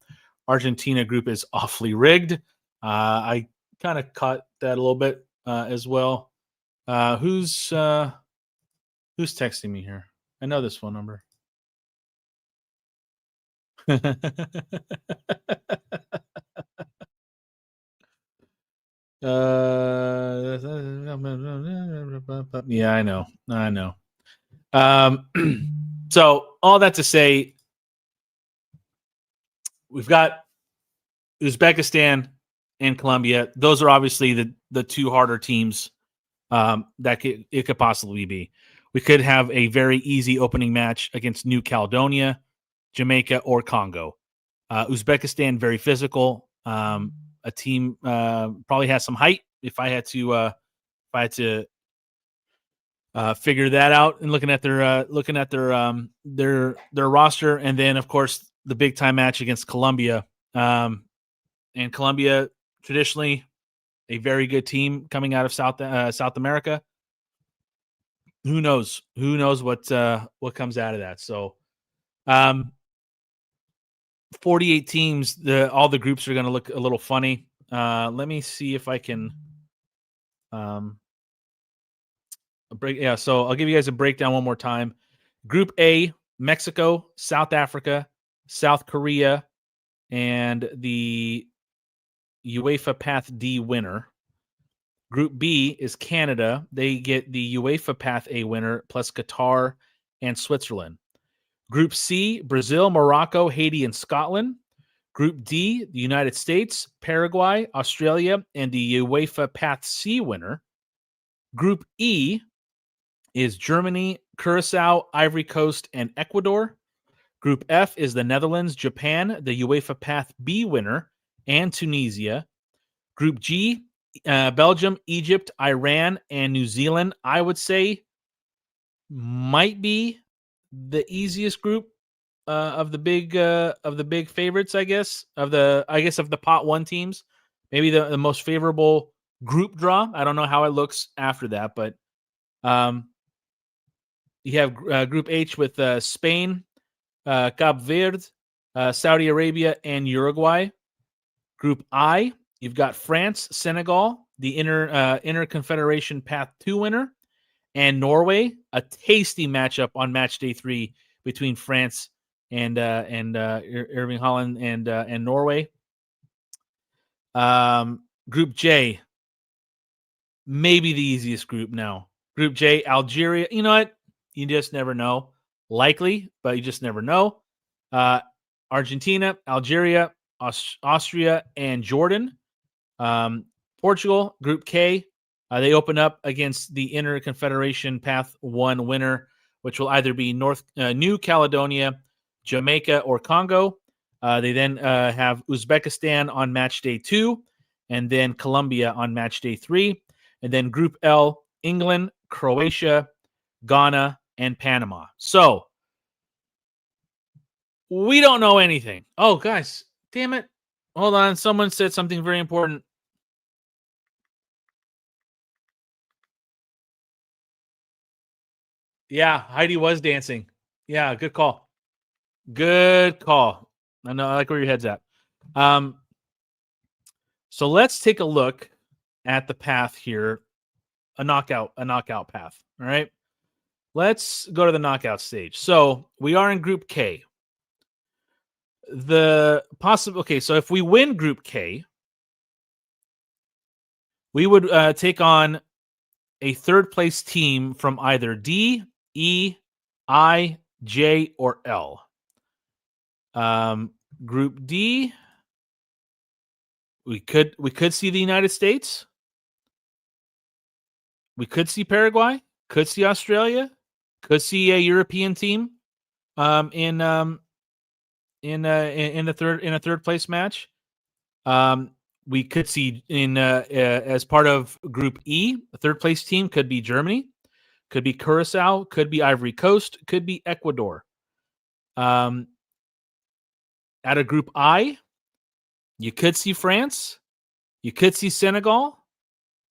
Argentina group is awfully rigged. I kind of caught that a little bit as well. Who's texting me here? I know this phone number. Yeah, I know. So all that to say, we've got Uzbekistan and Colombia. Those are obviously the 2 harder teams that it could possibly be. We could have a very easy opening match against New Caledonia, Jamaica, or Congo. Uzbekistan, very physical. A team probably has some height. If I had to figure that out and looking at their roster, and then of course the big time match against Colombia. And Colombia traditionally a very good team coming out of South America. Who knows? Who knows what comes out of that? So, 48 teams. All the groups are going to look a little funny. Let me see if I can break. Yeah, so I'll give you guys a breakdown one more time. Group A: Mexico, South Africa, South Korea, and the UEFA Path D winner. Group B is Canada. They get the UEFA Path A winner plus Qatar and Switzerland. Group C, Brazil, Morocco, Haiti, and Scotland. Group D, the United States, Paraguay, Australia, and the UEFA Path C winner. Group E is Germany, Curacao, Ivory Coast, and Ecuador. Group F is the Netherlands, Japan, the UEFA Path B winner, and Tunisia. Group G, Belgium, Egypt, Iran, and New Zealand. I would say might be the easiest group of the big favorites. I guess of the pot one teams. Maybe the most favorable group draw. I don't know how it looks after that, but you have Group H with Spain, Cape Verde, Saudi Arabia, and Uruguay. Group I, you've got France, Senegal, the Interconfederation Path 2 winner, and Norway. A tasty matchup on match day 3 between France and Irving Holland and Norway. Group J, maybe the easiest group now. Group J, Algeria. You know what? You just never know. Likely, but you just never know. Argentina, Algeria, Austria, and Jordan. Portugal, Group K. They open up against the Interconfederation Path 1 winner, which will either be New Caledonia, Jamaica, or Congo. They then have Uzbekistan on match day 2, and then Colombia on match day 3. And then Group L, England, Croatia, Ghana, and Panama. So we don't know anything. Oh, guys, damn it. Hold on. Someone said something very important. Yeah, Heidi was dancing. Yeah, good call. Good call. I know. I like where your head's at. So let's take a look at the path here. A knockout path. All right. Let's go to the knockout stage. So we are in Group K. So if we win Group K, we would take on a third place team from either D, E, I, J, or L. Group D, we could see the United States. We could see Paraguay. Could see Australia. Could see a European team in a third place match. We could see as part of Group E, a third place team could be Germany, could be Curacao, could be Ivory Coast, could be Ecuador. At a Group I, you could see France, you could see Senegal,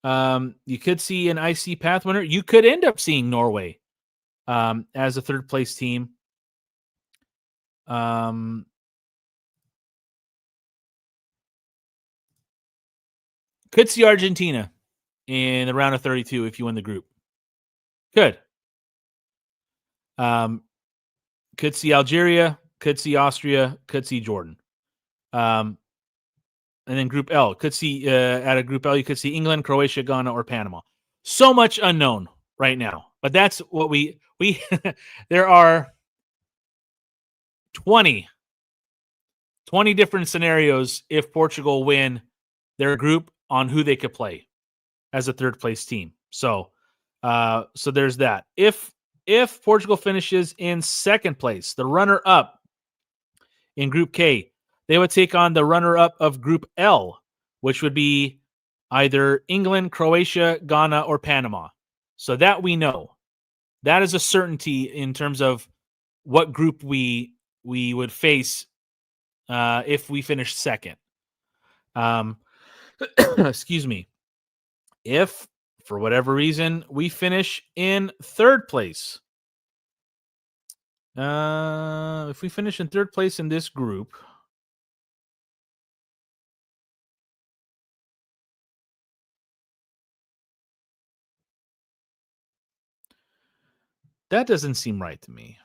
you could see an IC Path winner. You could end up seeing Norway as a third place team. Could see Argentina in the round of 32 if you win the group. Could see Algeria, could see Austria, could see Jordan. And then Group L, could see at a Group L, you could see England, Croatia, Ghana, or Panama. So much unknown right now, but that's what we there are 20 different scenarios if Portugal win their group on who they could play as a third place team. So there's that. If Portugal finishes in second place, the runner up in Group K, they would take on the runner up of Group L, which would be either England, Croatia, Ghana, or Panama. So that we know. That is a certainty in terms of what group we would face if we finish second. Excuse me. If, for whatever reason, we finish in third place. If we finish in third place in this group, that doesn't seem right to me.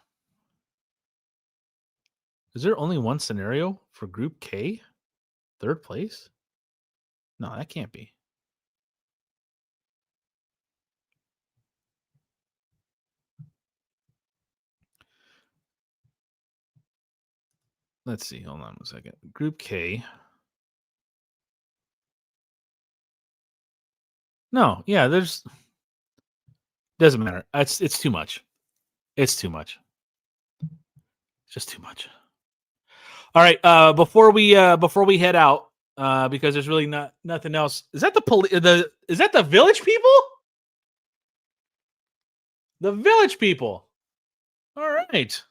Is there only one scenario for Group K? Third place? No, that can't be. Let's see. Hold on a second. Group K. No, yeah, there's doesn't matter. It's too much. It's too much. Just too much. All right. Before we head out, because there's really nothing else. Is that is that the village people? The village people. All right.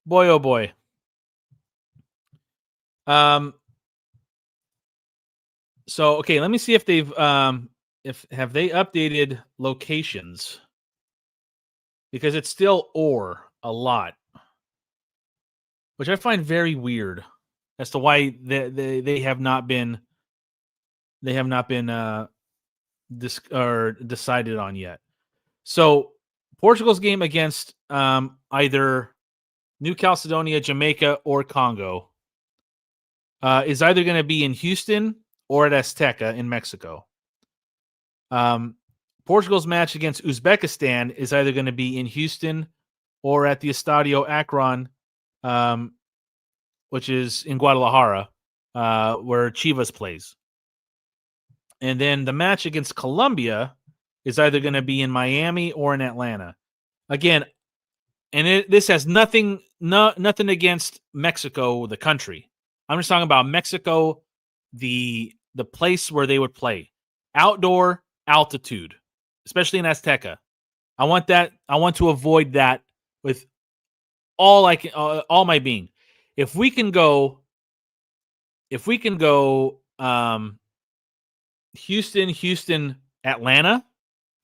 Boy, oh boy. So okay, let me see if they've have they updated locations, because it's still or a lot, which I find very weird as to why they have not been decided on yet. So Portugal's game against either New Caledonia, Jamaica, or Congo is either going to be in Houston or at Azteca in Mexico. Portugal's match against Uzbekistan is either going to be in Houston or at the Estadio Akron, which is in Guadalajara, where Chivas plays. And then the match against Colombia is either going to be in Miami or in Atlanta. Again, and this has nothing against Mexico, the country. I'm just talking about Mexico, the place where they would play. Outdoor, altitude, especially in Azteca. I want to avoid that with all my being. If we can go Houston, Atlanta.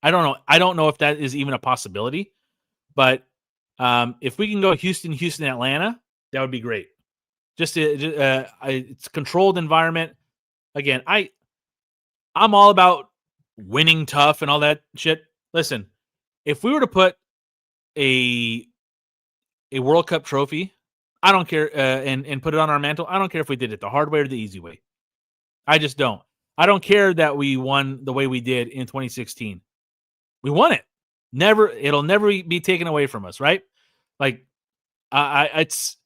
I don't know if that is even a possibility, but if we can go Houston, Atlanta, that would be great. It's a controlled environment. Again, I'm all about winning tough and all that shit. Listen, if we were to put a World Cup trophy, I don't care, and put it on our mantle, I don't care if we did it the hard way or the easy way. I just don't. I don't care that we won the way we did in 2016. We won it. It'll never be taken away from us, right? Like, it's,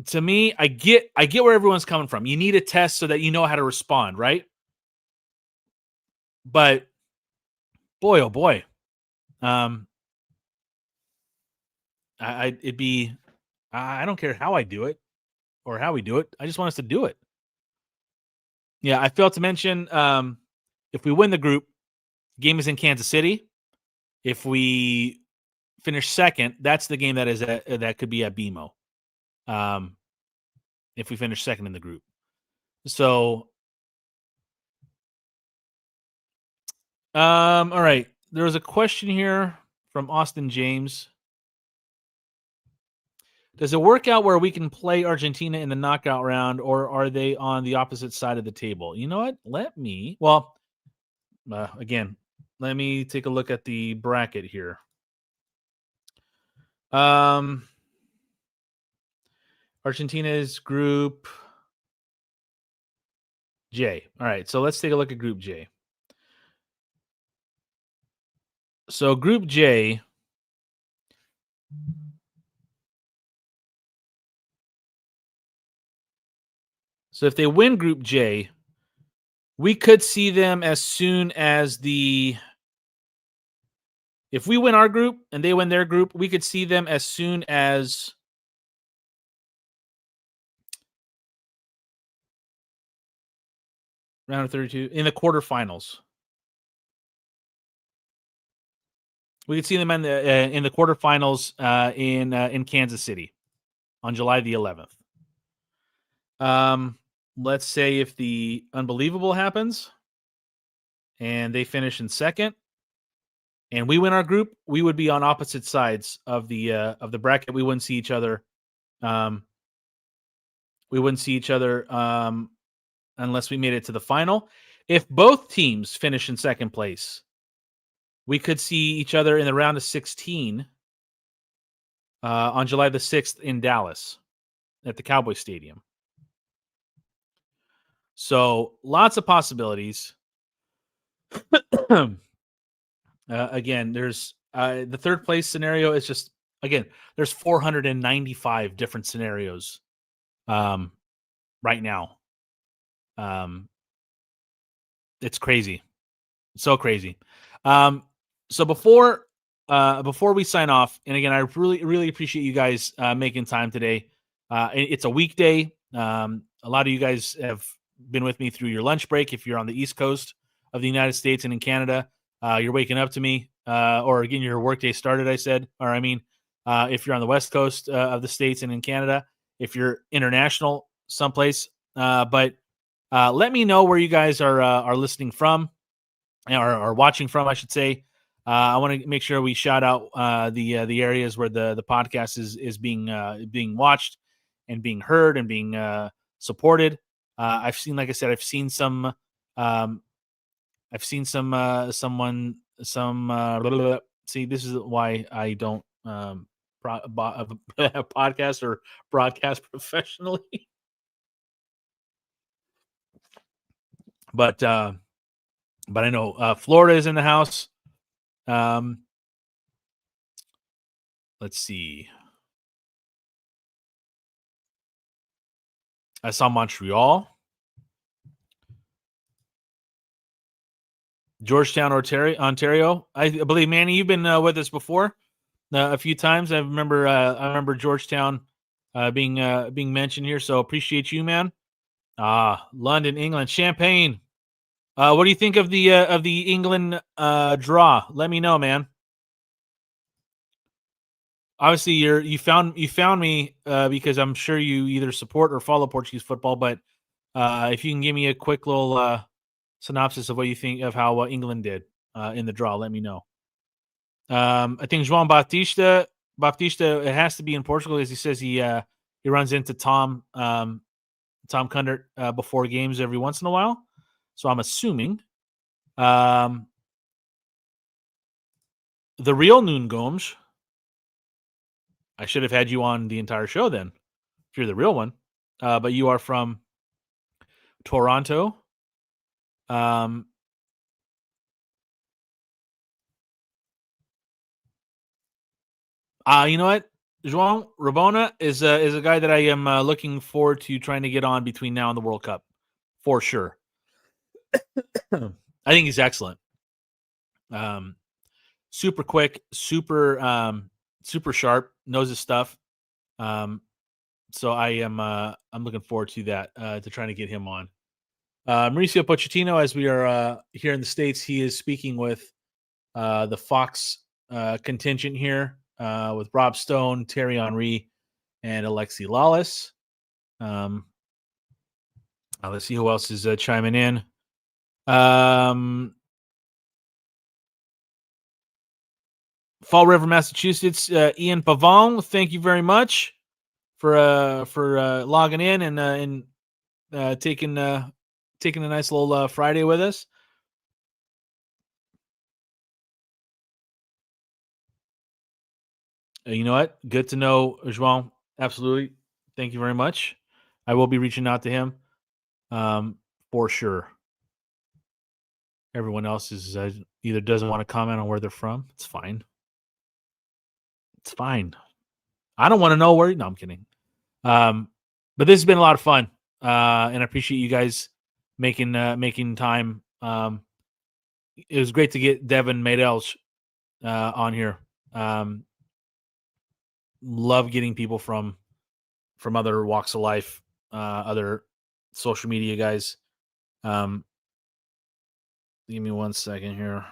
to me, I get where everyone's coming from. You need a test so that you know how to respond, right? But boy, oh boy, I don't care how I do it or how we do it. I just want us to do it. Yeah, I failed to mention, if we win the group, game is in Kansas City. If we finish second, that's the game that could be at BMO. If we finish second in the group. So, all right. There was a question here from Austin James. Does it work out where we can play Argentina in the knockout round, or are they on the opposite side of the table? You know what? Again, let me take a look at the bracket here. Argentina's Group J. All right, so let's take a look at Group J. So Group J, so if they win Group J, we could see them as soon as if we win our group and they win their group, we could see them as soon as round of 32 in the quarterfinals. We could see them in the quarterfinals in Kansas City on July the 11th. Let's say if the unbelievable happens and they finish in second, and we win our group, we would be on opposite sides of the bracket. We wouldn't see each other. Unless we made it to the final. If both teams finish in second place, we could see each other in the round of 16 on July the 6th in Dallas at the Cowboy Stadium. So lots of possibilities. Again, there's the third place scenario is just, again, there's 495 different scenarios right now. It's crazy. So crazy. So before we sign off, and again, I really appreciate you guys making time today. It's a weekday. A lot of you guys have been with me through your lunch break. If you're on the East Coast of the United States and in Canada, you're waking up to me, or again, your workday started. If you're on the West Coast of the States and in Canada, if you're international someplace, but let me know where you guys are listening from, or watching from, I should say. I want to make sure we shout out the areas where the podcast is being watched and being heard and being supported. I've seen, like I said, someone see, this is why I don't podcast or broadcast professionally. But I know Florida is in the house. Let's see. I saw Montreal, Georgetown, Ontario. I believe, Manny, you've been with us before a few times. I remember Georgetown being mentioned here. So appreciate you, man. London, England, Champagne. What do you think of the England draw? Let me know, man. Obviously, you found me because I'm sure you either support or follow Portuguese football. But if you can give me a quick little synopsis of what you think of how England did in the draw, let me know. I think João Baptista, it has to be in Portugal, as he says he runs into Tom Kundert before games every once in a while. So I'm assuming the real Noon Gomes. I should have had you on the entire show then, if you're the real one. But you are from Toronto. You know what? João Rabona is a guy that I am looking forward to trying to get on between now and the World Cup, for sure. I think he's excellent. Super quick, super sharp, knows his stuff. So I'm looking forward to that, to trying to get him on. Mauricio Pochettino, as we are here in the States, he is speaking with the Fox contingent here with Rob Stone, Thierry Henry, and Alexi Lawless. Let's see who else is chiming in. Fall River, Massachusetts. Ian Pavon, thank you very much for logging in and taking a nice little Friday with us. You know what? Good to know, João. Absolutely. Thank you very much. I will be reaching out to him for sure. Everyone else is either doesn't want to comment on where they're from. It's fine. It's fine. I don't want to know where. No, I'm kidding. But this has been a lot of fun, and I appreciate you guys making time. It was great to get Devin Madelch on here. Love getting people from other walks of life, other social media guys. Give me 1 second here.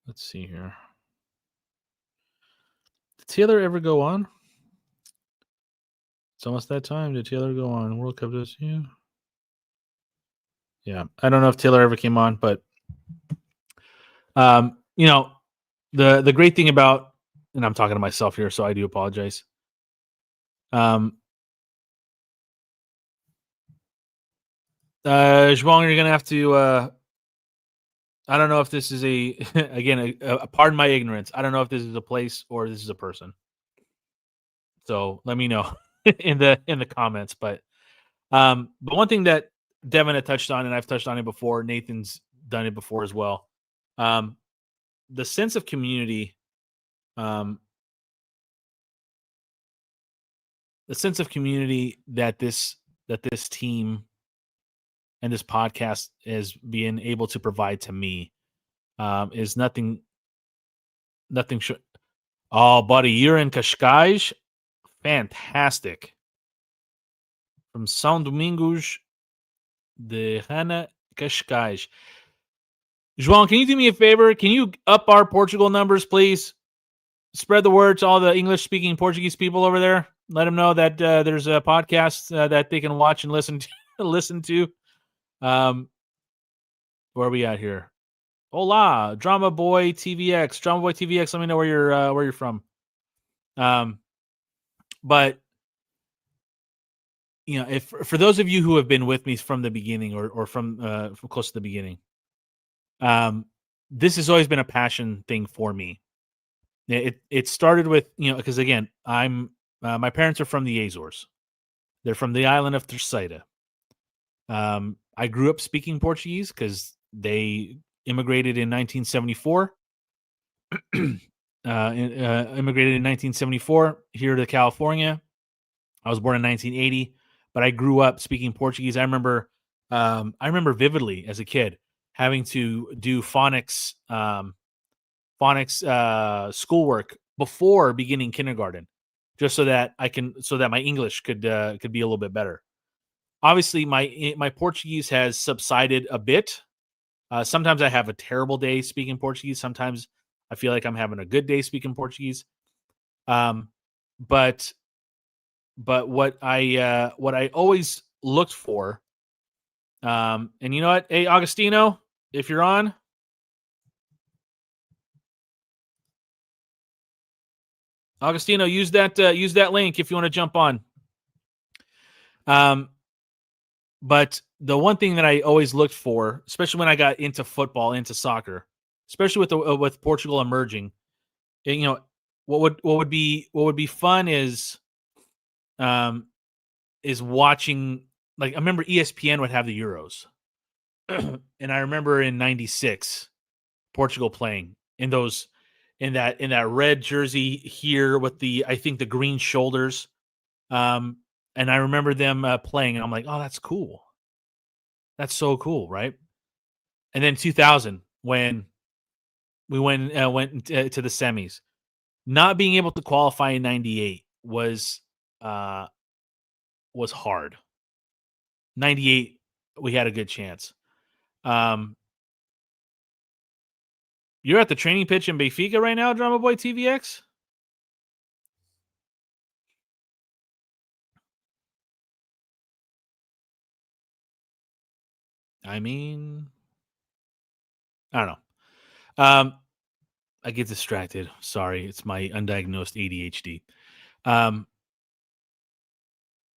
Let's see here. Did Taylor ever go on? It's almost that time. Did Taylor go on? World Cup this year? Yeah. I don't know if Taylor ever came on, but you know, the great thing about, and I'm talking to myself here, so I do apologize. João, you're gonna have to I don't know if this is again, pardon my ignorance. I don't know if this is a place or this is a person. So let me know in the comments. But one thing that Devin had touched on, and I've touched on it before, Nathan's done it before as well. The sense of community, that this team and this podcast is being able to provide to me is nothing. Oh, buddy, you're in Cascais. Fantastic. From São Domingos de Rana, Cascais. João, can you do me a favor? Can you up our Portugal numbers, please? Spread the word to all the English-speaking Portuguese people over there. Let them know that there's a podcast that they can watch and listen to. Where are we at here? Hola, Drama Boy TVX. Drama Boy TVX. Let me know where you're from. But if for those of you who have been with me from the beginning or from close to the beginning, this has always been a passion thing for me. It started with because again my parents are from the Azores. They're from the island of Terceira. I grew up speaking Portuguese because they immigrated in 1974. Immigrated in 1974 here to California. I was born in 1980, but I grew up speaking Portuguese. I remember vividly as a kid having to do phonics schoolwork before beginning kindergarten, just so that my English could be a little bit better. Obviously, my Portuguese has subsided a bit. Sometimes I have a terrible day speaking Portuguese. Sometimes I feel like I'm having a good day speaking Portuguese. But what I always looked for, and you know what? Hey, Agostino, if you're on, Agostino, use that link if you want to jump on. But the one thing that I always looked for, especially when I got into football, into soccer, especially with Portugal emerging, what would be fun is watching. Like I remember ESPN would have the Euros, and I remember in '96 Portugal playing in that red jersey here with the green shoulders. And I remember them playing, and I'm like, oh, that's cool. That's so cool, right? And then 2000, when we went to the semis, not being able to qualify in '98 was hard. '98, we had a good chance. You're at the training pitch in Benfica right now, Drama Boy TVX? I mean, I don't know. I get distracted. Sorry, it's my undiagnosed ADHD.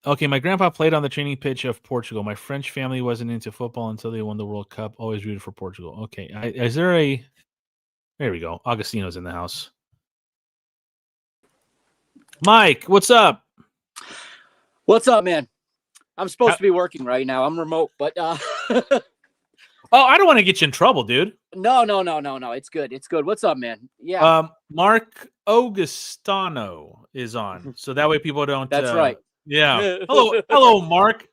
Okay, my grandpa played on the training pitch of Portugal. My French family wasn't into football until they won the World Cup. Always rooted for Portugal. Okay, is there a... There we go. Augustino's in the house. Mike, what's up?
What's up, man? I'm supposed to be working right now. I'm remote, but
Oh, I don't want to get you in trouble, dude.
No. It's good. What's up, man? Yeah.
Mark Augustano is on, so that way people don't.
That's right.
Yeah. Hello, Mark.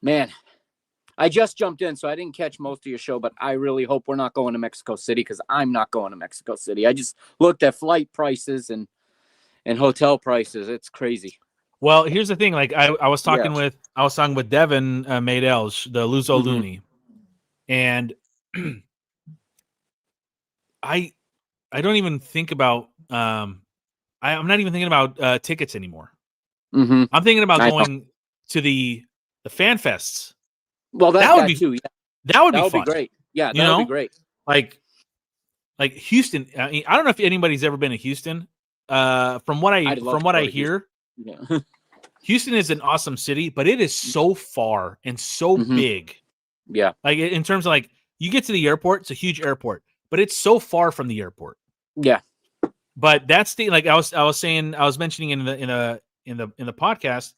Man, I just jumped in, so I didn't catch most of your show, but I really hope we're not going to Mexico City because I'm not going to Mexico City. I just looked at flight prices and hotel prices. It's crazy.
Well, here's the thing. Like I was talking with Devin Maydels, the Luso Looney, and I don't even think about I'm not even thinking about tickets anymore.
Mm-hmm.
I'm thinking about going to the fan fests.
Well, that would be too. Yeah.
That would be fun.
Be great. Yeah, that would be great.
Like Houston. I mean, I don't know if anybody's ever been to Houston. From what I hear,
yeah.
Houston is an awesome city, but it is so far and so big.
Yeah.
Like in terms of like you get to the airport, it's a huge airport, but it's so far from the airport.
Yeah.
But that's the like I was mentioning in the podcast.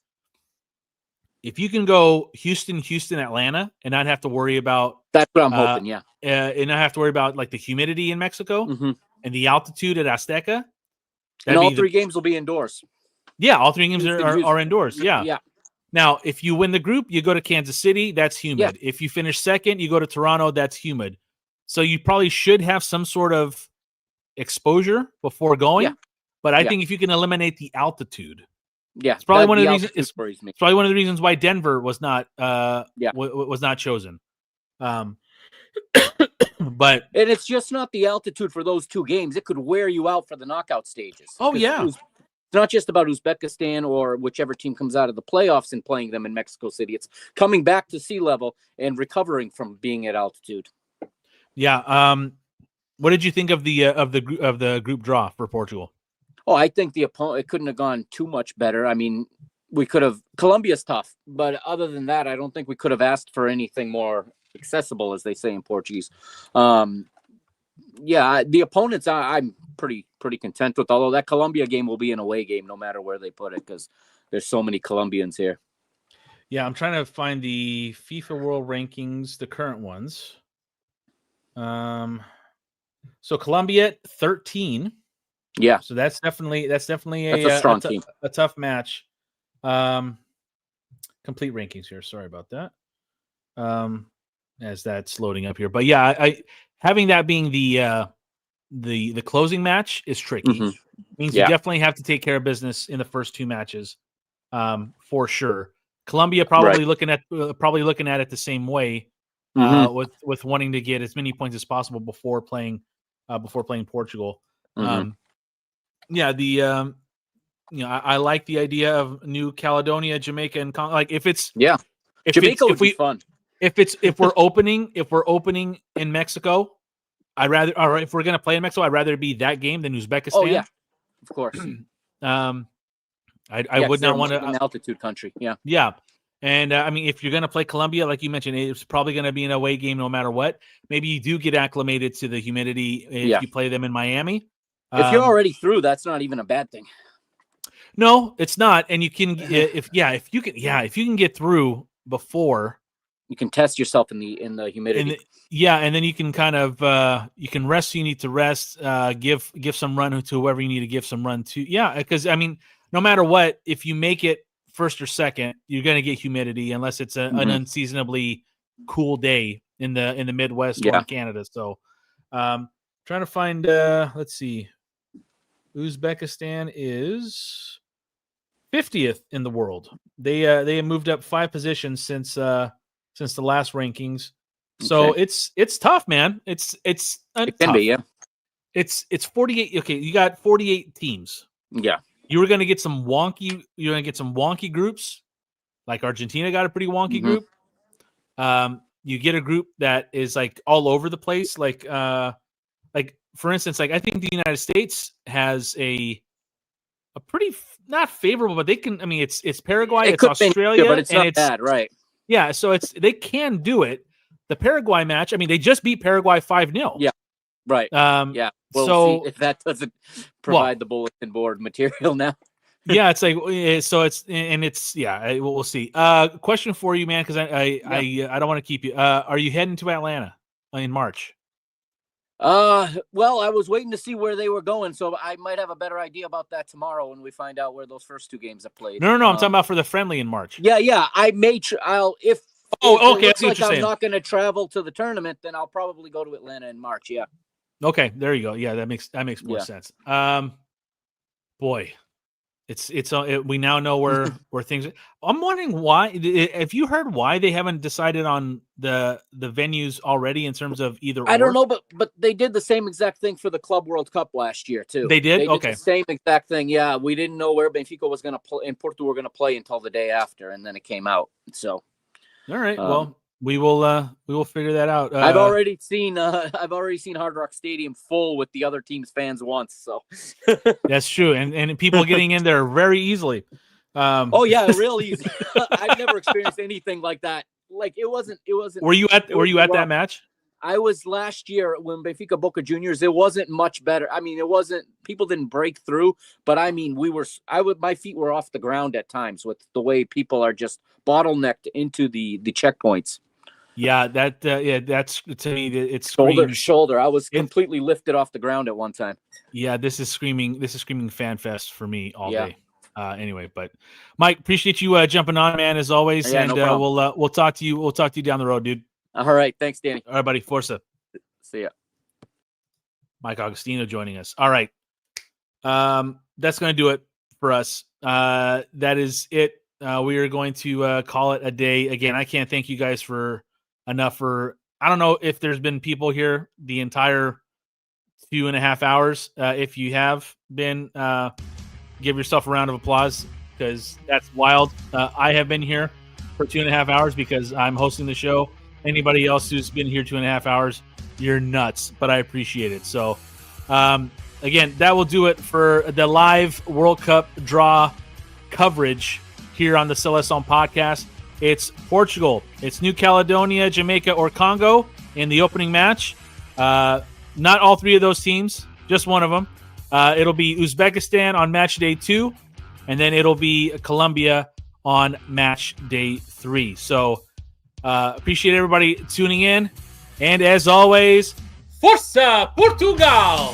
If you can go Houston, Atlanta, and not have to worry about
That's what I'm hoping. Yeah.
and not have to worry about like the humidity in Mexico
Mm-hmm.
and the altitude at Azteca.
And all three games will be indoors.
Yeah, all three games are indoors. Yeah.
Yeah.
Now, if you win the group, you go to Kansas City. That's humid.
Yeah.
If you finish second, you go to Toronto. That's humid. So you probably should have some sort of exposure before going.
Yeah.
But I think if you can eliminate the altitude,
yeah,
it's probably one of the reasons. It's
me.
probably one of the reasons why Denver was not was not chosen. But
and it's just not the altitude for those two games. It could wear you out for the knockout stages.
Oh yeah.
It's not just about Uzbekistan or whichever team comes out of the playoffs and playing them in Mexico City. It's coming back to sea level and recovering from being at altitude.
Yeah. What did you think of the group draw for Portugal?
Oh, I think the opponent, it couldn't have gone too much better. I mean, we could have. Colombia's tough, but other than that, I don't think we could have asked for anything more accessible, as they say in Portuguese. Yeah, the opponents I'm pretty content with. Although that Colombia game will be an away game, no matter where they put it, because there's so many Colombians here.
Yeah, I'm trying to find the FIFA World Rankings, the current ones. So Colombia 13.
Yeah.
So that's definitely
a strong team.
A tough match. Complete rankings here. Sorry about that. As that's loading up here. But yeah, I having that being the closing match is tricky.
Mm-hmm.
Means you definitely have to take care of business in the first two matches. For sure. Colombia probably looking at it the same way. With wanting to get as many points as possible before playing Portugal.
Mm-hmm.
I like the idea of New Caledonia, Jamaica, and if
Jamaica would be fun.
If we're opening in Mexico, if we're gonna play in Mexico, I'd rather it be that game than Uzbekistan.
Oh yeah, of course.
I would not want to
an altitude country. Yeah.
Yeah. And I mean, if you're going to play Colombia, like you mentioned, it's probably going to be an away game no matter what. Maybe you do get acclimated to the humidity if you play them in Miami.
If you're already through, that's not even a bad thing.
No, it's not. And you can, if you can get through before,
you can test yourself in the humidity.
And then you can kind of you can rest. You need to rest. Give some run to whoever you need to give some run to. Yeah, because I mean, no matter what, if you make it first or second, you're going to get humidity unless it's an unseasonably cool day in the Midwest or in Canada. So, trying to find. Let's see, Uzbekistan is 50th in the world. They have moved up 5 positions since the last rankings. So it's tough, man. It can
tough. Be, yeah.
It's 48. Okay, you got 48 teams.
Yeah.
You were going to get some wonky groups, like Argentina got a pretty wonky group. You get a group that is like all over the place. Like for instance, like I think the United States has a pretty not favorable, but they can. I mean, it's Paraguay, it's Australia,
but it's not bad, right?
Yeah, so they can do it. The Paraguay match. I mean, they just beat Paraguay 5-0.
Yeah. Right.
Yeah.
Well,
so
see if that doesn't provide the bulletin board material now.
Yeah, it's like we'll see. Question for you, man, because I don't want to keep you. Are you heading to Atlanta in March?
Well, I was waiting to see where they were going, so I might have a better idea about that tomorrow when we find out where those first 2 games are played.
No, I'm talking about for the friendly in March.
Yeah. I may. If
okay.
It looks like I'm not going to travel to the tournament, then I'll probably go to Atlanta in March. Yeah.
Okay, there you go. Yeah, that makes more sense. Boy, we now know where things. I'm wondering why. Have you heard why they haven't decided on the venues already in terms of either?
I don't know, but they did the same exact thing for the Club World Cup last year too.
They did.
Okay, the same exact thing. Yeah, we didn't know where Benfica was going to play and Porto were going to play until the day after, and then it came out. So,
all right. Well, we will figure that out.
I've already seen Hard Rock Stadium full with the other team's fans once. So
that's true, and people getting in there very easily.
Oh yeah, real easy. I've never experienced anything like that. Like it wasn't.
Were you at that match?
I was last year when Benfica Boca Juniors. It wasn't much better. I mean, it wasn't. People didn't break through, but I mean, my feet were off the ground at times with the way people are just bottlenecked into the checkpoints.
Yeah, that's to me. It's
shoulder to shoulder. I was completely lifted off the ground at one time.
Yeah, this is screaming fan fest for me all day. Anyway, but Mike, appreciate you jumping on, man, as always.
Yeah,
and
no
we'll talk to you. We'll talk to you down the road, dude.
All right, thanks, Danny.
All right, buddy. Forza.
See ya.
Mike Augustino joining us. All right, that's going to do it for us. That is it. We are going to call it a day. Again, I can't thank you guys enough for. I don't know if there's been people here the entire 2.5 hours. If you have been, give yourself a round of applause because that's wild. I have been here for 2.5 hours because I'm hosting the show. Anybody else who's been here 2.5 hours, you're nuts, but I appreciate it. So, again, that will do it for the live World Cup draw coverage here on the Seleção podcast. It's Portugal, it's New Caledonia, Jamaica, or Congo in the opening match. Not all three of those teams, just one of them. It'll be Uzbekistan on match day 2, and then it'll be Colombia on match day 3. So appreciate everybody tuning in. And as always, Força Portugal!